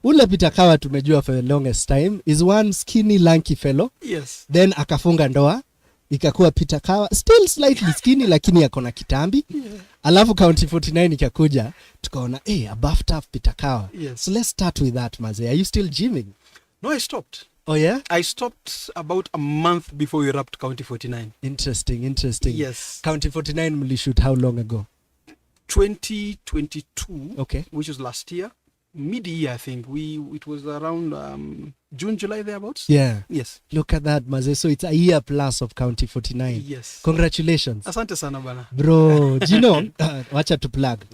Speaker 4: Ule Peter Kawa tumejua for the longest time is one skinny lanky fellow.
Speaker 17: Yes.
Speaker 4: Then akafunga ndoa ikakuwa Peter Kawa still slightly skinny lakini yako na kitambi. Alafu County 49 ikakuja tukaona a buffed up Peter Kawa.
Speaker 17: Yes.
Speaker 4: So let's start with that, Maze. Are you still gymming?
Speaker 17: No, I stopped.
Speaker 4: Oh yeah?
Speaker 17: I stopped about a month before we wrapped County 49.
Speaker 4: Interesting.
Speaker 17: Yes.
Speaker 4: County 49 mlishoot how long ago?
Speaker 17: 2022.
Speaker 4: Okay.
Speaker 17: Which was last year. Mid-year, I think. It was around June, July, thereabouts.
Speaker 4: Yeah.
Speaker 17: Yes.
Speaker 4: Look at that, Maze. So it's a year plus of County 49.
Speaker 17: Yes.
Speaker 4: Congratulations.
Speaker 17: Asante sana bana.
Speaker 4: Bro, do you know, wacha to plug.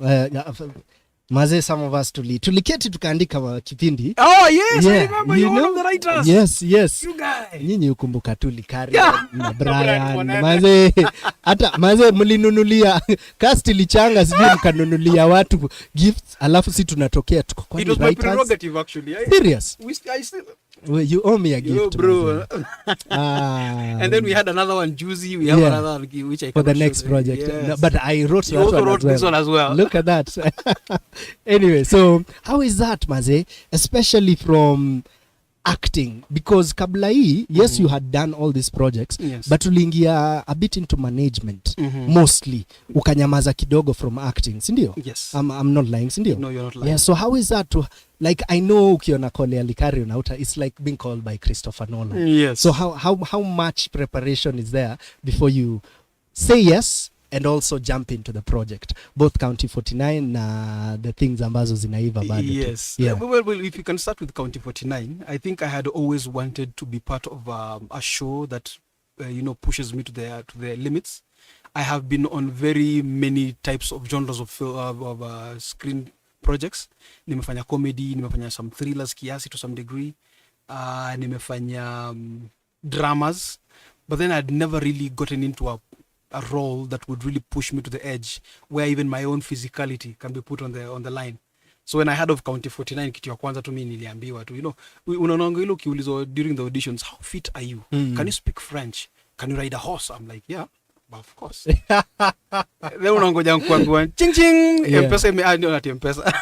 Speaker 4: Maze, some of us tuliketi tukaandika kipindi.
Speaker 17: Oh yes, I remember you one of the writers.
Speaker 4: Yes.
Speaker 17: You guys.
Speaker 4: Nyinyi ukumbuka tulikari na Brian. Maze, hata Maze mlinunulia cast ilichanga sijui mkanunulia watu gifts alafu si tunatokea tuko kwa
Speaker 17: writers. It was my prerogative actually.
Speaker 4: Serious?
Speaker 17: I still
Speaker 4: you owe me a gift,
Speaker 17: bro. And then we had another one juicy. We have another which I
Speaker 4: for the next project.
Speaker 17: Yes.
Speaker 4: No, but I wrote
Speaker 17: you also wrote this one as well.
Speaker 4: Look at that. Anyway, so how is that, Maze? Especially from acting, because kabla hii, yes, you had done all these projects, but uliingia a bit into management mostly. Ukanyamaza kidogo from acting, sindio?
Speaker 17: Yes.
Speaker 4: I'm not lying, sindio?
Speaker 17: No, you're not lying.
Speaker 4: Yeah, so how is that to, like, I know ukiona Kole Alikari unauta, it's like being called by Christopher Nolan.
Speaker 17: Yes.
Speaker 4: So how much preparation is there before you say yes and also jump into the project, both County 49 the things ambazo zinaiva bado?
Speaker 17: Yes.
Speaker 4: Yeah.
Speaker 17: Well, if you can start with County 49, I think I had always wanted to be part of a show that pushes me to the limits. I have been on very many types of genres of screen projects. Nimefanya comedy, nimefanya some thrillers kiasi to some degree. Nimefanya dramas, but then I'd never really gotten into a role that would really push me to the edge where even my own physicality can be put on the line. So when I heard of County 49, kitu ya kwanza tu mimi niliambiwa tu, unaonanga hilo kiulizo during the auditions, how fit are you? Can you speak French? Can you ride a horse? I'm like, yeah, of course. Then unangoja kuambiwa ching ching, M-Pesa not M-Pesa.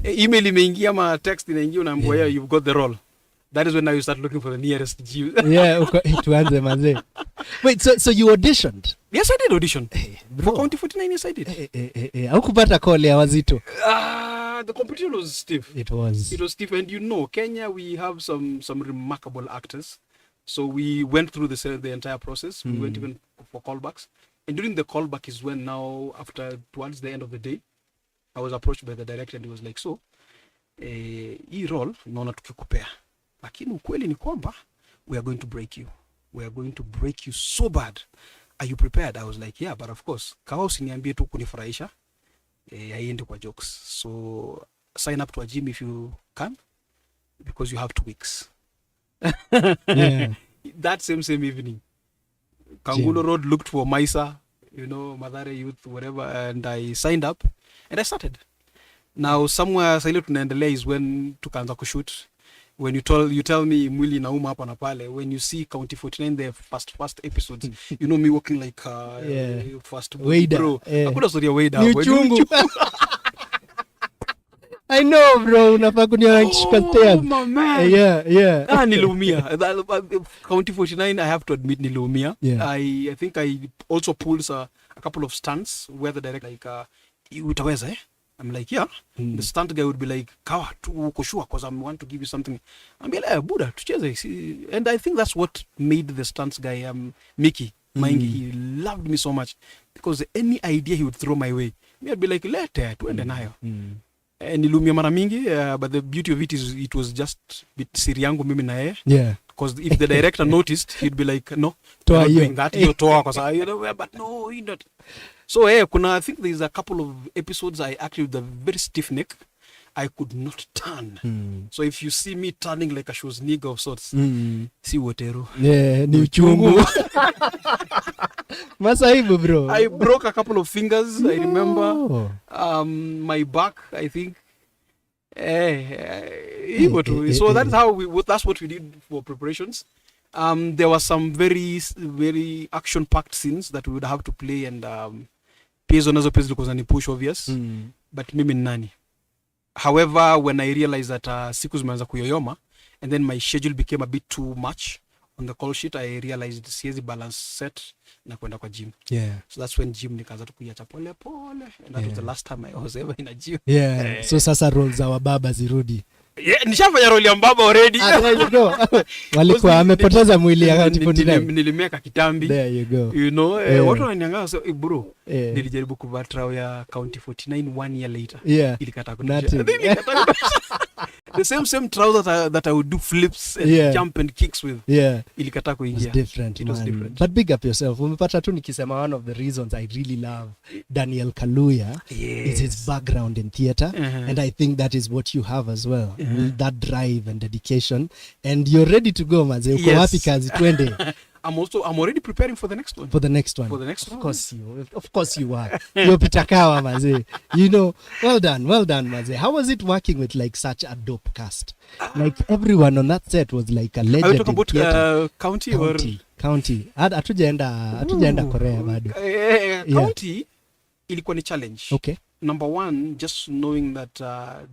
Speaker 17: Email imeingia ama text inaingia unaambiwa, yeah, you've got the role. That is when now you start looking for the nearest gym.
Speaker 4: Yeah, tuanze manze. Wait, so you auditioned?
Speaker 17: Yes, I did audition. For County 49, yes, I did.
Speaker 4: Haukupata call ya wazito?
Speaker 17: The competition was stiff.
Speaker 4: It was
Speaker 17: stiff, and Kenya, we have some remarkable actors. So we went through the entire process. We went even for callbacks. And during the callback is when now, towards the end of the day, I was approached by the director and he was like, so, hii role, naona tukikupea. Lakini ukweli ni kwamba, we are going to break you. We are going to break you so bad. Are you prepared? I was like, yeah, but of course. Kawa usiniambie tu kunifurahisha. Haiendi kwa jokes. So sign up to a gym if you can, because you have 2 weeks.
Speaker 4: Yeah.
Speaker 17: That same evening, Kangulo Road looked for Maisa, Mathare Youth, whatever, and I signed up and I started. Now somewhere Saile tunaendelea is when tukaanza kushoot. When you tell me mwili nauma hapa na pale, when you see County 49 the first episodes, me walking like fast bro. Hakuna story ya Wader.
Speaker 4: I know, bro. Unafaa kuniona nikishuka stairs.
Speaker 17: Oh my man.
Speaker 4: Yeah.
Speaker 17: Niliumia. County 49, I have to admit niliumia.
Speaker 4: Yeah.
Speaker 17: I think I also pulled a couple of stunts where the director utaweza I'm like, yeah. The stunt guy would be like, Kawa, uko sure because I want to give you something. I'm like, Buddha, tucheze. And I think that's what made the stunts guy, Mickey, Maingi, he loved me so much because any idea he would throw my way, me I'd be like, lete, tuende nayo. And nilumia mara mingi, but the beauty of it is it was just bit siri yangu mimi na yeye.
Speaker 4: Yeah.
Speaker 17: Because if the director noticed, he'd be like, no, you're not doing that. You're toa, but no, you're not. So I think there's a couple of episodes I actually with a very stiff neck. I could not turn. So if you see me turning like a shows nigga of sorts, see whatever.
Speaker 4: Yeah, ni uchungu. Masaibu, bro.
Speaker 17: I broke a couple of fingers, I remember. My back, I think. So that's that's what we did for preparations. There were some very, very action-packed scenes that we would have to play, and piezo nazo piezo because ni push obvious. But mimi nani. However, when I realized that siku zimeanza kuyoyoma, and then my schedule became a bit too much on the call sheet, I realized siwezi balance set na kwenda kwa gym.
Speaker 4: Yeah.
Speaker 17: So that's when gym nikaanza tu kuiacha pole pole, and that was the last time I was ever in a gym.
Speaker 4: Yeah. So sasa roles za wababa zirudi.
Speaker 17: Yeah, nishafanya role ya mbaba already.
Speaker 4: There you go. Walikuwa amepoteza mwili ya
Speaker 17: nilimeka kitambi.
Speaker 4: There you go.
Speaker 17: You know, watu wananiangalia so bro, nilijaribu kuvaa trial ya County 49 1 year later. Ilikataa kutisha. The same trouser that I would do flips and jump and kicks with. Ilikataa kuingia.
Speaker 4: It was different. But big up yourself. Umepata tu nikisema one of the reasons I really love Daniel Kaluuya is his background in theater, and I think that is what you have as well. That drive and dedication, and you're ready to go, manze. Uko wapi kazi twende?
Speaker 17: I'm already preparing for the next one.
Speaker 4: For the next one. Of course you are. You're Peter Kawa, manze. You know, well done, manze. How was it working with like such a dope cast? Like everyone on that set was like a legend.
Speaker 17: Are you talking about county or
Speaker 4: county? Hatujaenda Korea bado.
Speaker 17: County ilikuwa ni challenge.
Speaker 4: Okay.
Speaker 17: Number one, just knowing that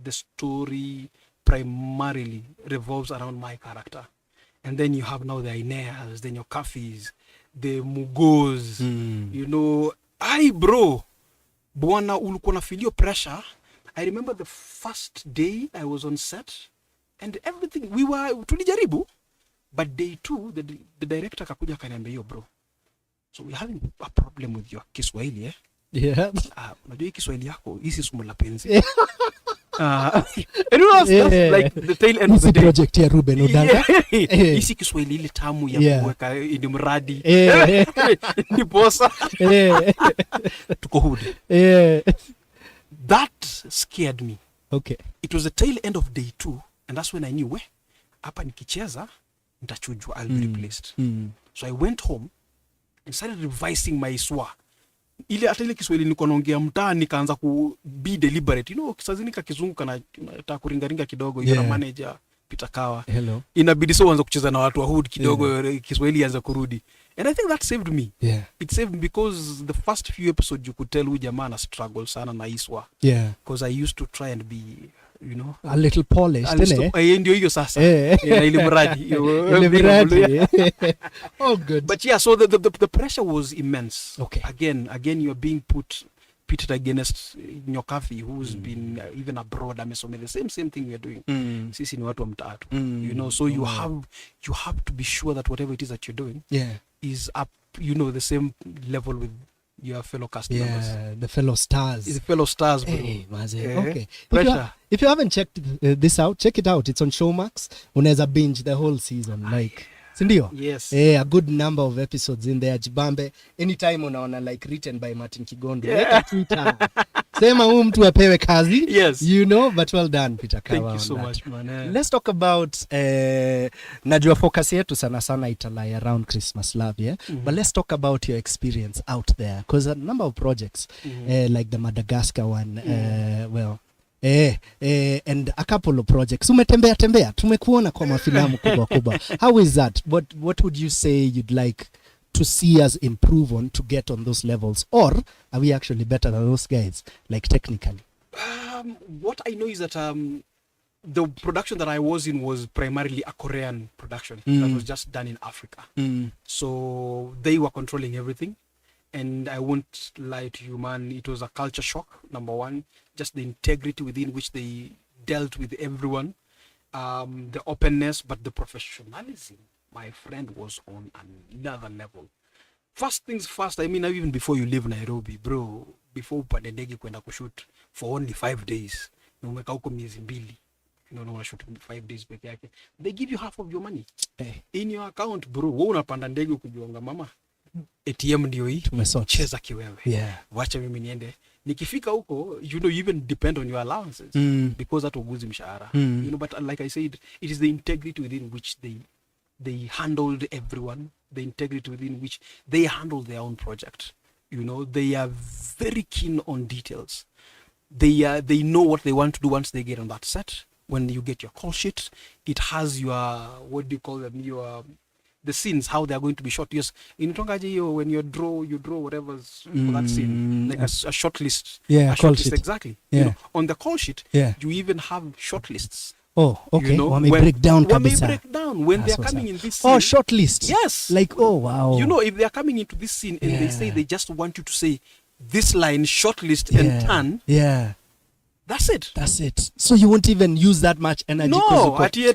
Speaker 17: the story primarily revolves around my character. And then you have now the Aineas, then your Kafis, the Mugos, you know. Bro, Bwana ulikuwa na feel your pressure. I remember the first day I was on set and everything, tulijaribu, but day 2, the director akakuja akaniambia, yo bro, so we're having a problem with your Kiswahili, eh?
Speaker 4: Yeah.
Speaker 17: Unajua hii Kiswahili yako, hii si somo la penzi. And that's like the tail end of the day.
Speaker 4: Project ya Ruben Odanga.
Speaker 17: Isi Kiswahili ile tamu ya kuweka ni mradi. Ni bosa. Tuko hood. That scared me.
Speaker 4: Okay.
Speaker 17: It was the tail end of day 2, and that's when I knew, hapa nikicheza nitachujwa, I'll be replaced. So I went home and started revising my swa. Hata ile Kiswahili niko naongea mtaani nikaanza ku be deliberate, you know, kisazini kizungu nataka kuringaringa kidogo, yule manager Peter Kawa.
Speaker 4: Hello.
Speaker 17: Inabidi so uanze kucheza na watu wa hood kidogo, Kiswahili ianze kurudi. And I think that saved me. It saved me because the first few episodes you could tell huyu jamaa na struggle sana na iswa. Because I used to try and be, you know,
Speaker 4: a little polished,
Speaker 17: ndio hiyo sasa. Ile mradi.
Speaker 4: Oh good.
Speaker 17: But yeah, so the pressure was immense.
Speaker 4: Okay.
Speaker 17: Again you're being pitted against Nyokafi, who's been even abroad, amesome the same thing we're doing. Sisi ni watu wa mtaatu. You know, so you have to be sure that whatever it is that you're doing is up, you know, the same level with your fellow cast members.
Speaker 4: The fellow stars.
Speaker 17: The fellow stars, bro.
Speaker 4: Okay.
Speaker 17: Pressure.
Speaker 4: If you haven't checked this out, check it out. It's on Showmax. Unaweza binge the whole season. Like, sindio?
Speaker 17: Yes.
Speaker 4: A good number of episodes in there. Jibambe. Anytime unaona like written by Martin Kigondu. Weka Twitter. Sema huyu mtu apewe kazi.
Speaker 17: Yes.
Speaker 4: You know, but well done, Peter Kawa.
Speaker 17: Thank you so much, man.
Speaker 4: Let's talk about, najua focus yetu sana italai around Christmas love, yeah? But let's talk about your experience out there. Because a number of projects, like the Madagascar one, and a couple of projects. Umetembea, tumekuona kwa mafilamu kubwa. How is that? What would you say you'd like to see us improve on to get on those levels? Or are we actually better than those guys, like technically?
Speaker 17: What I know is that the production that I was in was primarily a Korean production that was just done in Africa. So they were controlling everything. And I won't lie to you, man, it was a culture shock, number one. Just the integrity within which they dealt with everyone. The openness, but the professionalism, my friend, was on another level. First things first, I mean, even before you leave Nairobi, bro, before upande ndege kwenda kushoot for only 5 days, umeka huko miezi 2, you know, shoot 5 days peke yake, they give you half of your money in your account, bro. Wewe unapanda ndege kujiunga mama, ATM ndio hii,
Speaker 4: tumesort,
Speaker 17: cheza kiwewe,
Speaker 4: yeah,
Speaker 17: wacha mimi niende. Nikifika huko, you know, you even depend on your allowances because that uguzi mshahara, you know. But like I said, it is the integrity within which they handled everyone, the integrity within which they handled their own project. You know, they are very keen on details. They know what they want to do once they get on that set. When you get your call sheet, it has your, what do you call them, your the scenes, how they are going to be shot. Yes, in Tongaji, when you draw whatever's for that scene, like a short list.
Speaker 4: Yeah,
Speaker 17: a short list, exactly.
Speaker 4: Yeah.
Speaker 17: You know, on the call sheet,
Speaker 4: yeah,
Speaker 17: you even have short lists.
Speaker 4: Oh, okay.
Speaker 17: You know,
Speaker 4: when break down
Speaker 17: when they are coming in this scene.
Speaker 4: Oh, short list.
Speaker 17: Yes.
Speaker 4: Like, oh, wow.
Speaker 17: You know, if they are coming into this scene and they say they just want you to say this line, short list, and turn.
Speaker 4: Yeah.
Speaker 17: That's it.
Speaker 4: That's it. So you won't even use that much energy.
Speaker 17: No, at the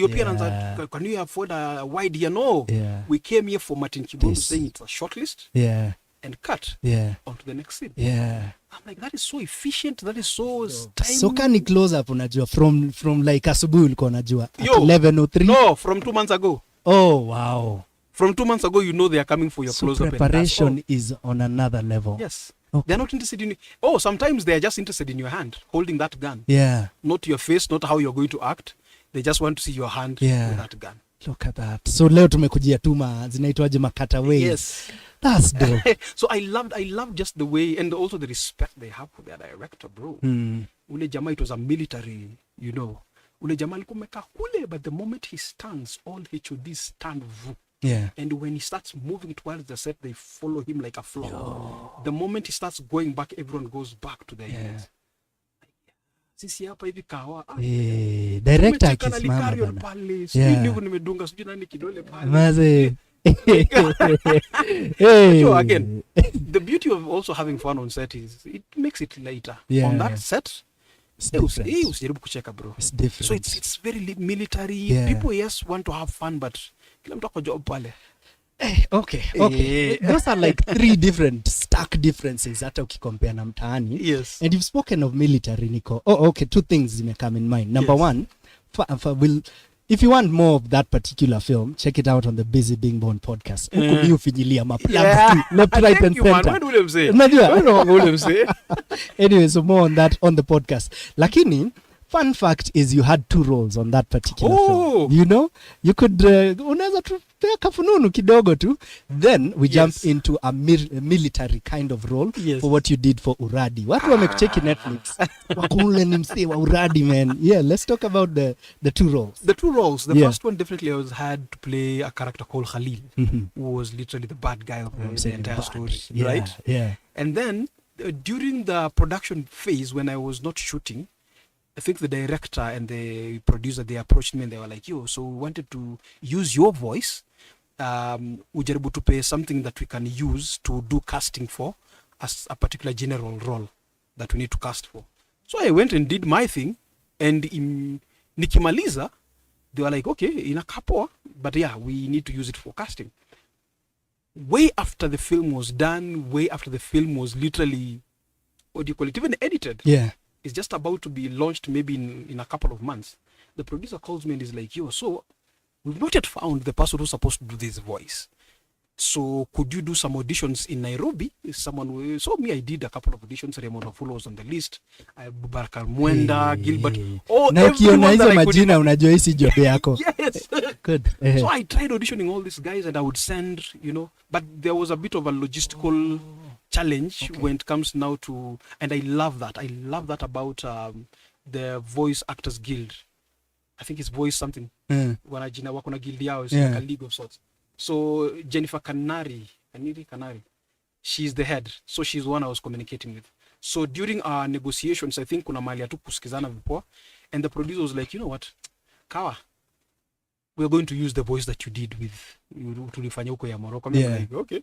Speaker 17: appearance that can you afford a wide here? No.
Speaker 4: Yeah.
Speaker 17: We came here for Martin Kigondu saying it's a short list.
Speaker 4: Yeah.
Speaker 17: And cut.
Speaker 4: Yeah.
Speaker 17: Onto the next scene.
Speaker 4: Yeah.
Speaker 17: I'm like, that is so efficient. That is so timely.
Speaker 4: So can you close up unajua from like asubuhi ulikuwa unajua at 11:03?
Speaker 17: No, from 2 months ago.
Speaker 4: Oh, wow.
Speaker 17: From 2 months ago, you know they are coming for your close-up.
Speaker 4: Preparation is on another level.
Speaker 17: Yes.
Speaker 4: Okay.
Speaker 17: They're not interested in... Oh, sometimes they are just interested in your hand, holding that gun.
Speaker 4: Yeah.
Speaker 17: Not your face, not how you're going to act. They just want to see your hand with that gun.
Speaker 4: Look at that. So leo tumekujia tuma zinaitwaje makataways.
Speaker 17: Yes.
Speaker 4: That's dope.
Speaker 17: So I loved just the way, and also the respect they have for their director, bro. Ule jamaa, it was a military, you know. Ule jamaa alikuwa amekaa kule, but the moment he stands, all HODs stand.
Speaker 4: Yeah.
Speaker 17: And when he starts moving towards the set, they follow him like a flock. The moment he starts going back, everyone goes back to their units. Sisi hapa hivi Kawa.
Speaker 4: Director akisimama
Speaker 17: pale. Sijui nimedunga sijui nani kidole pale.
Speaker 4: Maze.
Speaker 17: So again, the beauty of also having fun on set is it makes it lighter.
Speaker 4: Yeah.
Speaker 17: On that set,
Speaker 4: it's different.
Speaker 17: Usijaribu kucheka, bro.
Speaker 4: It's different.
Speaker 17: So it's very military.
Speaker 4: Yeah.
Speaker 17: People, yes, want to have fun, but kila mtu ako job pale.
Speaker 4: Okay. Those are like 3 different stark differences hata ukicompare na mtaani.
Speaker 17: Yes.
Speaker 4: And you've spoken of military, Nico. Oh, okay. 2 things may come in mind. Number 1, if you want more of that particular film, check it out on the Busy Being Born podcast. Ufinyilia maplugs left, right, and center.
Speaker 17: Unajua?
Speaker 4: Anyway, so more on that on the podcast. Lakini, fun fact is you had 2 roles on that particular film. You know, you could unaweza tupea kafununu kidogo tu. Then we jump into a military kind of role for what you did for Uradi. Watu wamekucheki Netflix. Wakule ni msee wa Uradi, man. Yeah, let's talk about the 2 roles.
Speaker 17: The 2 roles. The first one definitely I had to play a character called Khalil, who was literally the bad guy of the entire story, right?
Speaker 4: Yeah.
Speaker 17: And then during the production phase, when I was not shooting, I think the director and the producer, they approached me and they were like, yo, so we wanted to use your voice. Ujaribu to pay something that we can use to do casting for as a particular general role that we need to cast for. So I went and did my thing, and in nikimaliza, they were like, okay, inakapoa, but yeah, we need to use it for casting. Way after the film was done, way after the film was literally, what do you call it, even edited.
Speaker 4: Yeah.
Speaker 17: It's just about to be launched maybe in a couple of months. The producer calls me and is like, yo, so we've not yet found the person who's supposed to do this voice. So could you do some auditions in Nairobi? So I did a couple of auditions. Raymond Ofulo was on the list. Baraka Mwenda, Gilbert.
Speaker 4: Na ukiona hizo majina unajua hisi job yako.
Speaker 17: Yes.
Speaker 4: Good.
Speaker 17: So I tried auditioning all these guys and I would send, you know, but there was a bit of a logistical challenge when it comes now to, and I love that. I love that about the Voice Actors Guild. I think it's Voice something. Wanajina wako na guild yao, it's like a league of sorts. So Jennifer Kanari, she's the head. So she's the one I was communicating with. So during our negotiations, I think kuna mahali tu kusikizana vipoa, and the producer was like, you know what, Kawa, we're going to use the voice that you did with tulifanya huko ya Morocco. I'm like, okay.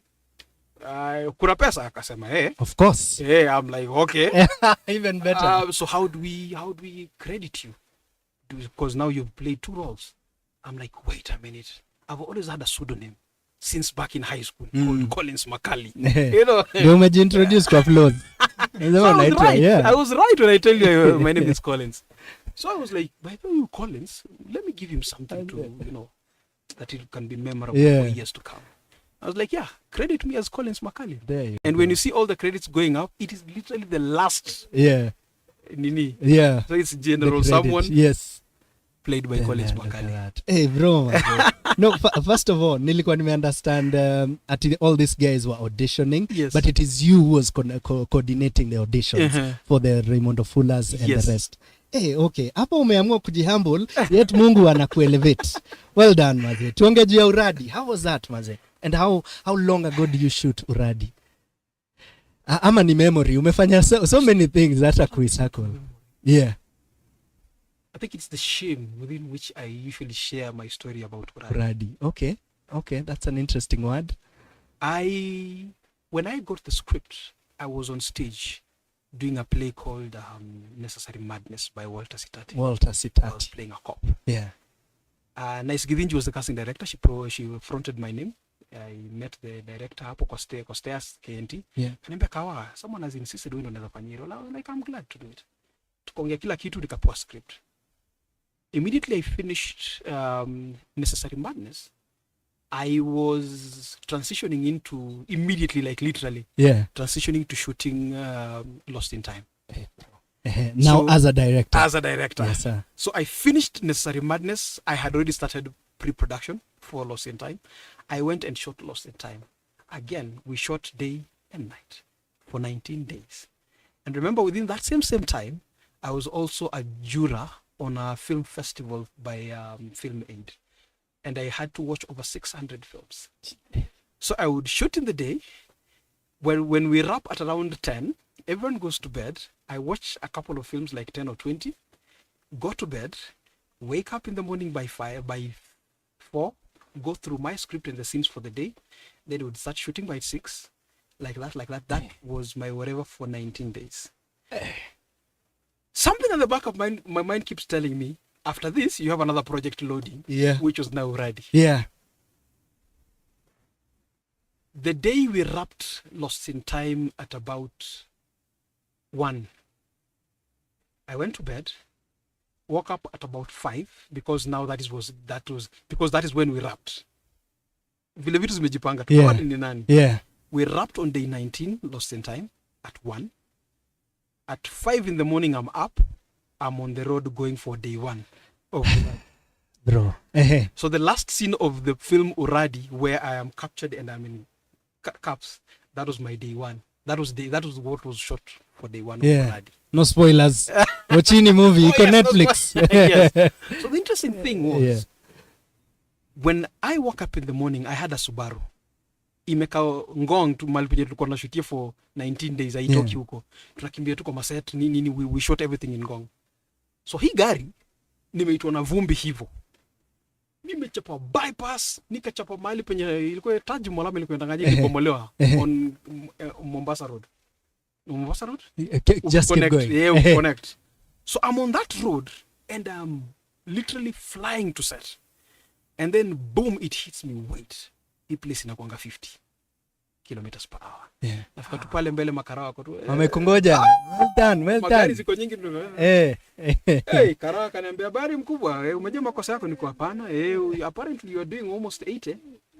Speaker 17: Kuna pesa? Akasema, hey.
Speaker 4: Of course.
Speaker 17: Hey, I'm like, okay.
Speaker 4: Even better.
Speaker 17: So how do we credit you? Because now you've played 2 roles. I'm like, wait a minute. I've always had a pseudonym since back in high school called Collins Makali. You know.
Speaker 4: Don't me introduce kwa Flozz.
Speaker 17: So I was right. Yeah. I was right when I tell you my name is Collins. So I was like, by the way, Collins, let me give him something to, you know, that it can be memorable for years to come. I was like, yeah, credit me as Collins Macaulay.
Speaker 4: There you
Speaker 17: And
Speaker 4: go.
Speaker 17: when you see all the credits going up, it is literally the last
Speaker 4: Yeah.
Speaker 17: Nini.
Speaker 4: Yeah.
Speaker 17: So it's
Speaker 4: The
Speaker 17: General
Speaker 4: credit,
Speaker 17: someone
Speaker 4: yes.
Speaker 17: played by
Speaker 4: Yeah,
Speaker 17: Collins
Speaker 4: look at
Speaker 17: Macaulay.
Speaker 4: that. Hey bro, man. No, first of all, nilikuwa understand all these guys were auditioning,
Speaker 17: Yes.
Speaker 4: but it is you who was coordinating the auditions for the Raymond Fullers and
Speaker 17: Yes.
Speaker 4: the rest. Hey, okay. Hapa umeamua kujihumble, yet Mungu anakuelevate. Well done, maze. Tuongee juu ya Uradi. How was that, maze? And how long ago did you shoot Uradi? Ama ni memory. Umefanya so many things hata kuisakol. Yeah.
Speaker 17: I think it's the shame within which I usually share my story about Uradi.
Speaker 4: Uradi. Okay. Okay, that's an interesting word.
Speaker 17: When I got the script, I was on stage doing a play called Necessary Madness by Walter Sitati.
Speaker 4: Walter
Speaker 17: I was
Speaker 4: Sitati.
Speaker 17: playing a cop.
Speaker 4: Yeah.
Speaker 17: Nice Githinji was the casting director. She fronted my name. I met the director hapo kwa stairs KNT.
Speaker 4: Yeah.
Speaker 17: Kaniambia, Kawa, someone has insisted wewe unaweza fanya hilo. I was like, I'm glad to do it. Tukaongea kila kitu, nikapewa script. Immediately I finished Necessary Madness, I was transitioning into immediately, like literally, transitioning to shooting Lost in Time.
Speaker 4: Now, as a director.
Speaker 17: As a director.
Speaker 4: Yes, sir.
Speaker 17: So I finished Necessary Madness. I had already started pre-production for Lost in Time. I went and shot Lost in Time. Again, we shot day and night for 19 days. And remember, within that same time, I was also a juror on a film festival by Film Aid. And I had to watch over 600 films. So I would shoot in the day. When we wrap at around 10, everyone goes to bed. I watch a couple of films like 10 or 20, go to bed, wake up in the morning by 4, go through my script and the scenes for the day. Then we would start shooting by 6, like that. That was my whatever for 19 days. Something at the back of my mind keeps telling me, after this, you have another project loading, which was now ready.
Speaker 4: Yeah.
Speaker 17: The day we wrapped Lost in Time at about 1, I went to bed, woke up at about 5, because now that is when we wrapped. Vile vitu zimejipanga. Tukawa ni nani.
Speaker 4: Yeah.
Speaker 17: We wrapped on day 19, Lost in Time, at 1. At 5 in the morning, I'm up. I'm on the road going for day 1.
Speaker 4: Bro.
Speaker 17: So the last scene of the film Uradi, where I am captured and I'm in cups, that was my day 1. That was what was shot for day 1 of Uradi.
Speaker 4: No spoilers. Wachini movie, iko Netflix.
Speaker 17: Yes. So the interesting thing was, when I woke up in the morning, I had a Subaru. Imeka Ngong tu mahali penye tulikuwa tunashutia for 19 days. Haitoki huko. Tunakimbia tu kwa maset nini, we shot everything in Ngong. So hii gari nimeitwa na vumbi hivyo. Nimechapa bypass, nikachapa mahali penye ilikuwa Taj Mahal ilikuwa inatanganya ilipomolewa on Mombasa Road. Mombasa Road?
Speaker 4: Just keep going.
Speaker 17: Yeah, connect. So I'm on that road and I'm literally flying to set. And then boom, it hits me. Wait, hii place inakuanga 50 kilometers per hour.
Speaker 4: Yeah.
Speaker 17: Nafika tu pale mbele makarawa kwa tu.
Speaker 4: Wamekungoja. Well done.
Speaker 17: Magari ziko nyingi tu. Hey, karawa kaniambia, habari mkubwa, umejua makosa yako? Niko hapana. Apparently you are doing almost 80.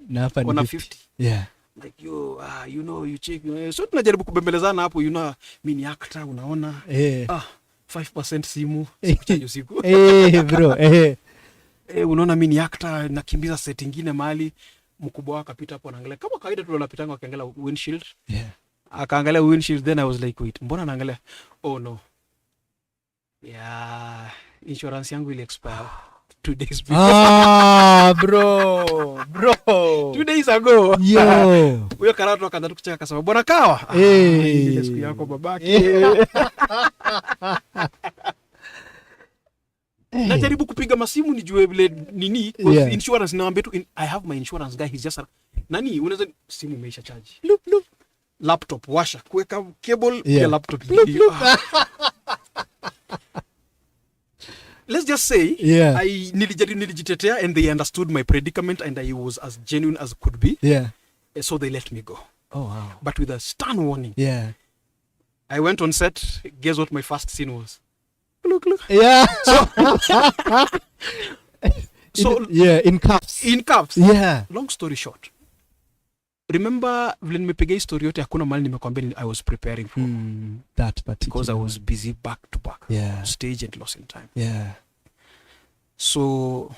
Speaker 4: Na hapa ni
Speaker 17: 50.
Speaker 4: Yeah.
Speaker 17: Like you check. So tunajaribu kubembelezana hapo, mimi ni actor, unaona. 5% simu, sikuchaji usiku.
Speaker 4: Bro.
Speaker 17: Unaona mimi ni actor, nakimbiza set nyingine mahali, mkubwa akapita hapo anaangalia kama kawaida tu wanapitanga wakiangalia windshield.
Speaker 4: Yeah.
Speaker 17: Akaangalia windshield, then I was like, wait, mbona anaangalia? Oh no. Yeah, insurance yangu ili expire 2 days before.
Speaker 4: Bro.
Speaker 17: 2 days ago.
Speaker 4: Yo.
Speaker 17: Huyo karatu akaanza kucheka akasema, bwana Kawa. Ile siku yako babaki. Najaribu kupiga masimu nijue vile nini, insurance naambia tu I have my insurance guy, he's just nani, unaweza simu imeisha charge. Loop. Laptop washa, kuweka cable ya laptop. Let's just say I nilijitetea and they understood my predicament and I was as genuine as could be.
Speaker 4: Yeah.
Speaker 17: So they let me go.
Speaker 4: Oh wow.
Speaker 17: But with a stern warning.
Speaker 4: Yeah.
Speaker 17: I went on set. Guess what my first scene was? Look.
Speaker 4: Yeah.
Speaker 17: So
Speaker 4: in cuffs.
Speaker 17: In cuffs.
Speaker 4: Yeah.
Speaker 17: Long story short, remember vile nimepiga historia yote hakuna mali nimekwambia I was preparing for
Speaker 4: that particular
Speaker 17: because I was busy back to back stage and lost in time. So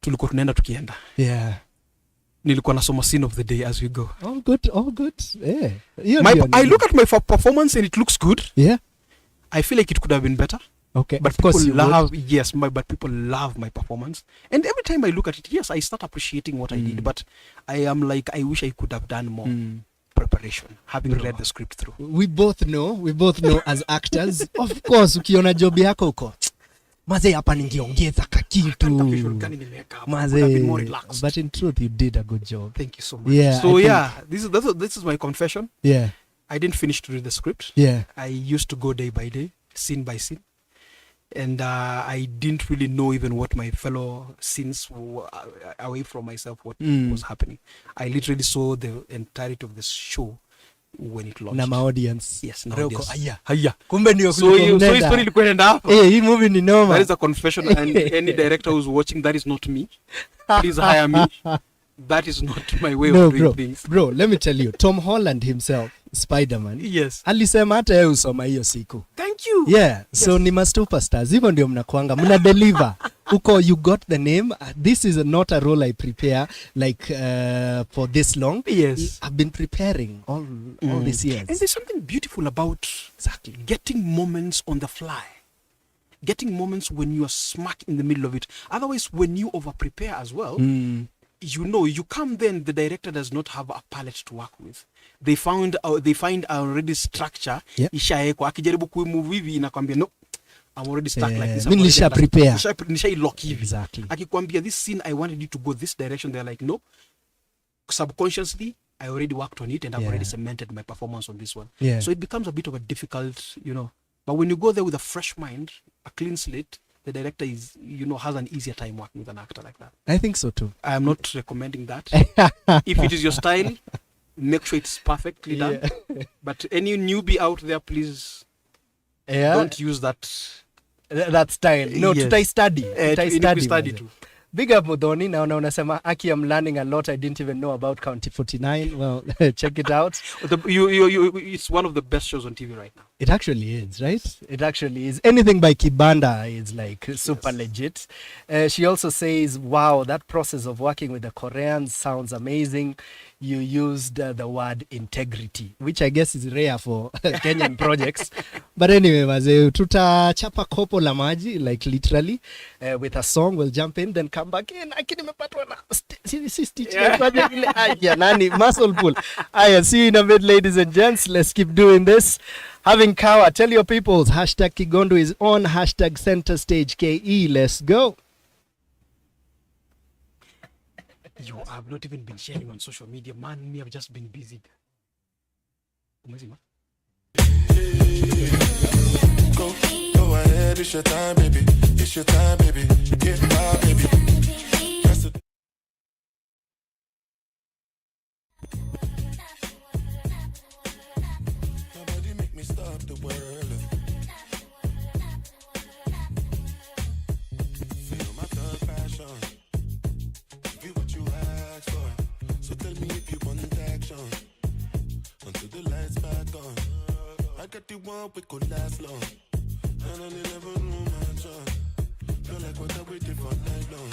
Speaker 17: tulikuwa tunaenda tukienda. Nilikuwa nasoma scene of the day as we go.
Speaker 4: All good.
Speaker 17: I look at my performance and it looks good. I feel like it could have been better.
Speaker 4: Okay,
Speaker 17: but people love my performance, and every time I look at it, I start appreciating what I did, but I am like, I wish I could have done more preparation, having read the script through.
Speaker 4: We both know as actors, of course, ukiona job yako uko maze hapa ningeongeza kakitu maze, but in truth you did a good job.
Speaker 17: Thank you so much. This is my confession. I didn't finish to read the script. I used to go day by day, scene by scene, and I didn't really know even what my fellow scenes were, away from myself, what was happening. I literally saw the entirety of the show when it launched.
Speaker 4: Na ma audience.
Speaker 17: Yes, na audience.
Speaker 4: Haya. Kumbe ndio
Speaker 17: so hii story ilikuwa inaenda hapo.
Speaker 4: Hii movie ni noma.
Speaker 17: That is a confession, and any director who's watching, that is not me. Please hire me. That is not my way of doing things.
Speaker 4: Bro, let me tell you, Tom Holland himself, Spider-Man. Alisema hata yeye usoma hiyo siku.
Speaker 17: Thank you.
Speaker 4: So ni ma superstars. Hivyo ndio mnakuanga. Mna deliver. Uko, you got the name. This is not a role I prepare like for this long. I've been preparing all these years.
Speaker 17: And there's something beautiful about getting moments on the fly. Getting moments when you are smack in the middle of it. Otherwise, when you over prepare as well, you come then, the director does not have a palette to work with. They find already structure. Ishaeko akijaribu kuimove hivi inakwambia no, I'm already stuck like this.
Speaker 4: Mimi nisha prepare.
Speaker 17: Nisha lock hivi.
Speaker 4: Exactly.
Speaker 17: Akikwambia this scene I wanted you to go this direction, they're like no. Subconsciously I already worked on it and I've already cemented my performance on this one. So it becomes a bit of a difficult, but when you go there with a fresh mind, a clean slate, the director is, has an easier time working with an actor like that.
Speaker 4: I think so too.
Speaker 17: I am not recommending that. If it is your style, make sure it's perfectly done. But any newbie out there, please don't use that
Speaker 4: style. No, tutai study.
Speaker 17: Study too.
Speaker 4: Big up Modoni. Now unasema Aki, I'm learning a lot I didn't even know about County 49. Well, check it out.
Speaker 17: It's one of the best shows on TV right now.
Speaker 4: It actually is, right? It actually is. Anything by Kibanda is like super legit. She also says, wow, that process of working with the Koreans sounds amazing. You used the word integrity, which I guess is rare for Kenyan projects. But anyway, maze, tutachapa kopo la maji, like literally, with a song. We'll jump in, then come back in. Akini mepatwa na muscle pull. Aya, see you in a bit, ladies and gents. Let's keep doing this. Having Kawa, tell your peoples, hashtag Kigondu is on, hashtag center stage KE. Let's go.
Speaker 17: You have not even been sharing on social media, man. Me, have just been busy.
Speaker 15: Go ahead, it's your time, baby. It's your time, baby. Get my baby. Nobody make me stop the world. Feel my third passion. So tell me if you want action until the lights back on. I got the one we could last long, and I never know my chance. Feel like what I waited for night long.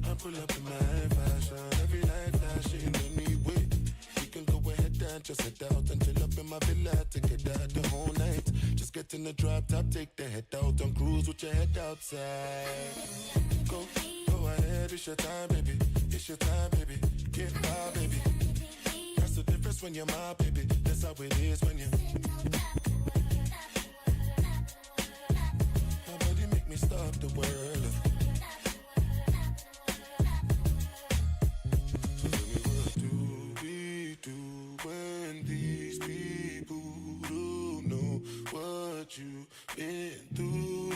Speaker 15: I pull up in my fashion, every night flashing anyway. We can go ahead and just head out and chill up in my villa to get out the whole night. Just get in the drop top, take the head out and cruise with your head outside. Go ahead, it's your time, baby. It's your time, baby. Get my baby. That's the difference when you're my baby. That's how it is when you. Nobody make me stop the world. So tell me, what do we do when these people don't know what you've been through?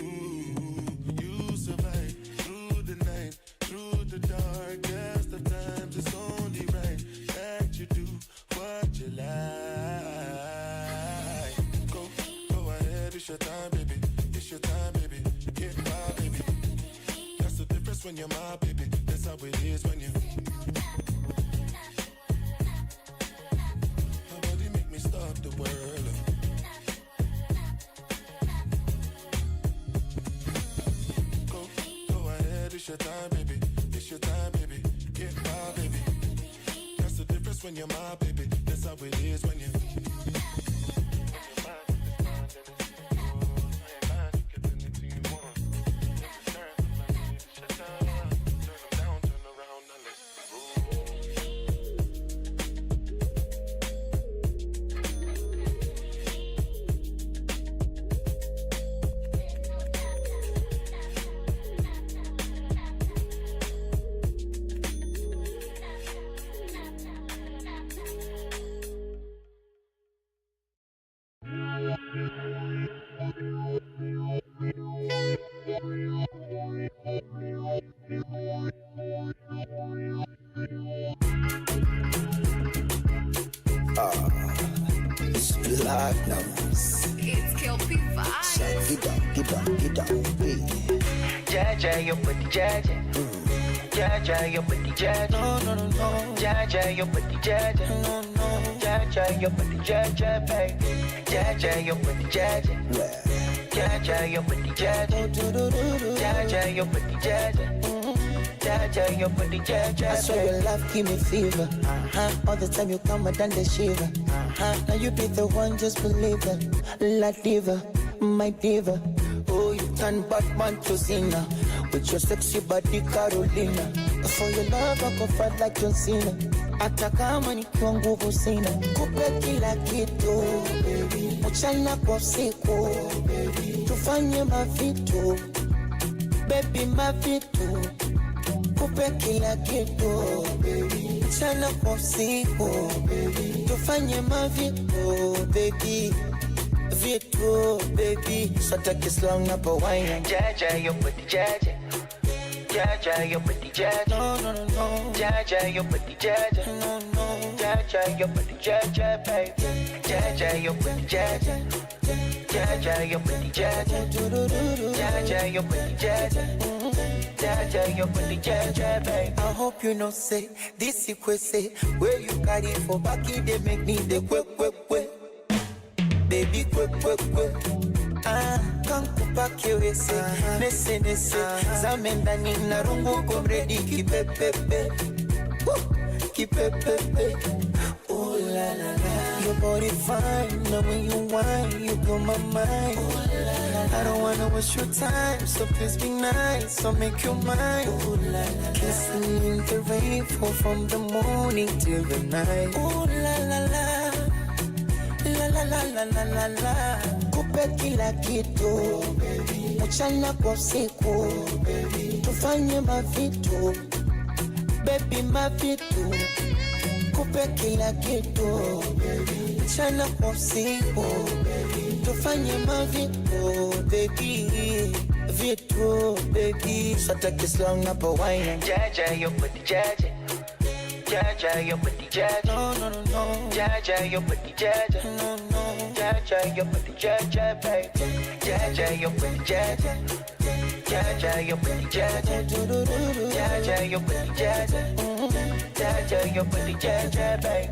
Speaker 15: You survive through the night, through the darkest of times. It's only right that you do what you like. Go ahead, it's your time, baby. It's your time, baby. Get my baby. That's the difference when you're my baby. That's how it is when you. your time, baby. It's your time, baby. Get my baby. That's the difference when you're my baby. That's how it is when you.
Speaker 8: It's Kelpie Vibe.
Speaker 18: Get down, hey. Jaja, your body, Jaja. Jaja, your body, Jaja. No. Jaja, your body, Jaja. No. Jaja, your body, Jaja, baby. Jaja, your body, Jaja. Jaja, your body, Jaja. Jaja, your body, Jaja. Jaja, your body, Jaja. I swear your love give me fever. All the time you come, I done the shiver. Now you be the one, just believe it. La diva, my diva. Oh, you turn Batman to Cena with your sexy body, Carolina. For your love, I go fight like John Cena. Hata kama nikiwa nguvu sina, kupe kila kitu, mchana kwa usiku, tufanye mavitu, baby mavitu, kupe kila kitu, mchana kwa usiku, tufanye mavitu, baby. Vitu, baby. So take it slow, not a wine. Jaja, your body, Jaja. Jaja, your body, Jaja. No. Jaja, your body, Jaja. No. Jaja, your body, Jaja, baby. Jaja, your body, Jaja. Jaja, your body, Jaja. Jaja, your body, Jaja. Jaja, your body, Jaja, baby. I hope you know, say, this is say, where you carry for back in, they make me the quick. Baby, quick. Kankupa kiwese, nese, zamendani na rungu komredi kipepepe, oh la la la. Your body fine, now when you whine, you blow my mind. Oh, la, la. I don't wanna waste your time, so please be nice, so make you mine. Oh la la. Kissing in the rain, fall from the morning till the night. Oh la la la. La kupe kila kitu, mchana kwa usiku, tufanye mavitu, baby mavitu, kupe kila kitu, mchana kwa usiku, tufanye mavitu, baby, vitu, baby. So take it slow, not a wine. Jaja, your body, Jaja. Jaja, your body, Jaja. No. Jaja, your body, Jaja. No. Jaja, your body, Jaja, baby. Jaja, your body, Jaja. Jaja, your body, Jaja. Jaja, your body, Jaja. Jaja, your body, Jaja, baby.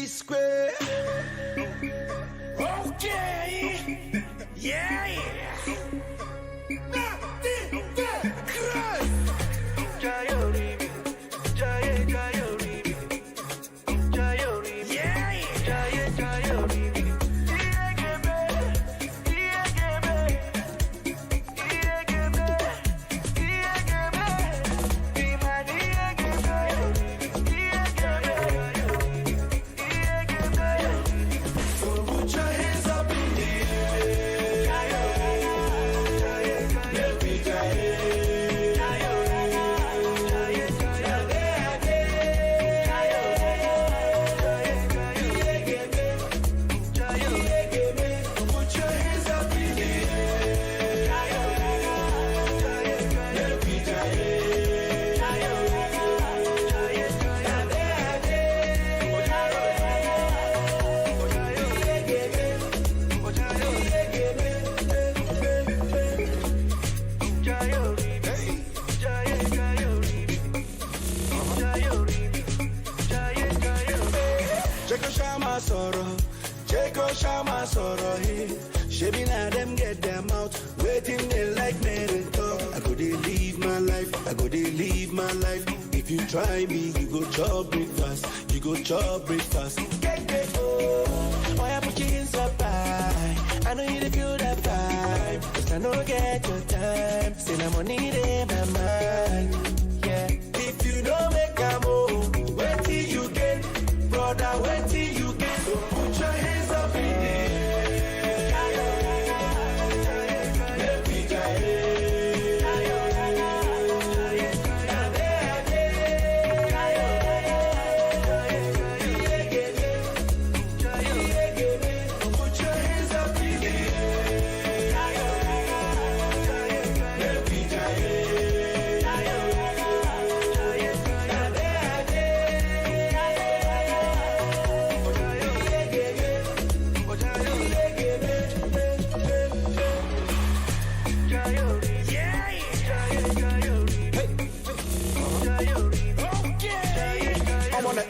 Speaker 6: Square. Okay. Yeah. sorrow. Jacob Shama sorrow. Shabby na them get them out. Waiting they like miracle. I go they live my life. I go they live my life. If you try me, you go chop breakfast. You go chop breakfast. Get oh. Why I put you in so high? I know you feel that vibe. Cause I know get your time. Say no money in my mind. Yeah. If you don't make a move, wait till you get. Brother, wait till you get. So put your hands up in the air.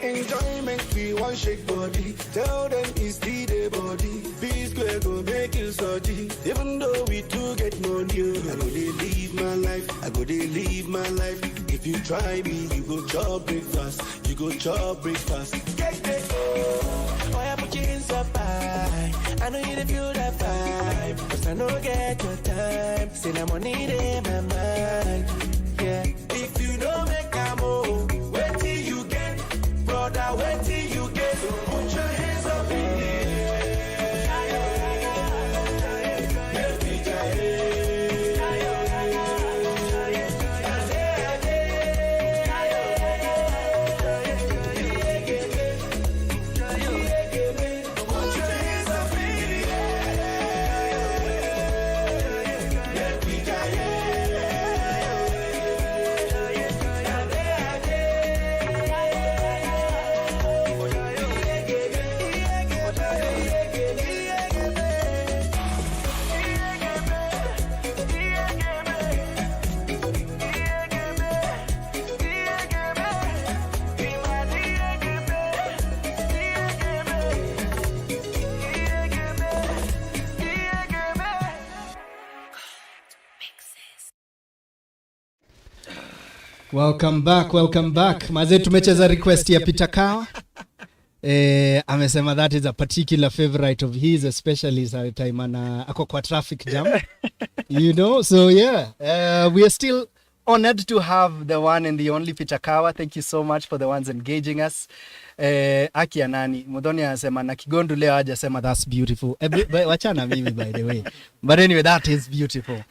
Speaker 6: Enjoyment, we want shake body. Tell them it's the body. Be square go make you surgery. Even though we do get money, I go they live my life. I go they live my life. If you try me, you go chop breakfast. You go chop breakfast. Get oh, why I put you in so high? I know you feel that vibe. Cause I know get your time. Say no money in my mind. Yeah. If you don't make a move, wait till you get. Brother, wait till you get. So put your hands up in the air.
Speaker 4: Welcome back. Maze tumecheza request ya Peter Kawa. Amesema that is a particular favorite of his, especially sa time ana ako kwa traffic jam. You know, so yeah, we are still honored to have the one and the only Peter Kawa. Thank you so much for the ones engaging us. Aki anani Mudhoni anasema na Kigondu leo hajasema that's beautiful. Wachana mimi by the way. But anyway, that is beautiful.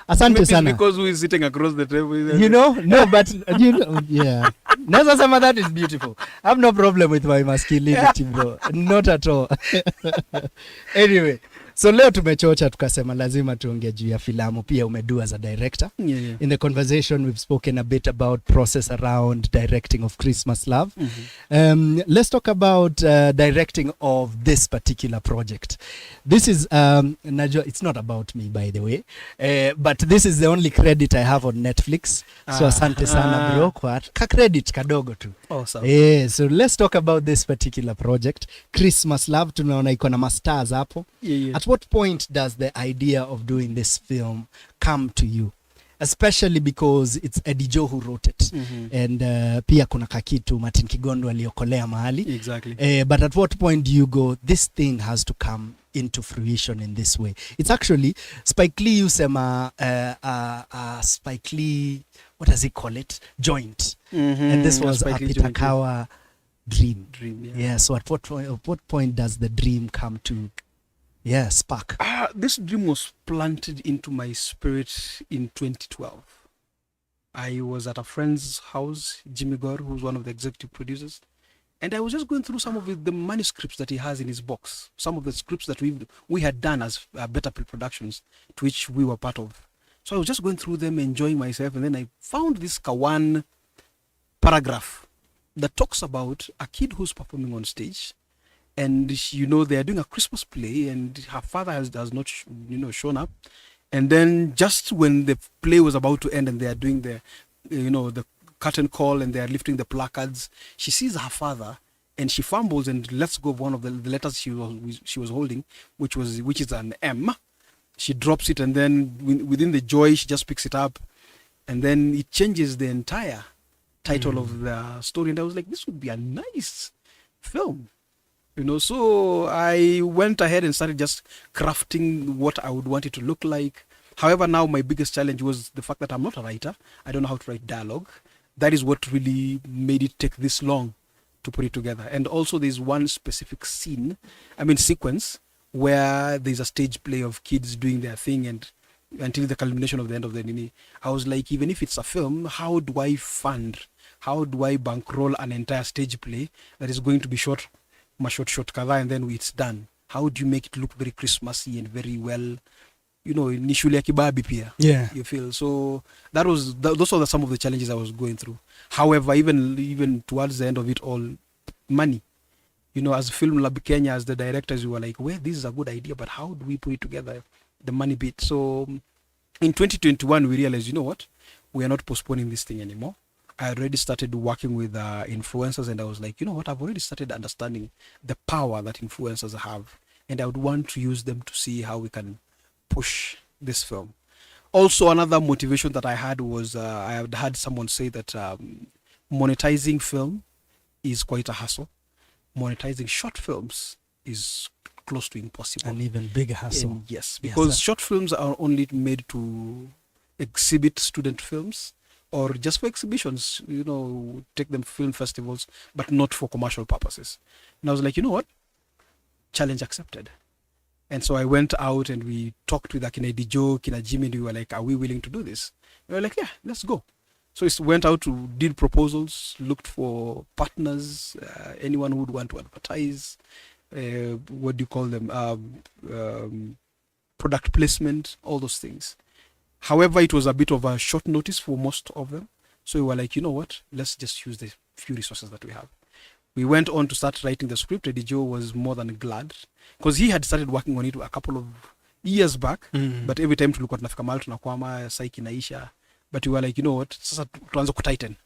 Speaker 4: Asante sana.
Speaker 17: Because we is sitting across the table.
Speaker 4: You know? No, but you know, yeah. Nasa sama that is beautiful. I have no problem with my masculinity, bro. Not at all. Anyway, so leo tumechocha tukasema lazima tuongee juu ya filamu pia umedu as a director.
Speaker 17: Yeah.
Speaker 4: In the conversation we've spoken a bit about process around directing of Christmas Love. Let's talk about directing of this particular project. This is Najwa, it's not about me by the way, but this is the only credit I have on Netflix. So asante sana bro kwa ka credit kadogo tu.
Speaker 17: Awesome.
Speaker 4: So let's talk about this particular project, Christmas Love. Tunaona iko na masters hapo.
Speaker 17: Yeah.
Speaker 4: At what point does the idea of doing this film come to you? Especially because it's Eddie Joe who wrote it. And pia kuna kakitu Martin Kigondu aliokolea mahali.
Speaker 17: Exactly.
Speaker 4: But at what point do you go, this thing has to come into fruition in this way? It's actually Spike Lee usema Spike Lee, what does he call it? Joint. And this was a Peter Kawa dream. Yeah. So at what point does the dream come to spark?
Speaker 17: This dream was planted into my spirit in 2012. I was at a friend's house, Jimmy Gore, who's one of the executive producers, and I was just going through some of the manuscripts that he has in his box, some of the scripts that we had done as Better Productions, to which we were part of. So I was just going through them, enjoying myself, and then I found this Kawan paragraph that talks about a kid who's performing on stage. And they are doing a Christmas play, and her father has not, shown up. And then just when the play was about to end, and they are doing the curtain call, and they are lifting the placards, she sees her father and she fumbles and lets go of one of the letters she was holding, which is an M. She drops it, and then within the joy, she just picks it up, and then it changes the entire title of the story. And I was like, this would be a nice film, you know. So I went ahead and started just crafting what I would want it to look like. However, now my biggest challenge was the fact that I'm not a writer. I don't know how to write dialogue. That is what really made it take this long to put it together. And also there's one specific sequence, where there's a stage play of kids doing their thing, and until the culmination of the end of the Nini, I was like, even if it's a film, how do I bankroll an entire stage play that is going to be short kadha, and then it's done? How do you make it look very Christmassy and very well, you know, initially kibabi pia.
Speaker 4: Yeah.
Speaker 17: You feel so those are some of the challenges I was going through. However, even towards the end of it all, money. You know, as Film Lab Kenya, as the directors, we were like, well, this is a good idea, but how do we put it together? The money bit. So in 2021, we realized, you know what? We are not postponing this thing anymore. I already started working with influencers, and I was like, you know what? I've already started understanding the power that influencers have, and I would want to use them to see how we can push this film. Also, another motivation that I had was I had heard someone say that monetizing film is quite a hassle. Monetizing short films is close to impossible.
Speaker 4: An even bigger hassle.
Speaker 17: Yes, because short films are only made to exhibit student films or just for exhibitions, you know, take them film festivals, but not for commercial purposes. And I was like, you know what? Challenge accepted. And so I went out and we talked with Akina Dijo, Kina Jimmy, and we were like, are we willing to do this? And we were like, yeah, let's go. So we went out to did proposals, looked for partners, anyone who would want to advertise, what do you call them, product placement, all those things. However, it was a bit of a short notice for most of them. So we were like, you know what, let's just use the few resources that we have. We went on to start writing the script. Eddie Joe was more than glad, because he had started working on it a couple of years back, but every time tulikuwa tunafika mahali tunakwama, psyche inaisha. But we were like, you know what, sasa tuanze kutighten.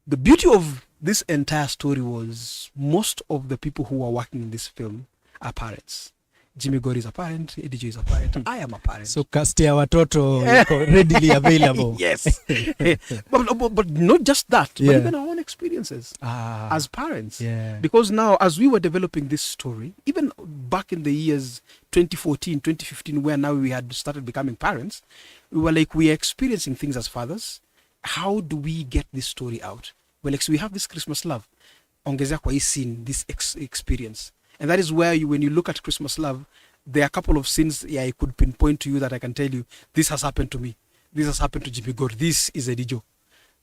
Speaker 17: The beauty of this entire story was most of the people who are working in this film are parents. Jimmy Gore is a parent, Eddie Joe is a parent, I am a parent.
Speaker 4: So cast ya watoto readily available.
Speaker 17: Yes. but not just that, but even our own experiences as parents.
Speaker 4: Yeah.
Speaker 17: Because now, as we were developing this story, even back in the years 2014, 2015, where now we had started becoming parents, we were like, we are experiencing things as fathers. How do we get this story out? Well, like, so we have this Christmas love. Ongezea kwa hii scene, this experience. And that is where when you look at Christmas Love, there are a couple of scenes I could pinpoint to you that I can tell you, this has happened to me. This has happened to Jimmy Gore. This is Eddie Joe.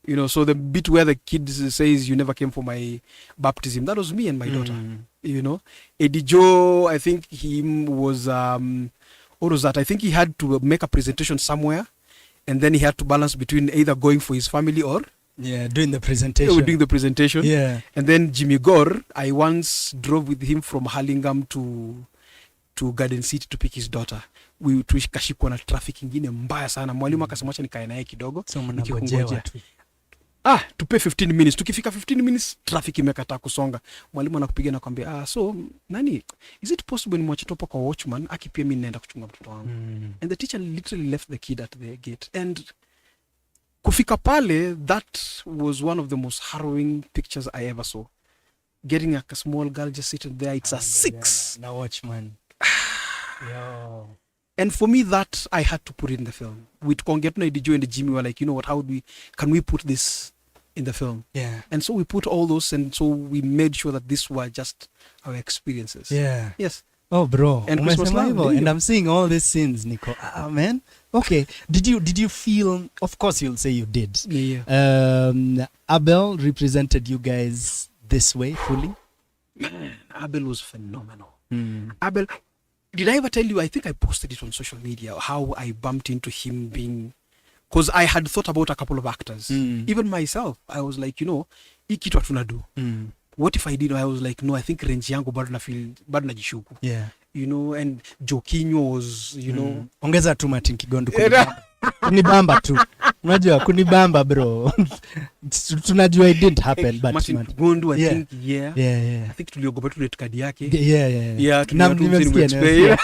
Speaker 17: You know, so the bit where the kid says, you never came for my baptism, that was me and my daughter. You know, Eddie Joe, I think he was, what was that? I think he had to make a presentation somewhere, and then he had to balance between either going for his family or
Speaker 4: doing the presentation.
Speaker 17: Doing the presentation.
Speaker 4: Yeah.
Speaker 17: And then Jimmy Gore, I once drove with him from Hurlingham to Garden City to pick his daughter. We tukashikwa na traffic ingine mbaya sana. Mwalimu akasemwacha nikae naye kidogo.
Speaker 4: So mnagojewa tu.
Speaker 17: Tupe 15 minutes. Tukifika 15 minutes, traffic imekataa kusonga. Mwalimu anakupiga na kwambia, so nani, is it possible ni mwache topa kwa watchman akipia mimi naenda kuchunga mtoto wangu. And the teacher literally left the kid at the gate. And kufika pale, that was one of the most harrowing pictures I ever saw. Getting a small girl just sitting there, it's a 6.
Speaker 4: Now watchman. Yo.
Speaker 17: And for me, that I had to put it in the film. With Kongetuna, Dijo and Jimmy were like, you know what, can we put this in the film?
Speaker 4: Yeah.
Speaker 17: And so we put all those, and so we made sure that these were just our experiences.
Speaker 4: Yeah.
Speaker 17: Yes.
Speaker 4: Oh, bro.
Speaker 17: And Christmas Love.
Speaker 4: And I'm seeing all these scenes, Nico. Man. Okay. Did you feel, of course you'll say you did.
Speaker 17: Yeah.
Speaker 4: Abel represented you guys this way fully?
Speaker 17: Man, Abel was phenomenal. Abel, did I ever tell you, I think I posted it on social media, how I bumped into him being, because I had thought about a couple of actors. Even myself, I was like, you know, hii kitu tunadu. What if I did? I was like, no, I think range yangu bado najishuku.
Speaker 4: Yeah.
Speaker 17: You know, and Jokinyo was, you know.
Speaker 4: Ongeza tu Martin Kigondu. kunibamba tu. Unajua kunibamba bro. Tunajua it didn't happen but
Speaker 17: Kigondu I think I think tuliogopa tu red card yake.
Speaker 4: Yeah.
Speaker 17: Nimesikia.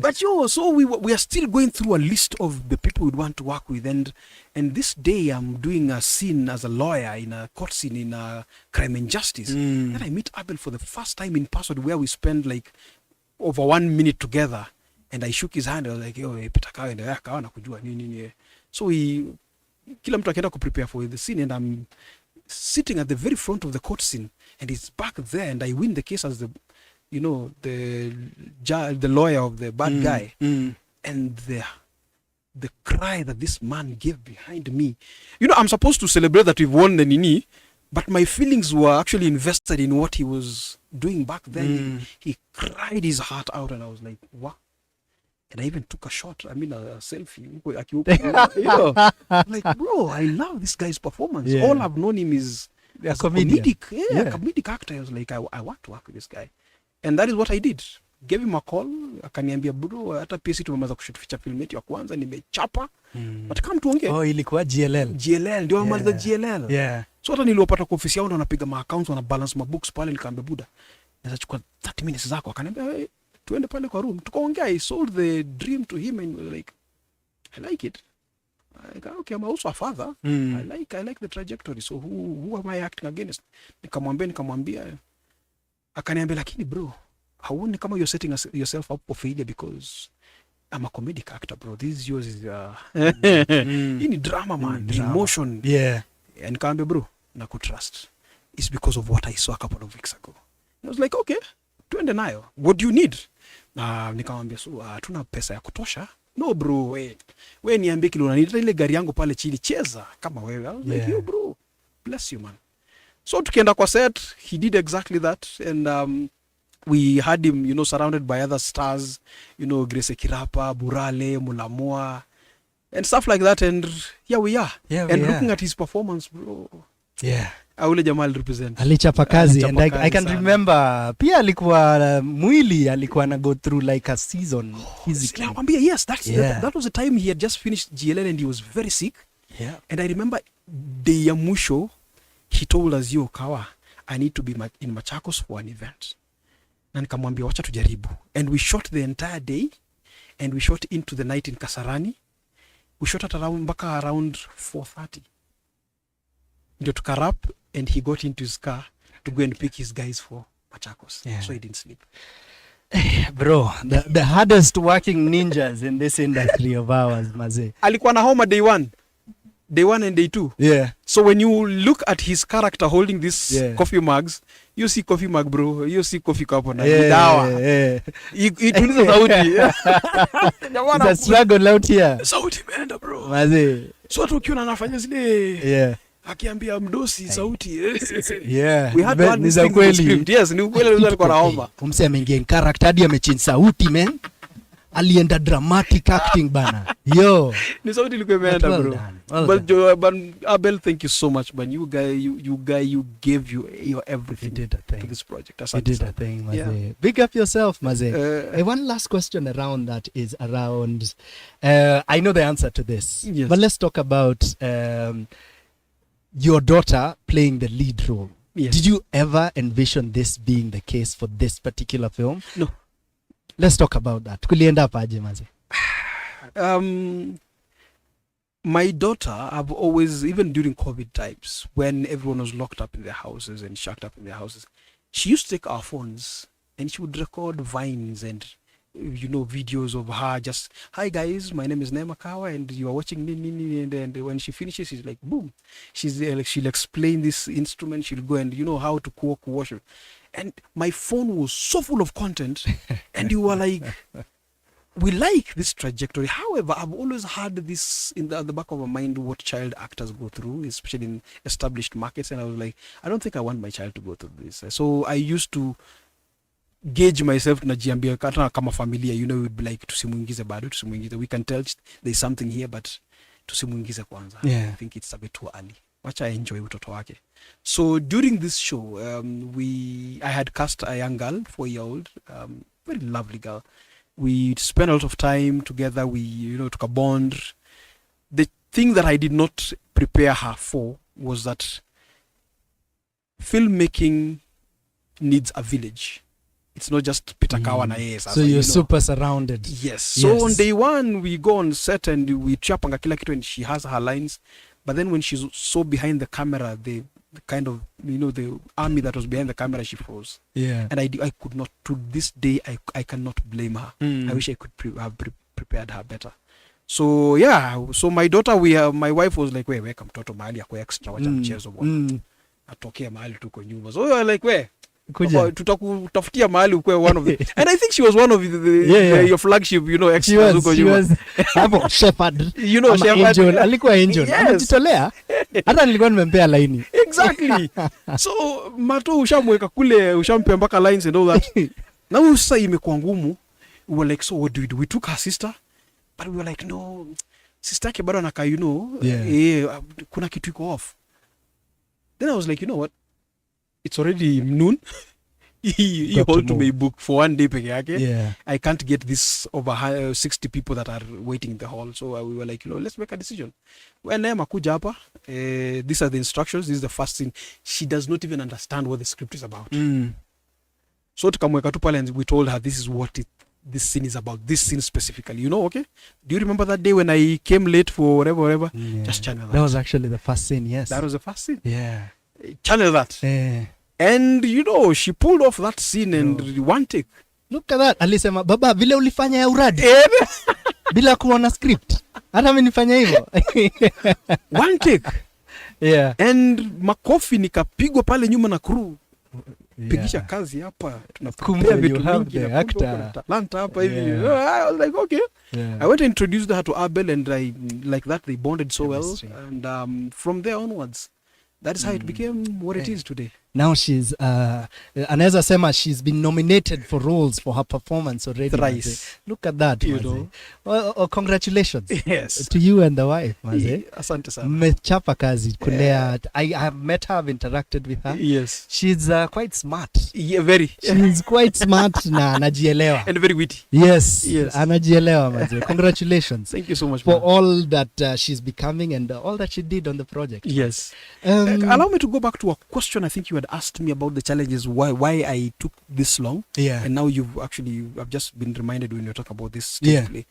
Speaker 17: But so we are still going through a list of the people we'd want to work with, and this day I'm doing a scene as a lawyer in a court scene in a Crime and Justice. Then I meet Abel for the first time in person, where we spend like over 1 minute together, and I shook his hand. I was like, yo, Peter Kawa ndio akawa nakujua nini. So kila mtu akaenda prepare for the scene, and I'm sitting at the very front of the court scene, and he's back there, and I win the case as the lawyer of the bad guy. And the cry that this man gave behind me, I'm supposed to celebrate that we've won the Nini, but my feelings were actually invested in what he was doing back then. He cried his heart out, and I was like, what? And I even took a shot, a selfie. Like, bro, I love this guy's performance. All I've known him is as a comedic actor. I was like, I want to work with this guy. And that is what I did. Gave him a call, akaniambia bro, hata PC tumemaliza kushoot feature film yetu ya kwanza, nimechapa. But come tuongee.
Speaker 4: Ilikuwa GLL
Speaker 17: ndio amaliza GLL. So hata niliopata kwa ofisi yao ndo wanapiga ma accounts, wana balance ma books pale, nikaambia buda, naweza chukua 30 minutes zako. Akaniambia hey, tuende pale kwa room. Tukaongea, I sold the dream to him, and was like, I like it. Okay, I'm also a father. I like the trajectory. So who am I acting against? Nikamwambia akaniambia, lakini bro, hauoni kama you're setting yourself up for failure, because I'm a comedic actor, bro. This yours is ini drama, man. Emotion. And nikamwambia bro, nakutrust. It's because of what I saw a couple of weeks ago. I was like, okay, tuende nayo. What do you need? Nikamwambia, so tuna pesa ya kutosha. No bro, we niambie kile unaniita, ile gari yangu pale chini, cheza kama wewe. I was like, yo bro, bless you man. So tukienda kwa set, he did exactly that, and we had him, surrounded by other stars, Grace Kirapa, Burale, Mulamua, and stuff like that, and here we are. Looking at his performance, bro. Aule jamaa represent.
Speaker 4: Alichapa kazi, and I can remember pia alikuwa mwili alikuwa na go through like a season physically.
Speaker 17: Yes, that was the time he had just finished GLL and he was very sick. And I remember day ya mwisho, he told us, yo Kawa, I need to be in Machakos for an event. Na nikamwambia wacha tujaribu. And we shot the entire day, and we shot into the night in Kasarani. We shot at around 4:30. Ndio tukarap, and he got into his car to go and pick his guys for Machakos. So he didn't sleep.
Speaker 4: Bro, the hardest working ninjas in this industry of ours, maze.
Speaker 17: Alikuwa na homa day one and day two. So when you look at his character holding this coffee mugs, you see coffee mug, bro. You see coffee cup on dawa. Ituliza sauti.
Speaker 4: It's a struggle out here.
Speaker 17: Sauti imeenda, bro.
Speaker 4: Maze.
Speaker 17: So watu ukiona anafanya zile akiambia mdosi sauti. We had one
Speaker 4: ni kweli.
Speaker 17: Yes, ni kweli alikuwa anaomba.
Speaker 4: Umse ameingia in character hadi amechin sauti, man. Alienda dramatic acting bana. Yo.
Speaker 17: Ni sauti ilikuwa imeenda, bro. But Abel, thank you so much, man. You gave your everything to this project.
Speaker 4: You did a thing, Maze. Big up yourself, Maze. One last question around that is around, I know the answer to this, but let's talk about your daughter playing the lead role. Did you ever envision this being the case for this particular film?
Speaker 17: No.
Speaker 4: Let's talk about that. Kulienda paje, Maze?
Speaker 17: My daughter, I've always, even during COVID times, when everyone was locked up in their houses and shut up in their houses, she used to take our phones and she would record vines and videos of her just, hi guys, my name is Nema Kawa and you are watching Nini, and when she finishes, she's like, boom. She'll explain this instrument, she'll go and how to cook, wash it. And my phone was so full of content, and you were like, we like this trajectory. However, I've always had this in the back of my mind, what child actors go through, especially in established markets. And I was like, I don't think I want my child to go through this. So I used to gauge myself, tunajiambia kama familia, we'd be like, tusimuingize bado, tusimuingize. We can tell there's something here, but tusimuingize kwanza. I think it's a bit too early. Wacha enjoy utoto wake. So during this show, I had cast a young girl, 4-year-old, very lovely girl, We spent a lot of time together. We took a bond. The thing that I did not prepare her for was that filmmaking needs a village. It's not just Peter Kawa na yeye.
Speaker 4: So you're super surrounded.
Speaker 17: Yes. So on day one, we go on set and we chapanga kila kitu and she has her lines. But then when she's so behind the camera, the kind of, the army that was behind the camera, she froze.
Speaker 4: Yeah.
Speaker 17: And I could not, to this day, I cannot blame her. I wish I could have prepared her better. So yeah, so my daughter, my wife was like, weka mtoto mahali ya kwa extra wacha mchezo bwana. Atokea mahali tuko nyuma. So we were like, tutakutafutia mahali ukwe one of the and I think she was one of your flagship extras huko nyuma.
Speaker 4: Hapo shepherd
Speaker 17: shepherd
Speaker 4: angel, alikuwa angel anajitolea hata nilikuwa nimempea laini
Speaker 17: exactly. So mato ushamweka kule, ushampea mpaka lines and all that. Now sasa imekuwa ngumu. We were like, so what do we do? We took her sister, but we were like, no, sister yake bado anaka kuna kitu iko off. Then I was like, you know what, it's already noon. He hold to me book for one day peke yake.
Speaker 4: Yeah.
Speaker 17: I can't get this over 60 people that are waiting in the hall. So we were like, let's make a decision. When Makuja hapa, these are the instructions. This is the first scene. She does not even understand what the script is about. So tukamweka tu pale and we told her this is what this scene is about. This scene specifically. Okay? Do you remember that day when I came late for whatever?
Speaker 4: Yeah.
Speaker 17: Just channel that.
Speaker 4: That was actually the first scene, yes.
Speaker 17: That was the first scene?
Speaker 4: Yeah.
Speaker 17: Channel that.
Speaker 4: Yeah.
Speaker 17: And she pulled off that scene and one take.
Speaker 4: Look at that. Alisema, baba, vile ulifanya ya uradi. Bila kuona script. Hata mimi nifanya hivyo.
Speaker 17: One take.
Speaker 4: Yeah.
Speaker 17: And makofi nikapigwa pale nyuma na crew. Pigisha kazi hapa. Tunakumbia vitu vingi
Speaker 4: na actor.
Speaker 17: Talanta hapa hivi. I was like, okay. Yeah. I went to introduce her to Abel and like that they bonded so well. And from there onwards, that is how it became what it is today.
Speaker 4: Now she's anaweza sema she's been nominated for roles for her performance already.
Speaker 17: Thrice.
Speaker 4: Look at that, well, congratulations.
Speaker 17: Yes.
Speaker 4: To you and the wife, Maze.
Speaker 17: Asante sana.
Speaker 4: Mmechapa kazi kulea. I have met her, I've interacted with her.
Speaker 17: Yes.
Speaker 4: She's quite smart.
Speaker 17: Yeah, very.
Speaker 4: She's quite smart na anajielewa.
Speaker 17: And very witty.
Speaker 4: Yes. Anajielewa, Maze. Congratulations.
Speaker 17: Thank you so much
Speaker 4: for all that she's becoming and all that she did on the project.
Speaker 17: Yes. Allow me to go back to a question I think you had asked me about the challenges, why I took this long.
Speaker 4: Yeah.
Speaker 17: And now I've just been reminded when you talk about this stage play.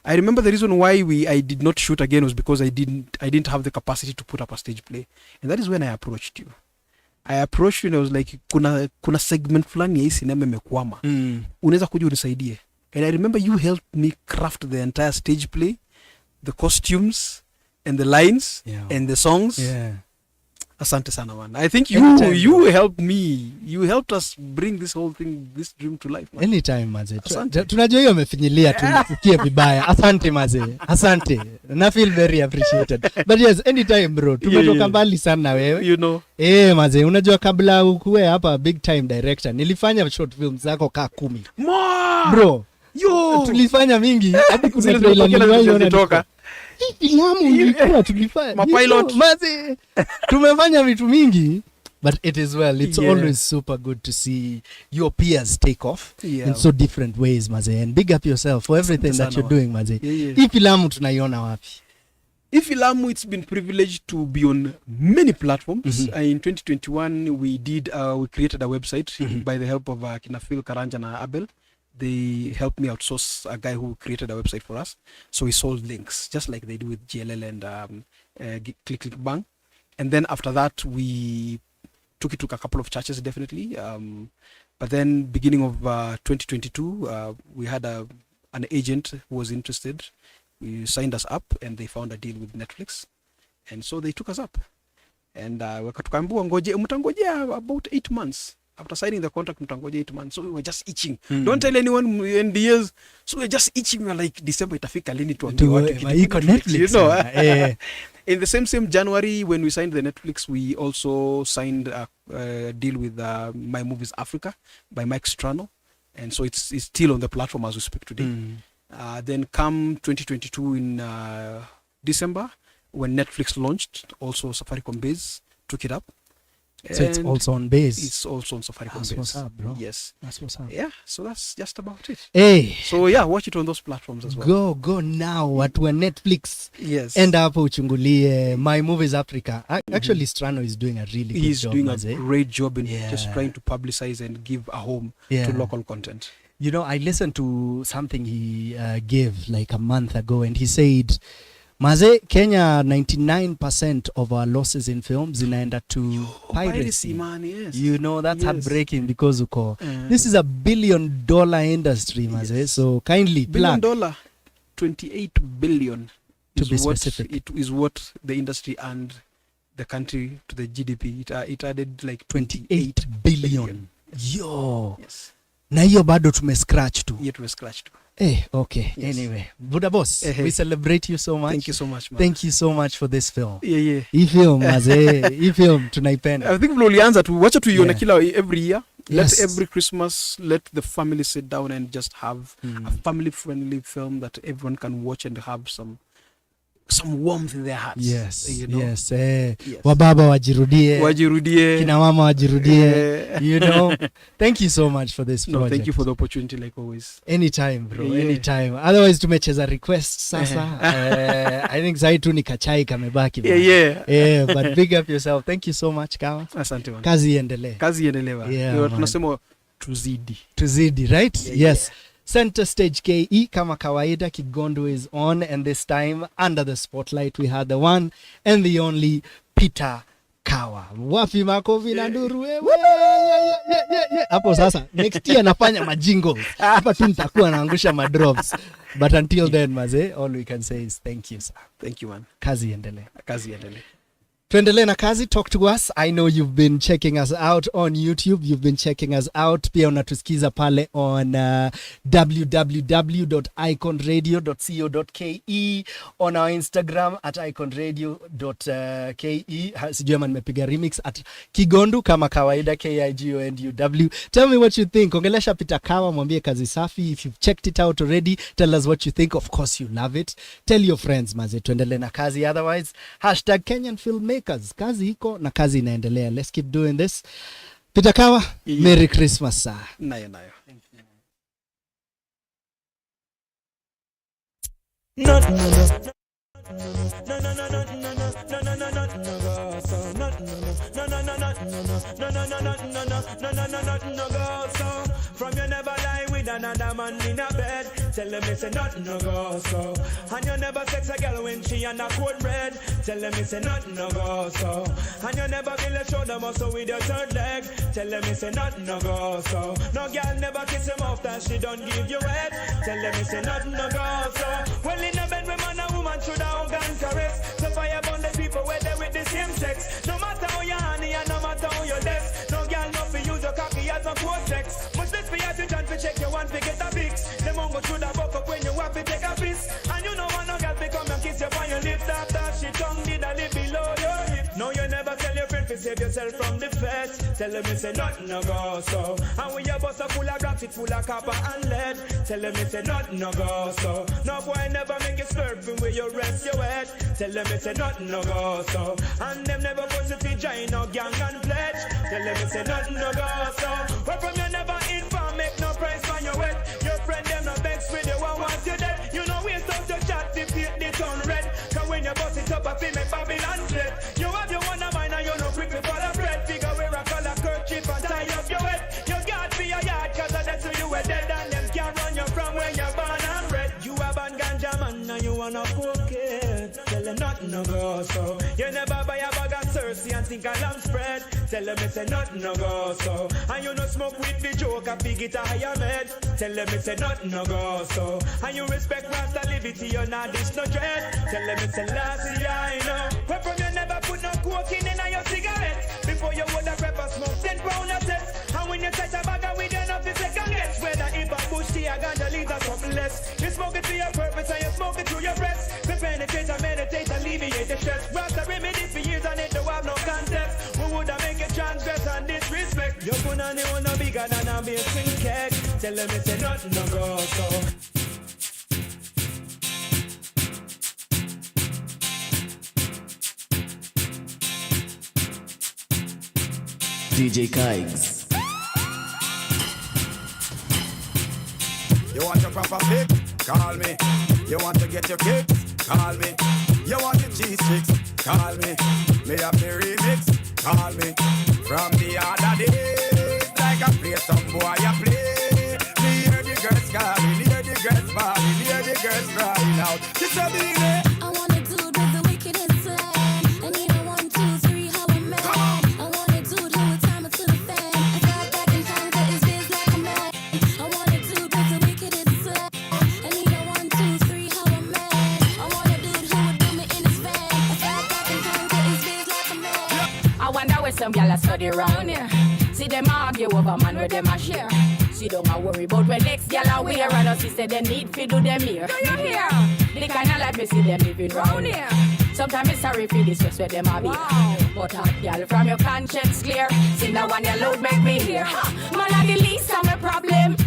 Speaker 17: I remember the reason why I did not shoot again was because I didn't have the capacity to put up a stage play. And that is when I approached you. And I was like, kuna segment fulani ya hii sinema imekwama. Unaweza kuja unisaidie. And I remember you helped me craft the entire stage play, the costumes and the lines and the songs.
Speaker 4: Yeah.
Speaker 17: Asante sana man. I think you helped me. You helped us bring this whole thing, this dream to life. Man.
Speaker 4: Anytime maze. Tunajua hiyo umefinyilia tusikie vibaya. Asante maze. Asante. Na feel very appreciated. But yes, anytime bro. Tumetoka mbali sana wewe. Maze, unajua kabla ukuwe hapa big time director, nilifanya short films zako kaa 10. Bro. Tulifanya mingi. Hadi kuna trailer niliwahi filamu ilikuwa tulifanya
Speaker 17: mapilot
Speaker 4: maze tumefanya vitu mingi, but it is well, it's always super good to see your peers take off in so different ways maze, and big up yourself for everything that you're doing maze. Hii filamu tunaiona wapi?
Speaker 17: Hii filamu, it's been privileged to be on many platforms. In 2021 we created a website by the help of kina Phil Karanja na Abel. They helped me outsource a guy who created a website for us. So we sold links, just like they do with GLL and Click. And then after that, we took it to a couple of churches, definitely. But then beginning of 2022, we had an agent who was interested. We signed us up and they found a deal with Netflix. And so they took us up. And tukaambiwa mtangojea about 8 months. After signing the contract, mtangoja 8 months. So we were just itching. Don't tell anyone in the years. So we were just itching. We were like, December itafika lini tuambie watu kitu
Speaker 4: Netflix.
Speaker 17: In the same January, when we signed the Netflix, we also signed a deal with My Movies Africa by Mike Strano. And so it's still on the platform as we speak today. Then come 2022 in December, when Netflix launched, also Safaricom Base took it up.
Speaker 4: So it's
Speaker 17: And
Speaker 4: also on base.
Speaker 17: It's also on Safaricom
Speaker 4: That's
Speaker 17: base.
Speaker 4: what's up, bro.
Speaker 17: Yes.
Speaker 4: That's what's up.
Speaker 17: Yeah, so that's just about it.
Speaker 4: Hey.
Speaker 17: So yeah, watch it on those platforms as well.
Speaker 4: Go now. Watu wa Netflix.
Speaker 17: Yes.
Speaker 4: Enda hapo uchungulie My Movies Africa. Actually, Strano is doing a really good
Speaker 17: He's
Speaker 4: job.
Speaker 17: doing
Speaker 4: Maze.
Speaker 17: a great job in
Speaker 4: Yeah.
Speaker 17: just trying to publicize and give a home
Speaker 4: Yeah.
Speaker 17: to local content.
Speaker 4: You know, I listened to something he gave like a month ago, and he said, Maze, Kenya, 99% of our losses in films zinaenda to piracy.
Speaker 17: Man, yes.
Speaker 4: You know, that's
Speaker 17: Yes.
Speaker 4: heartbreaking because this is a $1 billion industry, Maze.
Speaker 17: Yes.
Speaker 4: So kindly
Speaker 17: $1
Speaker 4: plug.
Speaker 17: billion, 28 billion
Speaker 4: To
Speaker 17: is
Speaker 4: be
Speaker 17: what
Speaker 4: specific.
Speaker 17: It is what the industry and the country to the GDP. It added like
Speaker 4: 28 billion. Yo.
Speaker 17: Yes.
Speaker 4: Na hiyo bado tumescratch tu.
Speaker 17: Yet we scratched.
Speaker 4: Okay.
Speaker 17: Yes.
Speaker 4: Anyway, Buddha Boss, we celebrate you so much.
Speaker 17: Thank you so much, man.
Speaker 4: Thank you so much for this film.
Speaker 17: Yeah.
Speaker 4: Hii film, Maze, hii film tunaipenda.
Speaker 17: I think ulianza tu wacha tuione kila every year.
Speaker 4: Yes.
Speaker 17: Let every Christmas, let the family sit down and just have a family-friendly film that everyone can watch and have some warmth in their hearts.
Speaker 4: Yes,
Speaker 17: you know?
Speaker 4: yes. Wababa wajirudie. Kina mama wajirudie. You know. Thank you so much for this project.
Speaker 17: No, thank you for the opportunity like always.
Speaker 4: Anytime, bro.
Speaker 17: Yeah.
Speaker 4: Anytime. Otherwise tumecheza request sasa. I think sai tu ni kachai kamebaki. Yeah. But big up yourself. Thank you so much, Kawa.
Speaker 17: Asante man.
Speaker 4: Kazi iendelee.
Speaker 17: Yeah, tunasema tuzidi,
Speaker 4: right?
Speaker 17: Yeah,
Speaker 4: yes. Center Stage KE kama kawaida, Kigondu is on, and this time under the spotlight we had the one and the only Peter Kawa. Wapi makofi na nduru wewe. Hapo sasa next year nafanya majingo. Hapa tu nitakuwa naangusha madrops. But until then, Maze, all we can say is thank you, sir.
Speaker 17: Thank you, man.
Speaker 4: Kazi iendelee.
Speaker 17: Tuendelee
Speaker 4: na kazi, talk to us. I know you've been checking us out on YouTube. You've been checking us out. Pia unatusikiza pale on www.iconradio.co.ke, on our Instagram at iconradio.ke. Sijui ama nimepiga remix at Kigondu kama kawaida, KIGONDUW. Tell me what you think. Ongelesha Peter Kawa, mwambie kazi safi. If you've checked it out already, tell us what you think. Of course you love it. Tell your friends, Maze. Tuendelee na kazi. Otherwise, #Kenyan Filmmakers. Kazi iko na kazi inaendelea. Let's keep doing this. Peter Kawa, Merry Christmas, sir.
Speaker 17: Nayo.
Speaker 6: From you never lie with another man in a bed. Tell them it's a nothing no go so. And you never sex a girl when she on a cold bread. Tell them it's a nothing no go so. And you never build a shoulder muscle with your third leg. Tell them it's a nothing no go so. No girl never kiss him off that she don't give you head. Tell them it's a nothing no go so. Well in a bed with man and woman should have and caress. So fire upon the people where they with the same sex. No matter how you honey and no matter how you desk. No girl no fi use your cocky as a cortex. Much less fi as you trying to check your one fi get a fix. Them won't go through the buck up when you have to take a piss. And you know one no girl fi come and kiss you on your lips after she tongue did a lip below your hip. No you never tell your friend to save yourself from the feds. Tell them it's a nothing no go so. And when your bus are full of rocks, it full of copper and lead. Tell them it's a nothing no go so. No boy never make you slurping where you rest your head. Tell them it's a nothing no go so. And them never put to fi join no gang and pledge. Tell them it's a nothing no go so. Where from you never inform, make no price on your wet. Your friend them no vex with you and want you dead. You know waste out your chat, the paint the turn red. Cause when you bust it up, I feel make Babylon flip. You have your one of mine and you no quick for the bread. Figure where I call a kerchief and tie up your head. You got for your yard cause that's who you were dead. And them can't run you from where you're born and bred. You have a ganja man and you wanna poke it. Tell them nothing no go so. You never buy a bag of Cersei and think a lamb spread. Tell them it's a nothing no go so. And you no smoke with the joke a pig it a higher med. Tell them it's a nothing no go so. And you respect Rasta liberty, you not dish no dread. Tell them it's a last year, I know. Where from you never put no cocaine in your cigarette. Before you would have pepper smoke 10 pound of test. And when you touch a bag of weed, you know the second guess. Whether if a bush tea, a ganja leaf or something less. You smoke it to your purpose and you smoke it through your breath. We penetrate and meditate, alleviate the stress. Rasta remedy for years and it don't have no context. We would have make it transgress and disrespect. You put on the one no bigger than a baking cake. Tell them it's a nothing no go so.
Speaker 1: DJ Kaigz.
Speaker 14: You want your proper fix? Call me. You want to get your kicks? Call me. You want your cheese sticks? Call me. Me have the remix? Call me. From the other days, like I play some boy I play. Me hear the girls calling, hear the girls bawling, hear the girls crying out. It's a big day.
Speaker 8: I wanna do the wickedest slang. I need a 1, 2, 3, how I'm mad. I wanna do the time to the fan. I got back in time that is biz like a man. I wanna do the wickedest slang. I need a 1, 2, 3, how I'm mad. I wanna do who would do me in his van. I got back in time that is biz like a man.
Speaker 20: I wonder where some gyal a study round here. See them argue over man where them a share. She don't a worry about when next gyal a wear. And us say they need fi do them here. Do you hear? The kind of life we see them living round here. Sometimes it's sorry for this just where them a be. But hot gyal from your conscience clear. See the one you load make me hear. Man a the least of my problem.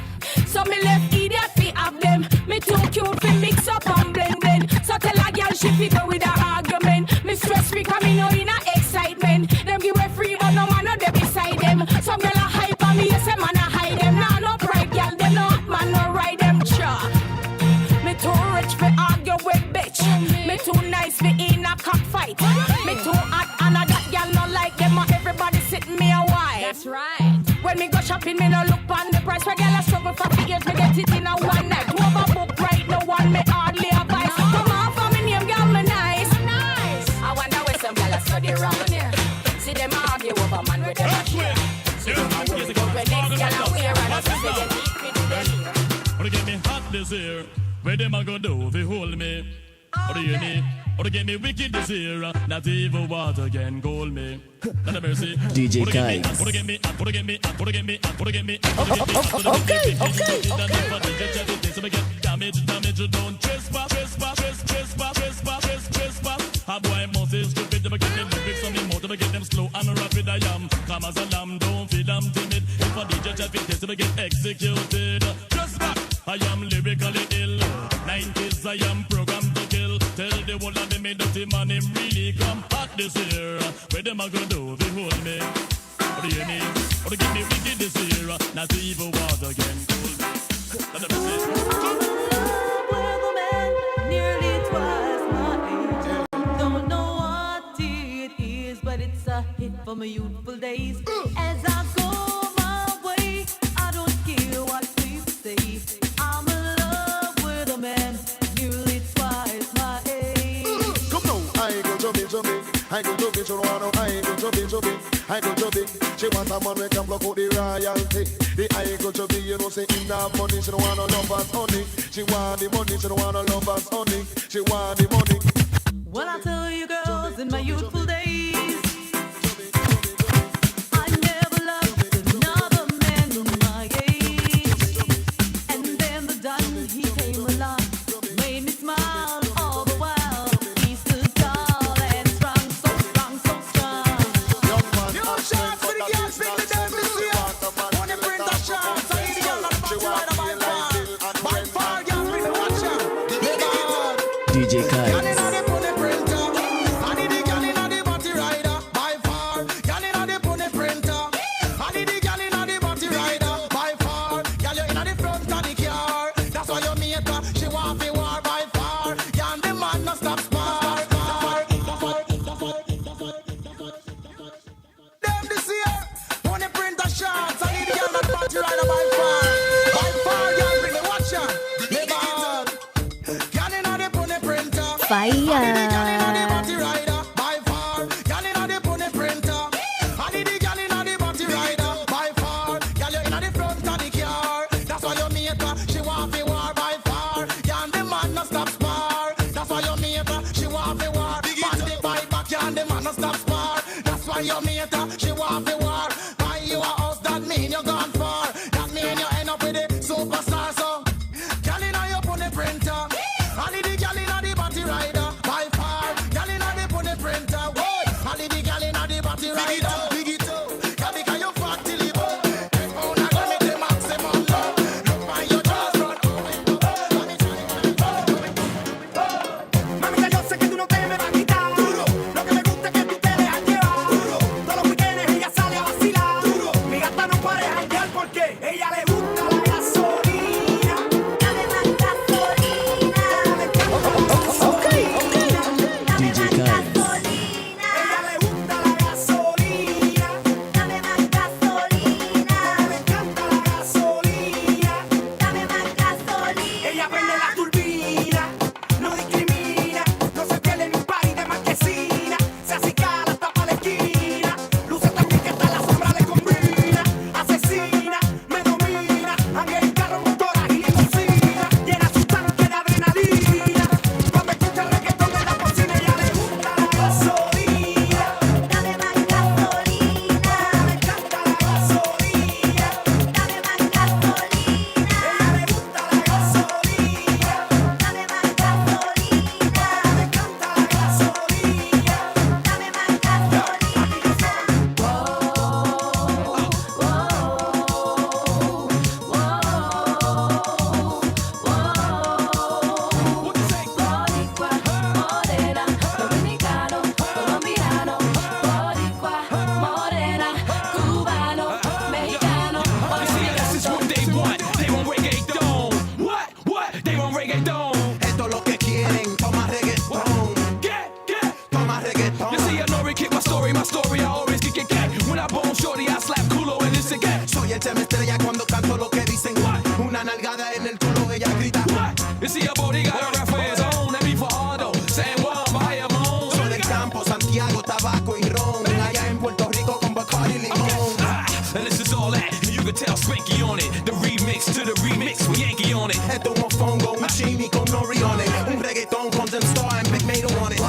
Speaker 20: So me left idiot fi have them. Me too cute fi mix up and blend blend. So tell a gyal she fi go with her argument. Me stress free cause me know in a excitement. Them give way free but no man no dey beside them. Some gyal a hype on me, yes a man a hide them. Nah no pride gyal, them no hot man no ride them. Cha. Me too rich fi argue with bitch. Me too nice fi in a cockfight. Me too hot and a that gyal no like them. Everybody sit me a while. That's right. When me go shopping, me no look on the price. Where gyal a struggle for 3 years, me get it in a one night. Overbook right, no one me hardly advise. Come on for me name, gyal me nice. I wonder where some gyal a study round here. See them argue over man with them a share. See them a worry about when next gyal a wear. And us say they need to do them here.
Speaker 21: Or get me hot this year. Where them a go do if hold me? Or do you need? Or get me wicked this year. Not even water can cool me. Not a mercy.
Speaker 1: DJ Kaigz.
Speaker 21: Or get me. Or get me. Or get me. Or get me.
Speaker 6: Okay.
Speaker 21: Damage. Don't trespass. A boy must is stupid. Never get them lyrics on me mouth. Never get them slow and rapid. I am calm as a lamb. Don't feel I'm timid. If a DJ chat fit, never get executed. Just back. I am lyrically ill. 90s I am programmed to kill. Tell the world that they made dirty man him really come hot this year. Where them a go do they hold me? Or do you hear me? Or to get me wicked this year? Not even water can cool me. Let them say.
Speaker 22: Nearly twice my age. Don't know what it is, but it's a hit for my youthful days. As I go my way, I don't care what people say. I'm in love with a man nearly twice my age.
Speaker 24: Come now, I go to be. I go to be, so I go to be. I go to be. She want a man who can block out the royalty. The I go to be, you know, say in that money, she don't want no love us honey. She want the money, she don't want no love us honey. She want the money.
Speaker 22: Well, I tell you girls, in my youthful days, I never loved another man my age. And then the done, he came along, made me smile all the while. He stood tall and strong, so strong.
Speaker 14: New shots for the girls, bring the dance this year. On the print of shots, I need the girl that party right by far. By far, girls, bring the watch out.
Speaker 1: DJ Kaigz.
Speaker 14: She want the war. Buy you a house, that mean you're gone far. That mean you end up with a superstar. So, girl inna your pony printer. Only the girl inna the body rider. By far, girl inna the pony printer. Whoa, only the girl inna the body rider. Big it up, girl because you fat till you go. Oh, now give me the maximum love. Look by your jaws run.
Speaker 6: Mami, que yo sé que tú no te me vas a quitar. Lo que me gusta es que tú te dejas llevar. Todos los weekends ella sale a vacilar. kick my story, I always kick it gay. When I bone shorty, I slap culo and it's a gay.
Speaker 14: Soy el tema estrella cuando canto lo que dicen. Una nalgada en el culo, ella grita.
Speaker 6: You see a body got a rap for his own. Let me for Hardo, San Juan, Bayamon.
Speaker 14: Soy del campo, Santiago, tabaco y ron. Allá en Puerto Rico con Bacardi y limón.
Speaker 6: And this is all that, you can tell Spanky on it. The remix to the remix with Yankee on it.
Speaker 14: Esto es un fongo, un chimi con Nori on it. Un reggaeton con Dem Star and Big Mato on it.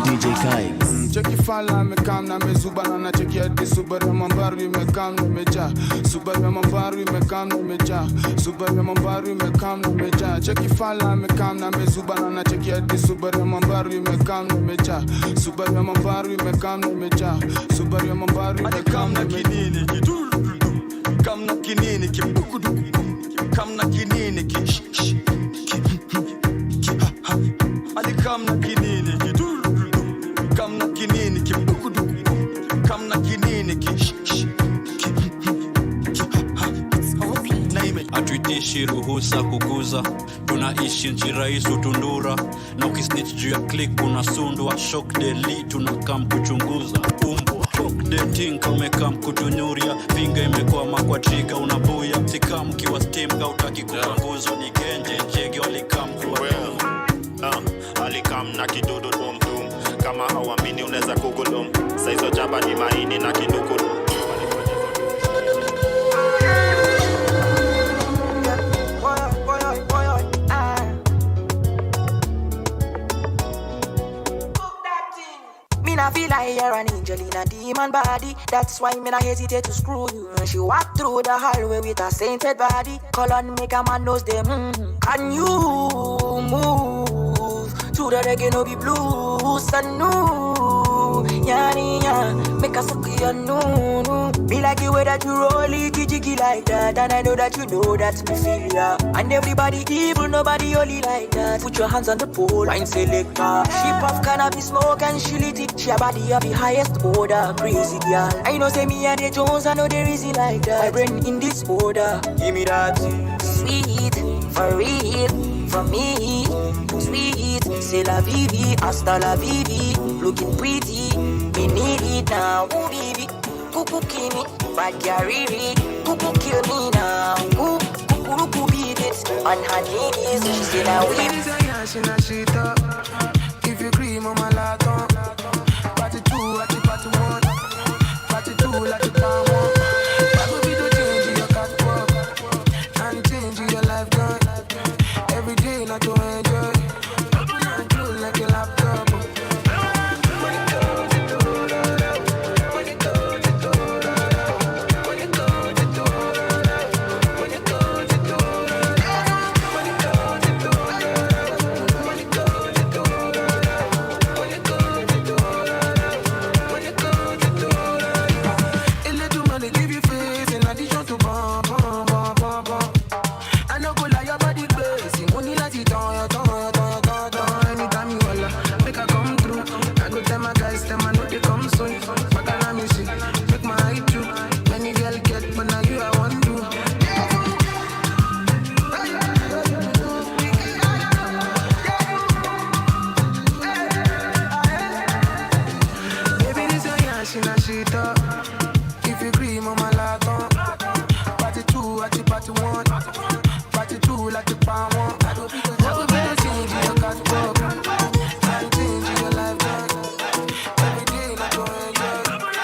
Speaker 3: DJ Kaigz.
Speaker 5: Check it falla me kam na me zubana na check it the super man baru me kam na me ja. Super man baru me kam na me ja. Super man baru me kam na me ja. Check it falla me kam na me zubana na check it the super man baru me kam na me ja. Super man baru me kam na me ja. Super man baru me kam na kinini ki dul. Kam na kinini ki bukudu. Kam na kinini ki Ali kam na kinini ki dul. Kam na kinini ki bukudu. Kam na kinini ki
Speaker 19: Hatuitishi ruhusa kukuza, tunaishi nchi rais utundura. Na ukisnitch juu ya click unasundwa. Shock daily tunakam kuchunguza. Umbwa shock dating kamekam kutunyuria. Finga imekwama kwa trigger unabuya. Sikam kiwa steam kautaki kupanguzo. Ni genje njege walikam kuwa
Speaker 9: alikam na kidudu boom boom. Kama hawamini unaweza kugulum. Saizo jaba ni maini na kinukulu.
Speaker 23: I feel like you're an angel in a demon body. That's why me not hesitate to screw you. She walk through the hallway with a sainted body. Call on make a man knows them. Can you move to the reggae no be blues? And no, yeah, make a suck your no. Me like the way that you roll it, jiggy like that. And I know that you know that's me feel ya. And everybody evil, nobody only like that. Put your hands on the pole, wine selector. She puff cannabis smoke and she lit it. She a body of the highest order, crazy girl. I know say me and the Jones, I know there is it like that. My brain in this order, give me that sweet, for real, for me. Sweet, c'est la vie, hasta la vie. Looking pretty, me need it now, ooh baby. Kuku kill me, bad Riri. Kuku kill me now, ooh. Kuku beat it, on her knees. She said I will.
Speaker 5: Baby say yeah, she not shit up. If you cream on my lato. Party 2 at the party 1. Party 2 like the pan 1. I go be to change your catwalk and change your life girl. Every day not to enjoy. Open and close like a laptop. If you cream on my lato. Party 2 at the party 1. Party 2 like the pan 1. I go be the change your catwalk and change your life. Every day like to enjoy.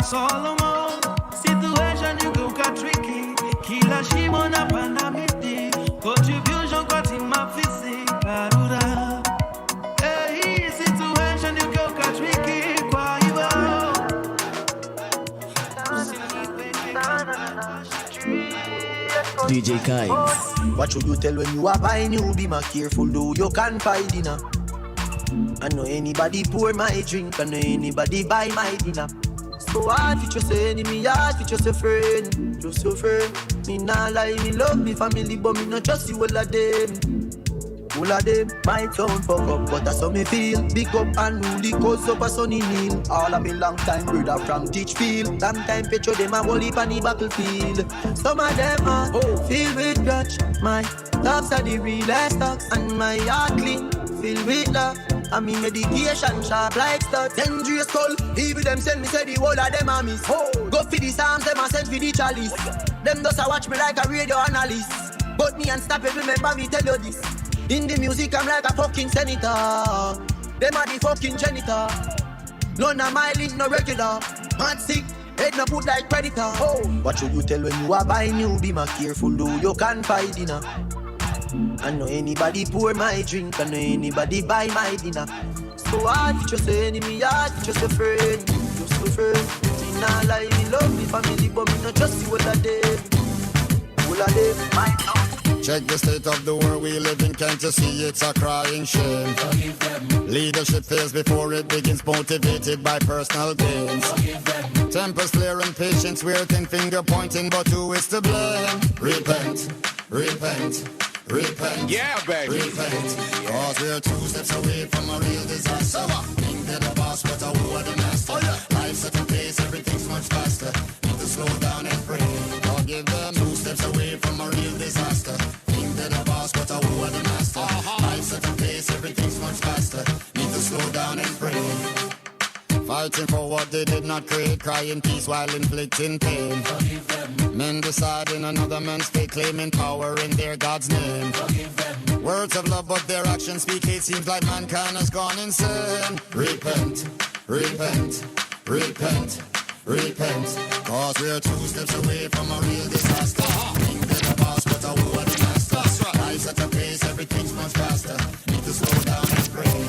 Speaker 22: Solomon. Situation you go ka tricky. Kila shimo na panda miti. Contribution kwa tima fisi karura. Hey, situation you go ka tricky kwa hivyo.
Speaker 3: DJ Kaigz.
Speaker 18: What should you tell when you are buying you? Be more careful though, you can't buy dinner. I know anybody pour my drink, I know anybody buy my dinner. So hard for just say enemy, hard for just a friend. Just your friend. Me nah lie, me love me family, but me not trust you all of them. All of them, my town fuck up, but that's how me feel. Big up and rule, cause up a sunny kneel. All of me long time brother from Teachfield. Long time petro them a whole heap on the battlefield. Some of them are filled with grudge. My thoughts are the realest thoughts, and my heart clean, filled with love. And me medication sharp like studs. Dangerous call, even them send me say the whole of them a miss. Go for the Psalms, them a send for the chalice. Them just a watch me like a radio analyst. But me and stop it, remember me tell you this. In the music I'm like a fucking senator. Them are the fucking janitor. None of my link no regular. Mad sick, head no put like predator. What should you tell when you are buying you? Be more careful though, you can't buy dinner. I know anybody pour my drink, I know anybody buy my dinner. So hard for just an enemy, hard for just a friend. Just a friend. Me nah lie, me love me family, but me not trust you all of them. All of them, my town.
Speaker 2: Check the state of the world we live in, can't you see it's a crying shame? Leadership fails before it begins, motivated by personal gains. Tempers clear and patience wielding, finger pointing, but who is to blame? Repent, repent, repent. Yeah, baby. Repent, cause we're 2 steps away from a real disaster. Think they're the boss, but who are the master? Life's at a pace, everything's much faster. Need to slow down and pray. Forgive them, 2 steps away from a real disaster. Think they're the boss, but who are the master? Life's at a pace, everything's much faster. Need to slow down and pray. Fighting for what they did not create, crying peace while inflicting pain. Men deciding another man's fate, claiming power in their God's name. Words of love, but their actions speak hate. Seems like mankind has gone insane. Repent, repent, repent, repent. Cause we're 2 steps away from a real disaster. Think they're the boss, but who are the master? Life's at a pace, everything's much faster. Need to slow down and pray.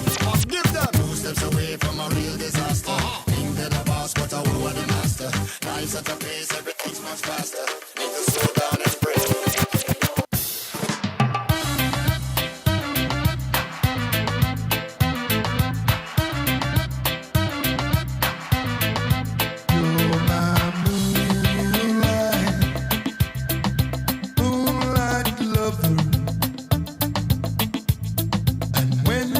Speaker 2: Give them 2 steps away from a real disaster. Think they're the boss, but who are the master? Life's at a pace, everything's much faster. Need to slow down and pray.
Speaker 7: When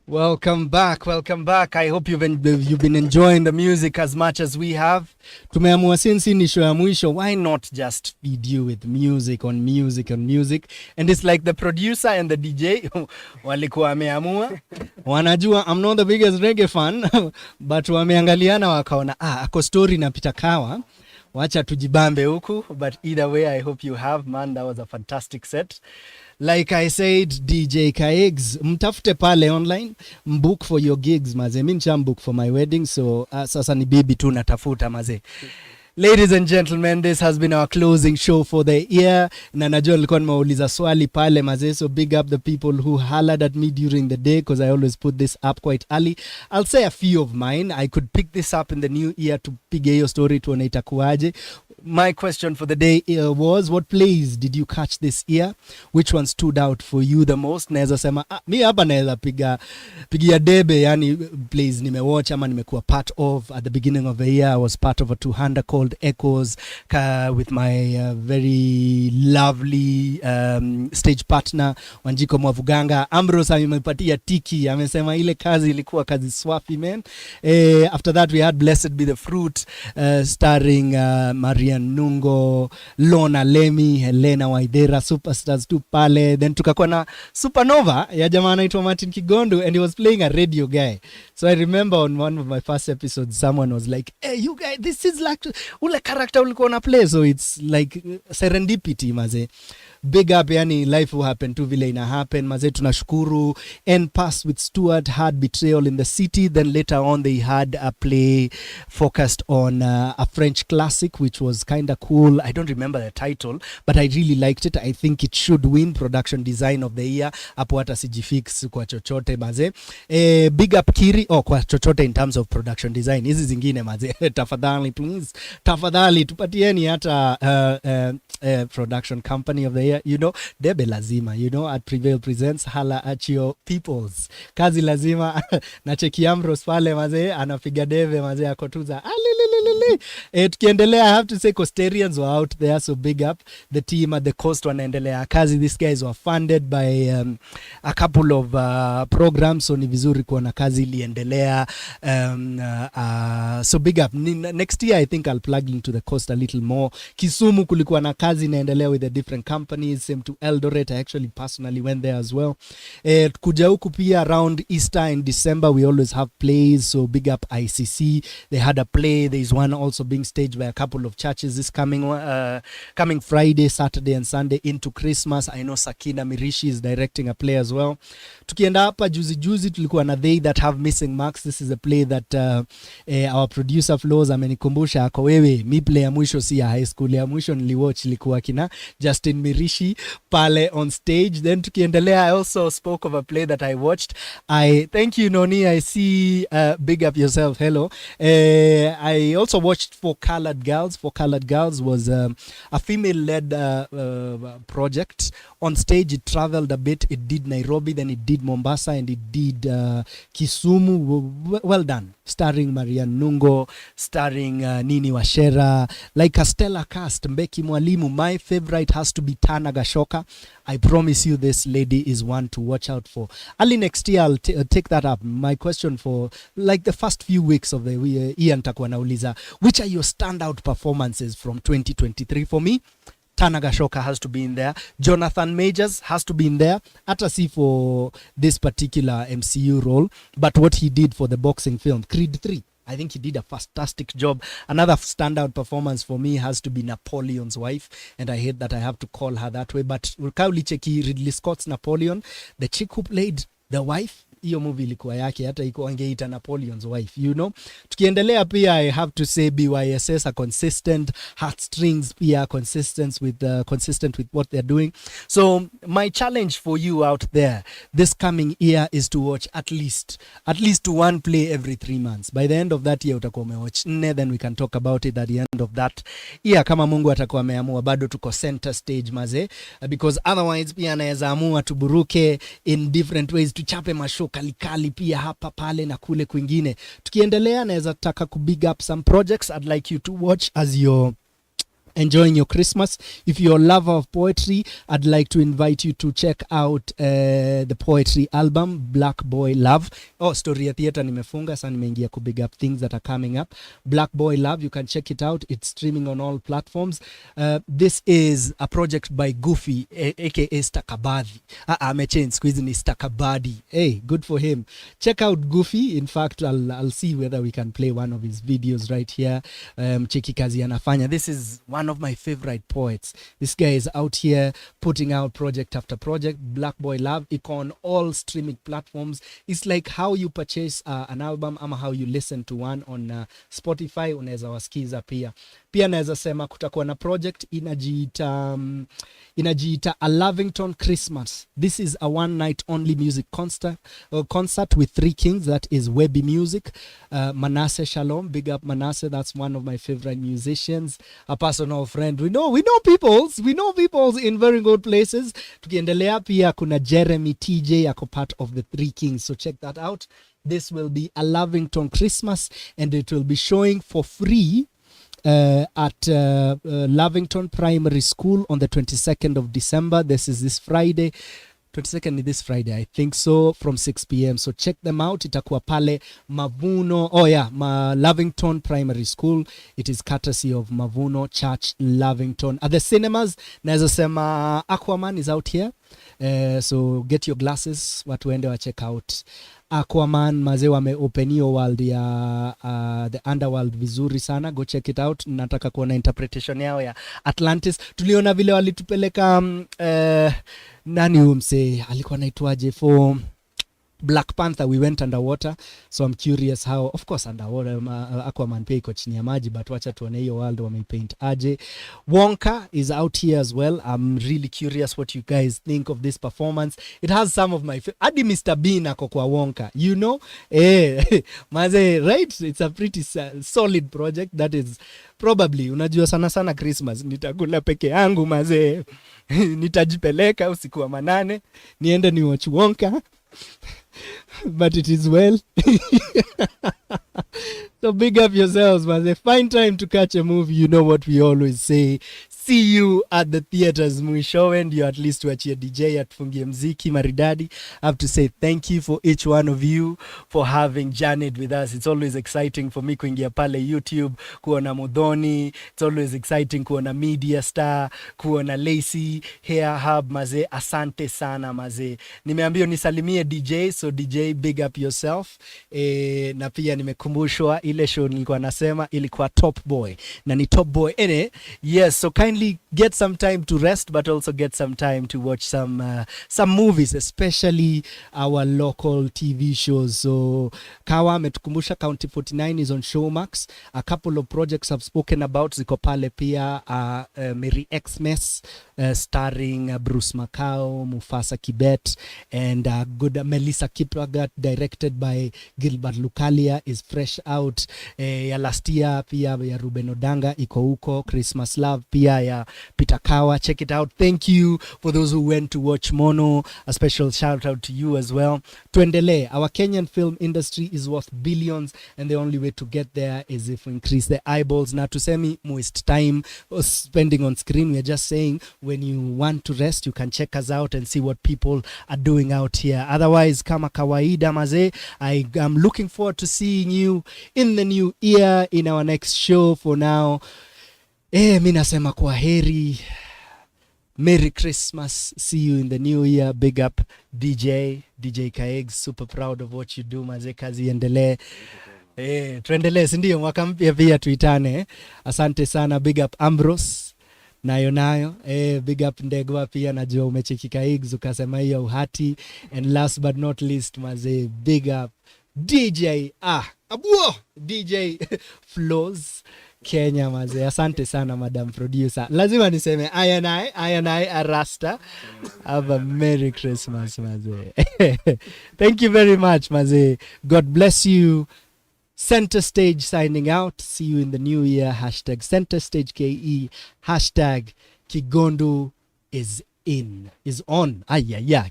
Speaker 4: Welcome back. I hope you've been enjoying the music as much as we have. Tumeamua since ni show ya mwisho, why not just feed you with music on music on music? And it's like the producer and the DJ walikuwa wameamua. Wanajua I'm not the biggest reggae fan, but wameangaliana wakaona ako story na Peter Kawa. Wacha tujibambe huku, but either way I hope you have, man. That was a fantastic set. Like I said, DJ Kaigz, mtafute pale online, mbook for your gigs maze. Mimi book for my wedding, so sasa ni bibi tu natafuta maze. Ladies and gentlemen, this has been our closing show for the year. Na najua nilikuwa nimeuliza swali pale maze, so big up the people who hollered at me during the day, because I always put this up quite early. I'll say a few of mine. I could pick this up in the new year to piga hiyo story tuone itakuaje. My question for the day was, what plays did you catch this year? Which one stood out for you the most? Naweza sema mi hapa naweza pigia debe, yani plays nimewatch ama nimekuwa part of. At the beginning of the year I was part of a 200 called Echoes with my very lovely stage partner Wanjiko Mwavuganga. Ambrose amepatia tiki, amesema ile kazi ilikuwa kazi swafi, man. After that we had Blessed Be the Fruit starring Marian Nungo, Lona Lemi, Helena Waidera, superstars tu pale. Then tukakuwa na Supernova ya jamaa anaitwa Martin Kigondu, and he was playing a radio guy. So I remember on one of my first episodes someone was like, hey you guys, this is like ule character ulikuwa na play, so it's like serendipity maze. Big up, yani life will happen tu vile ina happen maze. Tunashukuru. End Pass with Stuart had Betrayal in the City. Then later on they had a play focused on a French classic which was kind of cool. I don't remember the title, but I really liked it. I think it should win production design of the year. Hapo hata sijifix kwa chochote maze. Big up Kiri kwa chochote in terms of production design. Hizi zingine maze tafadhali please, tafadhali tupatieni hata production company of the year, you know. Debe lazima, you know, at Prevail Presents, hala at your peoples. Kazi lazima. Na cheki Ambrose pale maze anapiga debe maze akotuza. Tukiendelea, I have to say Coastarians were out there, so big up the team at the Coast wanaendelea kazi. These guys were funded by a couple of programs, so ni vizuri kuona kazi iliendelea. So big up. Next year I think I'll plug into the Coast a little more. Kisumu kulikuwa na kazi inaendelea with the different companies. Same to Eldoret, I actually personally went there as well. Kuja huku pia around Easter in December we always have plays, so big up ICC. They had a play. There is one also being staged by a couple of churches this coming Friday, Saturday and Sunday into Christmas. I know Sakina Mirishi is directing a play as well. Tukienda hapa juzi tulikuwa na They That Have Missing Marks. This is a play that our producer Flozz amenikumbusha ako wewe, mi play ya mwisho si ya high school, ya mwisho niliwatch ilikuwa kina Justin Mirishi pale on stage. Then tukiendelea, I also spoke of a play that I watched. Thank you Noni, I see big up yourself, hello. I also watched For Colored Girls. For Colored Girls was a female-led project. On stage it traveled a bit. It did Nairobi, then it did Mombasa, and it did Kisumu. Well done. Starring Marian Nungo, starring Nini Washera, like a stellar cast. Mbeki Mwalimu. My favorite has to be Tana Gashoka. I promise you this lady is one to watch out for. Early next year I'll take that up. My question for like the first few weeks of the year nitakuwa nauliza, which are your standout performances from 2023? For me, Tana Gashoka has to be in there. Jonathan Majors has to be in there. Hata si for this particular MCU role, but what he did for the boxing film Creed 3. I think he did a fantastic job. Another standout performance for me has to be Napoleon's wife, and I hate that I have to call her that way, but Urkauli cheki Ridley Scott's Napoleon, the chick who played the wife, hiyo movie ilikuwa yake, hata iko angeita Napoleon's wife, you know. Tukiendelea pia, I have to say BYSS are consistent, Heartstrings pia consistent with what they're doing. So my challenge for you out there this coming year is to watch at least one play every 3 months. By the end of that year utakuwa umewatch 4, then we can talk about it at the end of that year. Kama Mungu atakuwa ameamua, bado tuko center stage maze, because otherwise pia anaweza amua tuburuke in different ways, tuchape mashow kalikali pia hapa pale na kule kwingine. Tukiendelea, naweza taka ku big up some projects I'd like you to watch as your enjoying your Christmas. If you're a lover of poetry, I'd like to invite you to check out the poetry album Black Boy Love. Oh, story ya theater nimefunga, sasa nimeingia ku big up things that are coming up. Black Boy Love, you can check it out. It's streaming on all platforms. This is a project by Goofy, aka Stakabadi. Amechange, squeeze ni Stakabadi. Hey, good for him. Check out Goofy. In fact, I'll see whether we can play one of his videos right here. Cheki kazi anafanya. This is one of my favorite poets. This guy is out here putting out project after project. Black Boy Love, it's on all streaming platforms. It's like how you purchase an album ama how you listen to one on Spotify. Unaweza wasikiza pia. Pia naweza sema kutakuwa na project inajiita A Lavington Christmas. This is a one night only music concert with 3 kings. That is Webby Music, Manasseh Shalom, big up Manasseh. That's one of my favorite musicians, a personal friend. We know peoples in very good places. Tukiendelea pia kuna Jeremy TJ ako part of the 3 kings, so check that out. This will be A Lavington Christmas and it will be showing for free at Lavington Primary School on the 22nd of December. This is this Friday. 22nd is this Friday, I think so, from 6 p.m. So check them out. Itakuwa pale Mavuno. Oh yeah, Lavington Primary School. It is courtesy of Mavuno Church Lavington. At the cinemas, naweza sema Aquaman is out here. So get your glasses, watu wende wa check out Aquaman. Mazee wameopen hiyo world ya the underworld vizuri sana. Go check it out. Nataka kuona interpretation yao ya Atlantis. Tuliona vile walitupeleka nani umse alikuwa naitwaje for Black Panther. We went underwater, so I'm curious how, of course underwater Aquaman pia iko chini ya maji, but wacha tuone hiyo world wamepaint aje. Wonka is out here as well. I'm really curious what you guys think of this performance. It has some of my hadi Mr. Bean ako kwa Wonka, you know. Maze, right? It's a pretty solid project that is probably, unajua sana Christmas nitakula peke yangu maze. Nitajipeleka usiku wa manane niende ni watch Wonka. But it is well. So big up yourselves, man. Find time to catch a movie. You know what we always say. See you at the theaters. Mwishowe ndio at least tuachie DJ atufungie mziki maridadi. I have to say thank you for each one of you for having journeyed with us. It's always exciting for me kuingia pale YouTube kuona Mudhoni. It's always exciting kuona Media Star, kuona Lacey, Hair Hub. Maze, asante sana maze. Nimeambiwa nisalimie DJ, so DJ big up yourself. Na pia nimekumbushwa ile show nilikuwa nasema ilikuwa Top Boy. Na ni Top Boy yes, so kindly get some time to rest, but also get some time to watch some movies, especially our local TV shows. So Kawa ametukumbusha County 49 is on Showmax. A couple of projects I've spoken about ziko pale pia. Mary Xmas starring Bruce Macau, Mufasa Kibet, and good Melissa Kiplagat, directed by Gilbert Lucalia, is fresh out. Ya last year pia ya Ruben Odanga iko huko. Christmas Love pia ya Peter Kawa, check it out. Thank you for those who went to watch Mono. A special shout out to you as well. Tuendele, our Kenyan film industry is worth billions, and the only way to get there is if we increase the eyeballs. Na tusemi waste time spending on screen. We are just saying when you want to rest, you can check us out and see what people are doing out here. Otherwise, kama kawaida maze, I am looking forward to seeing you in the new year in our next show. For now, mi nasema kwa heri. Merry Christmas. See you in the new year. Big up DJ Kaigz. Super proud of what you do maze, kazi endelee. Tuendelee, si ndio? Mwaka mpya pia tuitane. Asante sana. Big up Ambrose. Nayo. Big up Ndegwa pia, najua umecheki Kaigz ukasema hiyo uhati. And last but not least maze, big up DJ DJ Flozz Kenya maze. Asante sana madam producer. Lazima niseme I and I Arasta. Have a Merry Christmas maze. Thank you very much maze. God bless you. Center Stage signing out. See you in the new year. Hashtag Center Stage KE. Hashtag Kigondu is on.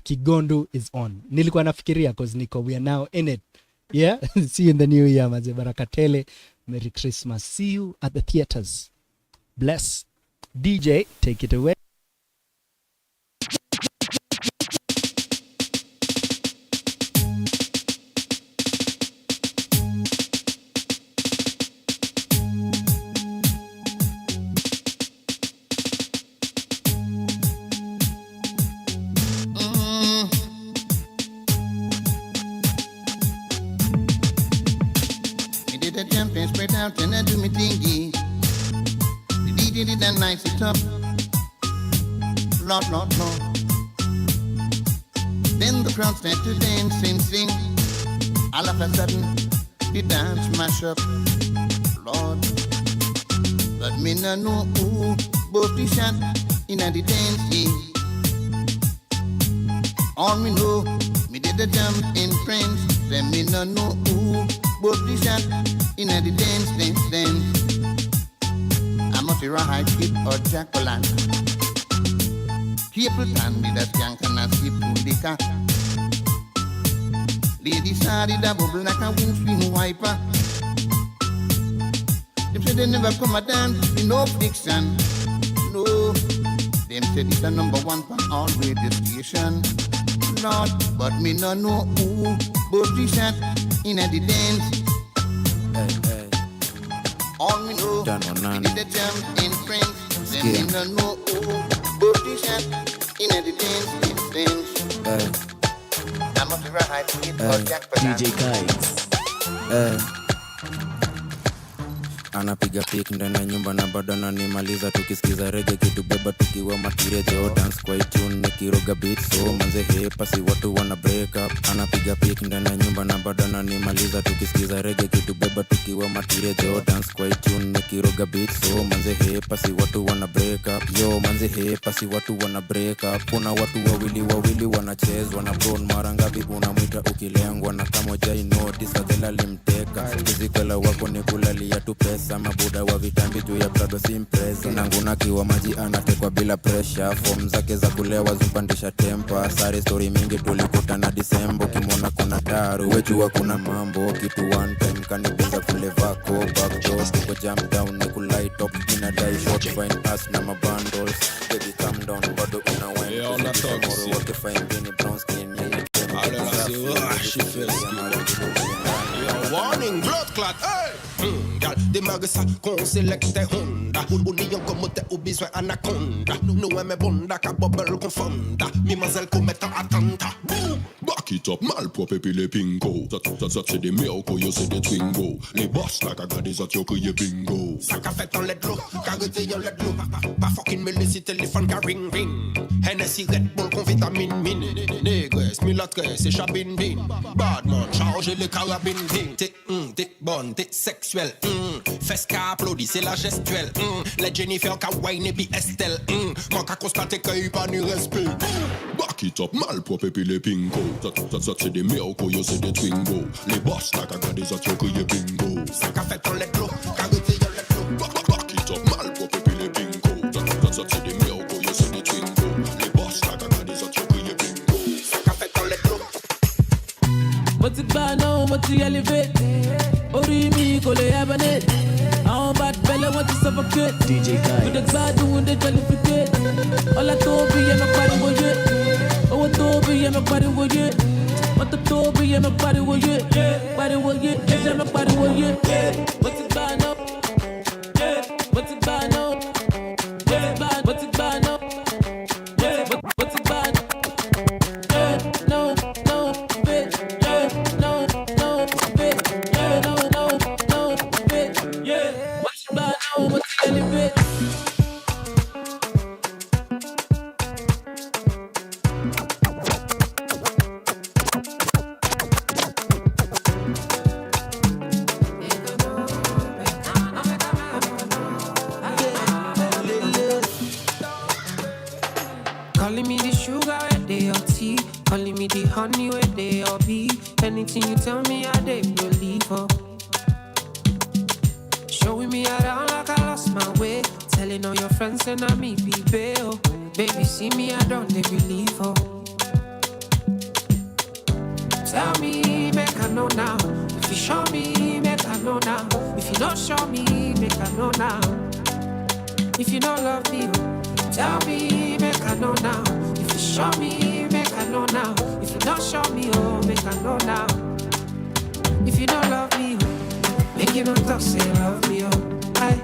Speaker 4: Kigondu is on. Nilikuwa nafikiria cause niko, we are now in it. Yeah. See you in the new year maze. Barakatele. Merry Christmas. See you at the theaters. Bless. DJ, take it away.
Speaker 7: The champagne spread out and I do me thingy. The DJ did that nice it up. Lord. Then the crowd started to dance and sing. All of a sudden, the dance mash up. Lord, but me no know who both the shot in the dance. All me know, me did the jump in friends. Then me no know who both the shot in the dance. I must be right, skip or jack-o'-lantern. Keep it on me, that skank and I skip to the car. Lady Sadi da bubble like a windscreen wiper. Them say they never come a dance, no fiction. No, them say it's a #1 for all radio station. Lord, but me no know who both the shot in the dance. All me know, me did the jump in friends. Then me no know who both the shot in the dance. I must be right, skip or jack-o'-lantern.
Speaker 3: DJ Kaigz. Anapiga pick ndani ya nyumba na bado ananimaliza tukisikiza reggae kitubeba tukiwa matirejo dance kwa tune nikiroga beat so manze hepa si watu wana break up. Anapiga pick ndani ya nyumba na bado ananimaliza tukisikiza reggae kitubeba tukiwa matirejo dance kwa tune nikiroga beat so manze hepa si watu wana break up. Yo manze hepa si watu wana break up. Kuna watu wawili wanachezwa na bron mara ngapi unamwita ukilengwa na kama jai notice adela limteka kizikwela wako ni kulalia tu pesa. Mabuda wa vitambi juu ya Prado simpresa. Nanguna kiwa maji anatekwa bila pressure. Form zake za kulewa zumpandisha tempa. Sari story mingi tulikutana Disembo. Kimona kuna taru wejua kuna mambo. Kitu one time kanibiza kule vako. Backdoor tuko jam down ni kulight up. Inadai short fine pass na mabundles. Baby calm down bado una wine.
Speaker 12: Yeah, on that talk
Speaker 3: Wote fine bini brown skin.
Speaker 12: Warning, blood clot, hey! Gal, des magasins qu'on sélecte Honda. Ou n'ayant comme t'es au besoin anaconda. Nous aimons bonda, ka bubble confonda. Mimazelle commettent un attentat. Back it up, mal propre puis les pingo. Ça c'est des meilleurs yo c'est des twingo. Les boss là ka gade ça crié bingo. Ça ka fait en let l'eau, carité en let l'eau. Pas fucking me laisser téléphone ka ring ring. Hennessy Red Bull con vitamine mine. Négresse, mulâtresse et chabine bin. Badman, chargez les carabines bin. T'es bonne, t'es sexuelle. Fais qu'à applaudit, c'est la gestuelle. Les Jennifer ka wine et puis Estelle. Moi qu'à constater qu'il n'y a pas ni respect. Back it up, mal propre puis les pingo. Ça c'est des meilleurs yo c'est des twingo. Les boss là ka gade ça crié bingo. Ça ka fait en let l'eau, carité en let l'eau. Back it up, mal propre puis les pingo. Ça c'est des meilleurs yo c'est des twingo. Les boss là ka gade ça crié bingo. Ça ka fait en let l'eau.
Speaker 22: But it bad now, but it elevate. Ori mi kole abane. I'm bad fella want to suffocate.
Speaker 3: DJ Kaigz.
Speaker 22: With the bad doing the jollificate. All I told me and my body was it. Oh, I told me and my body was it. What the told me and my body was it. Body was it. And my body was it. What's it bad now? What's it bad now? What's it bad? What's it bad now? What's it bad? No, bitch. No, bitch. No, bitch. Yeah. What's it bad now? What's it elevate? Calling me the sugar where they are tea. Calling me the honey where they are bee. Anything you tell me, I they believe her. Showing me around like I lost my way. Telling all your friends and I me be bail. Baby, see me, I don't they believe her. Tell me, make I know now. If you show me, make I know now. If you don't show me, make I know now.
Speaker 10: If you don't love me, tell me, make I know now. If you show me, make I know now. If you don't show me, oh, make I know now. If you don't love me, make you not talk, say love me, oh. Aye.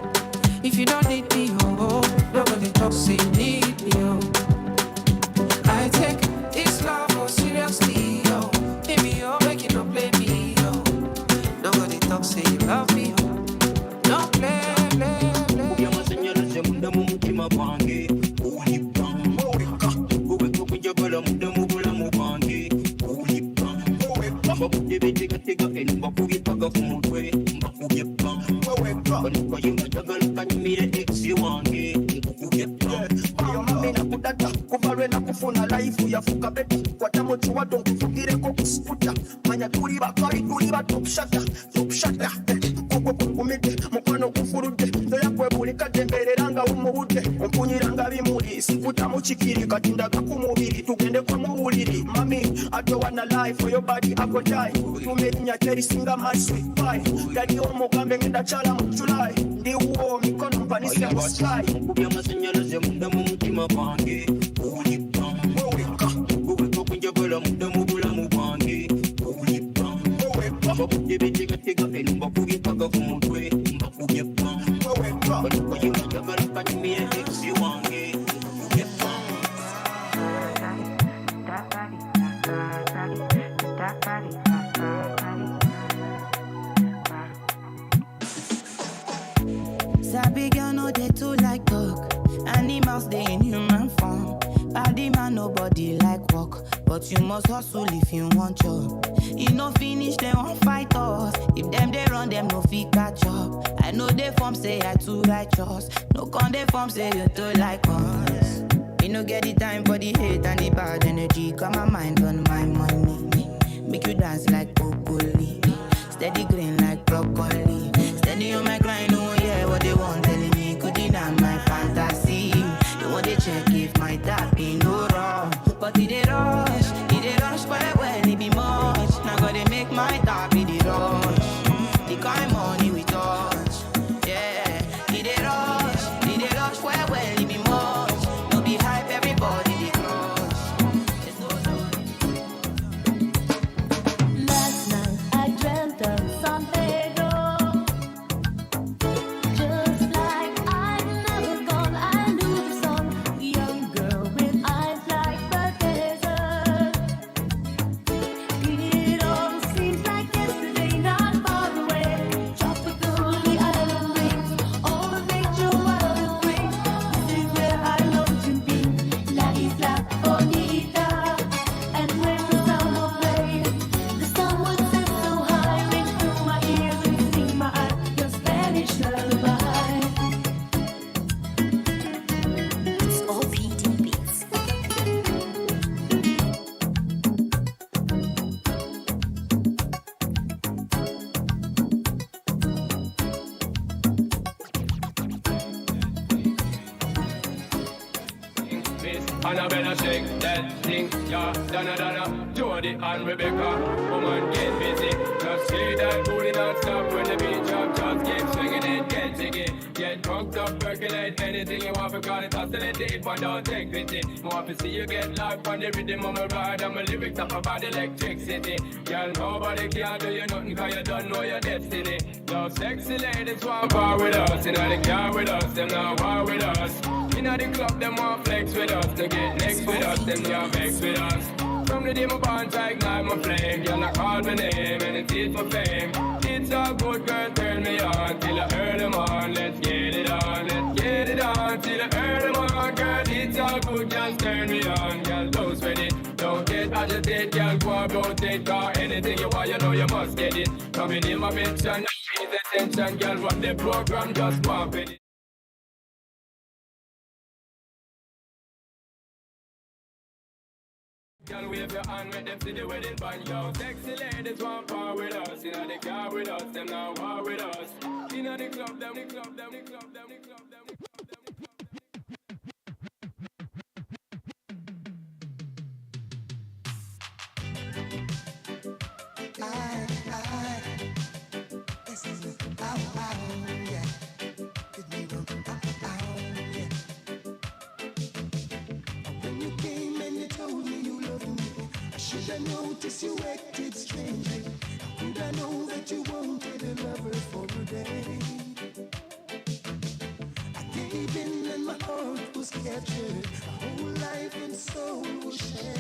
Speaker 10: If you don't need me, oh, nobody talk, say you need me, oh. I take this love oh, seriously, oh. Baby, oh, make you not play me, oh. Nobody talk, say you love me, oh. No play.
Speaker 11: kuvarena kufuna life yafuka beti kwatamochuwa donkufugire ko kusputa manya turi bakari turi top shata koko kumite mukwano kufurude ndoya kwebulika tembereranga umubude ompunyiranga bimuli sikuta muchikiri katindaga kumubiri tugende kwa mubuliri mami I don't wanna lie for your body I go die tumenya teri singa my sweet pie dadi omugambe ngenda chala mu July ndi uo mikono mpanisi ya sky kubya masenyalaze munda mu mutima wange
Speaker 23: Sabi girl no they too like talk. Animals they in human form. Body man nobody like walk, but you must hustle if you want job. You no finish they won't fight us. If them they run them no fit catch up. I know they form say I too righteous. No con they form say you too like us. You no get the time for the hate and the bad energy. Got my mind on my money. Make you dance like broccoli. Steady green like broccoli. Steady on my grind, oh yeah, what they want telling me could deny my fantasy. They want to check if my tap be no wrong. But it they rush well, it be much. Now gotta make my tap be the rush. The kind money we touch, yeah. It they rush well, it be much. No be hype, everybody they crush.
Speaker 8: Last night I dreamt of San Pedro. Just like I'd never gone, I knew the song. Young girl with eyes like the desert. It all seems like yesterday, not far away. Tropical, the island rings, all the nature wild and free. This is where I long to be, La Isla Bonita. And when the sound of rain, the sun would set so high, ring through my ears and sing my eye, your Spanish lullaby. It's all PD beats.
Speaker 13: Annabella shake that thing, yeah, Donna, Jody and Rebecca, woman get busy. Just see that booty not stop when the beat drop. Just keep swinging it, get jiggy, get drunk up, percolate anything you want because it's oscillating, but don't take pity. Want to see you get live on the rhythm of my ride and my lyrics up about electricity. Girl, nobody can do you nothing because you don't know your destiny. Those sexy ladies want power with us, you know they car with us, them not war with us. Inna the club, them want flex with us. To get next with us, them can't vex with us. From the day my bond, I ignite my flame. Girl, I call my name and it's it for fame. It's all good, girl, turn me on till I earn them on. Let's get it on, let's get it on till I earn them on. Girl, it's all good, just turn me on. Girl, don't sweat it, don't get agitated. Girl, go about it, cause anything you want, you know you must get it. Coming in my mention, pay attention, girl, run the program, just pump it. Girl, wave your hand, make them see the wedding band, yo. Sexy ladies want power with us. Inna the car with us, them now war with us. Inna the club, them, the club, them, the club, them, the club, them, the club, them, the club,
Speaker 14: This is yeah. Give me one,
Speaker 15: Should I notice you acted strangely? Could I know that you wanted a lover for a day? I gave in and my heart was captured. My whole life and soul was shattered.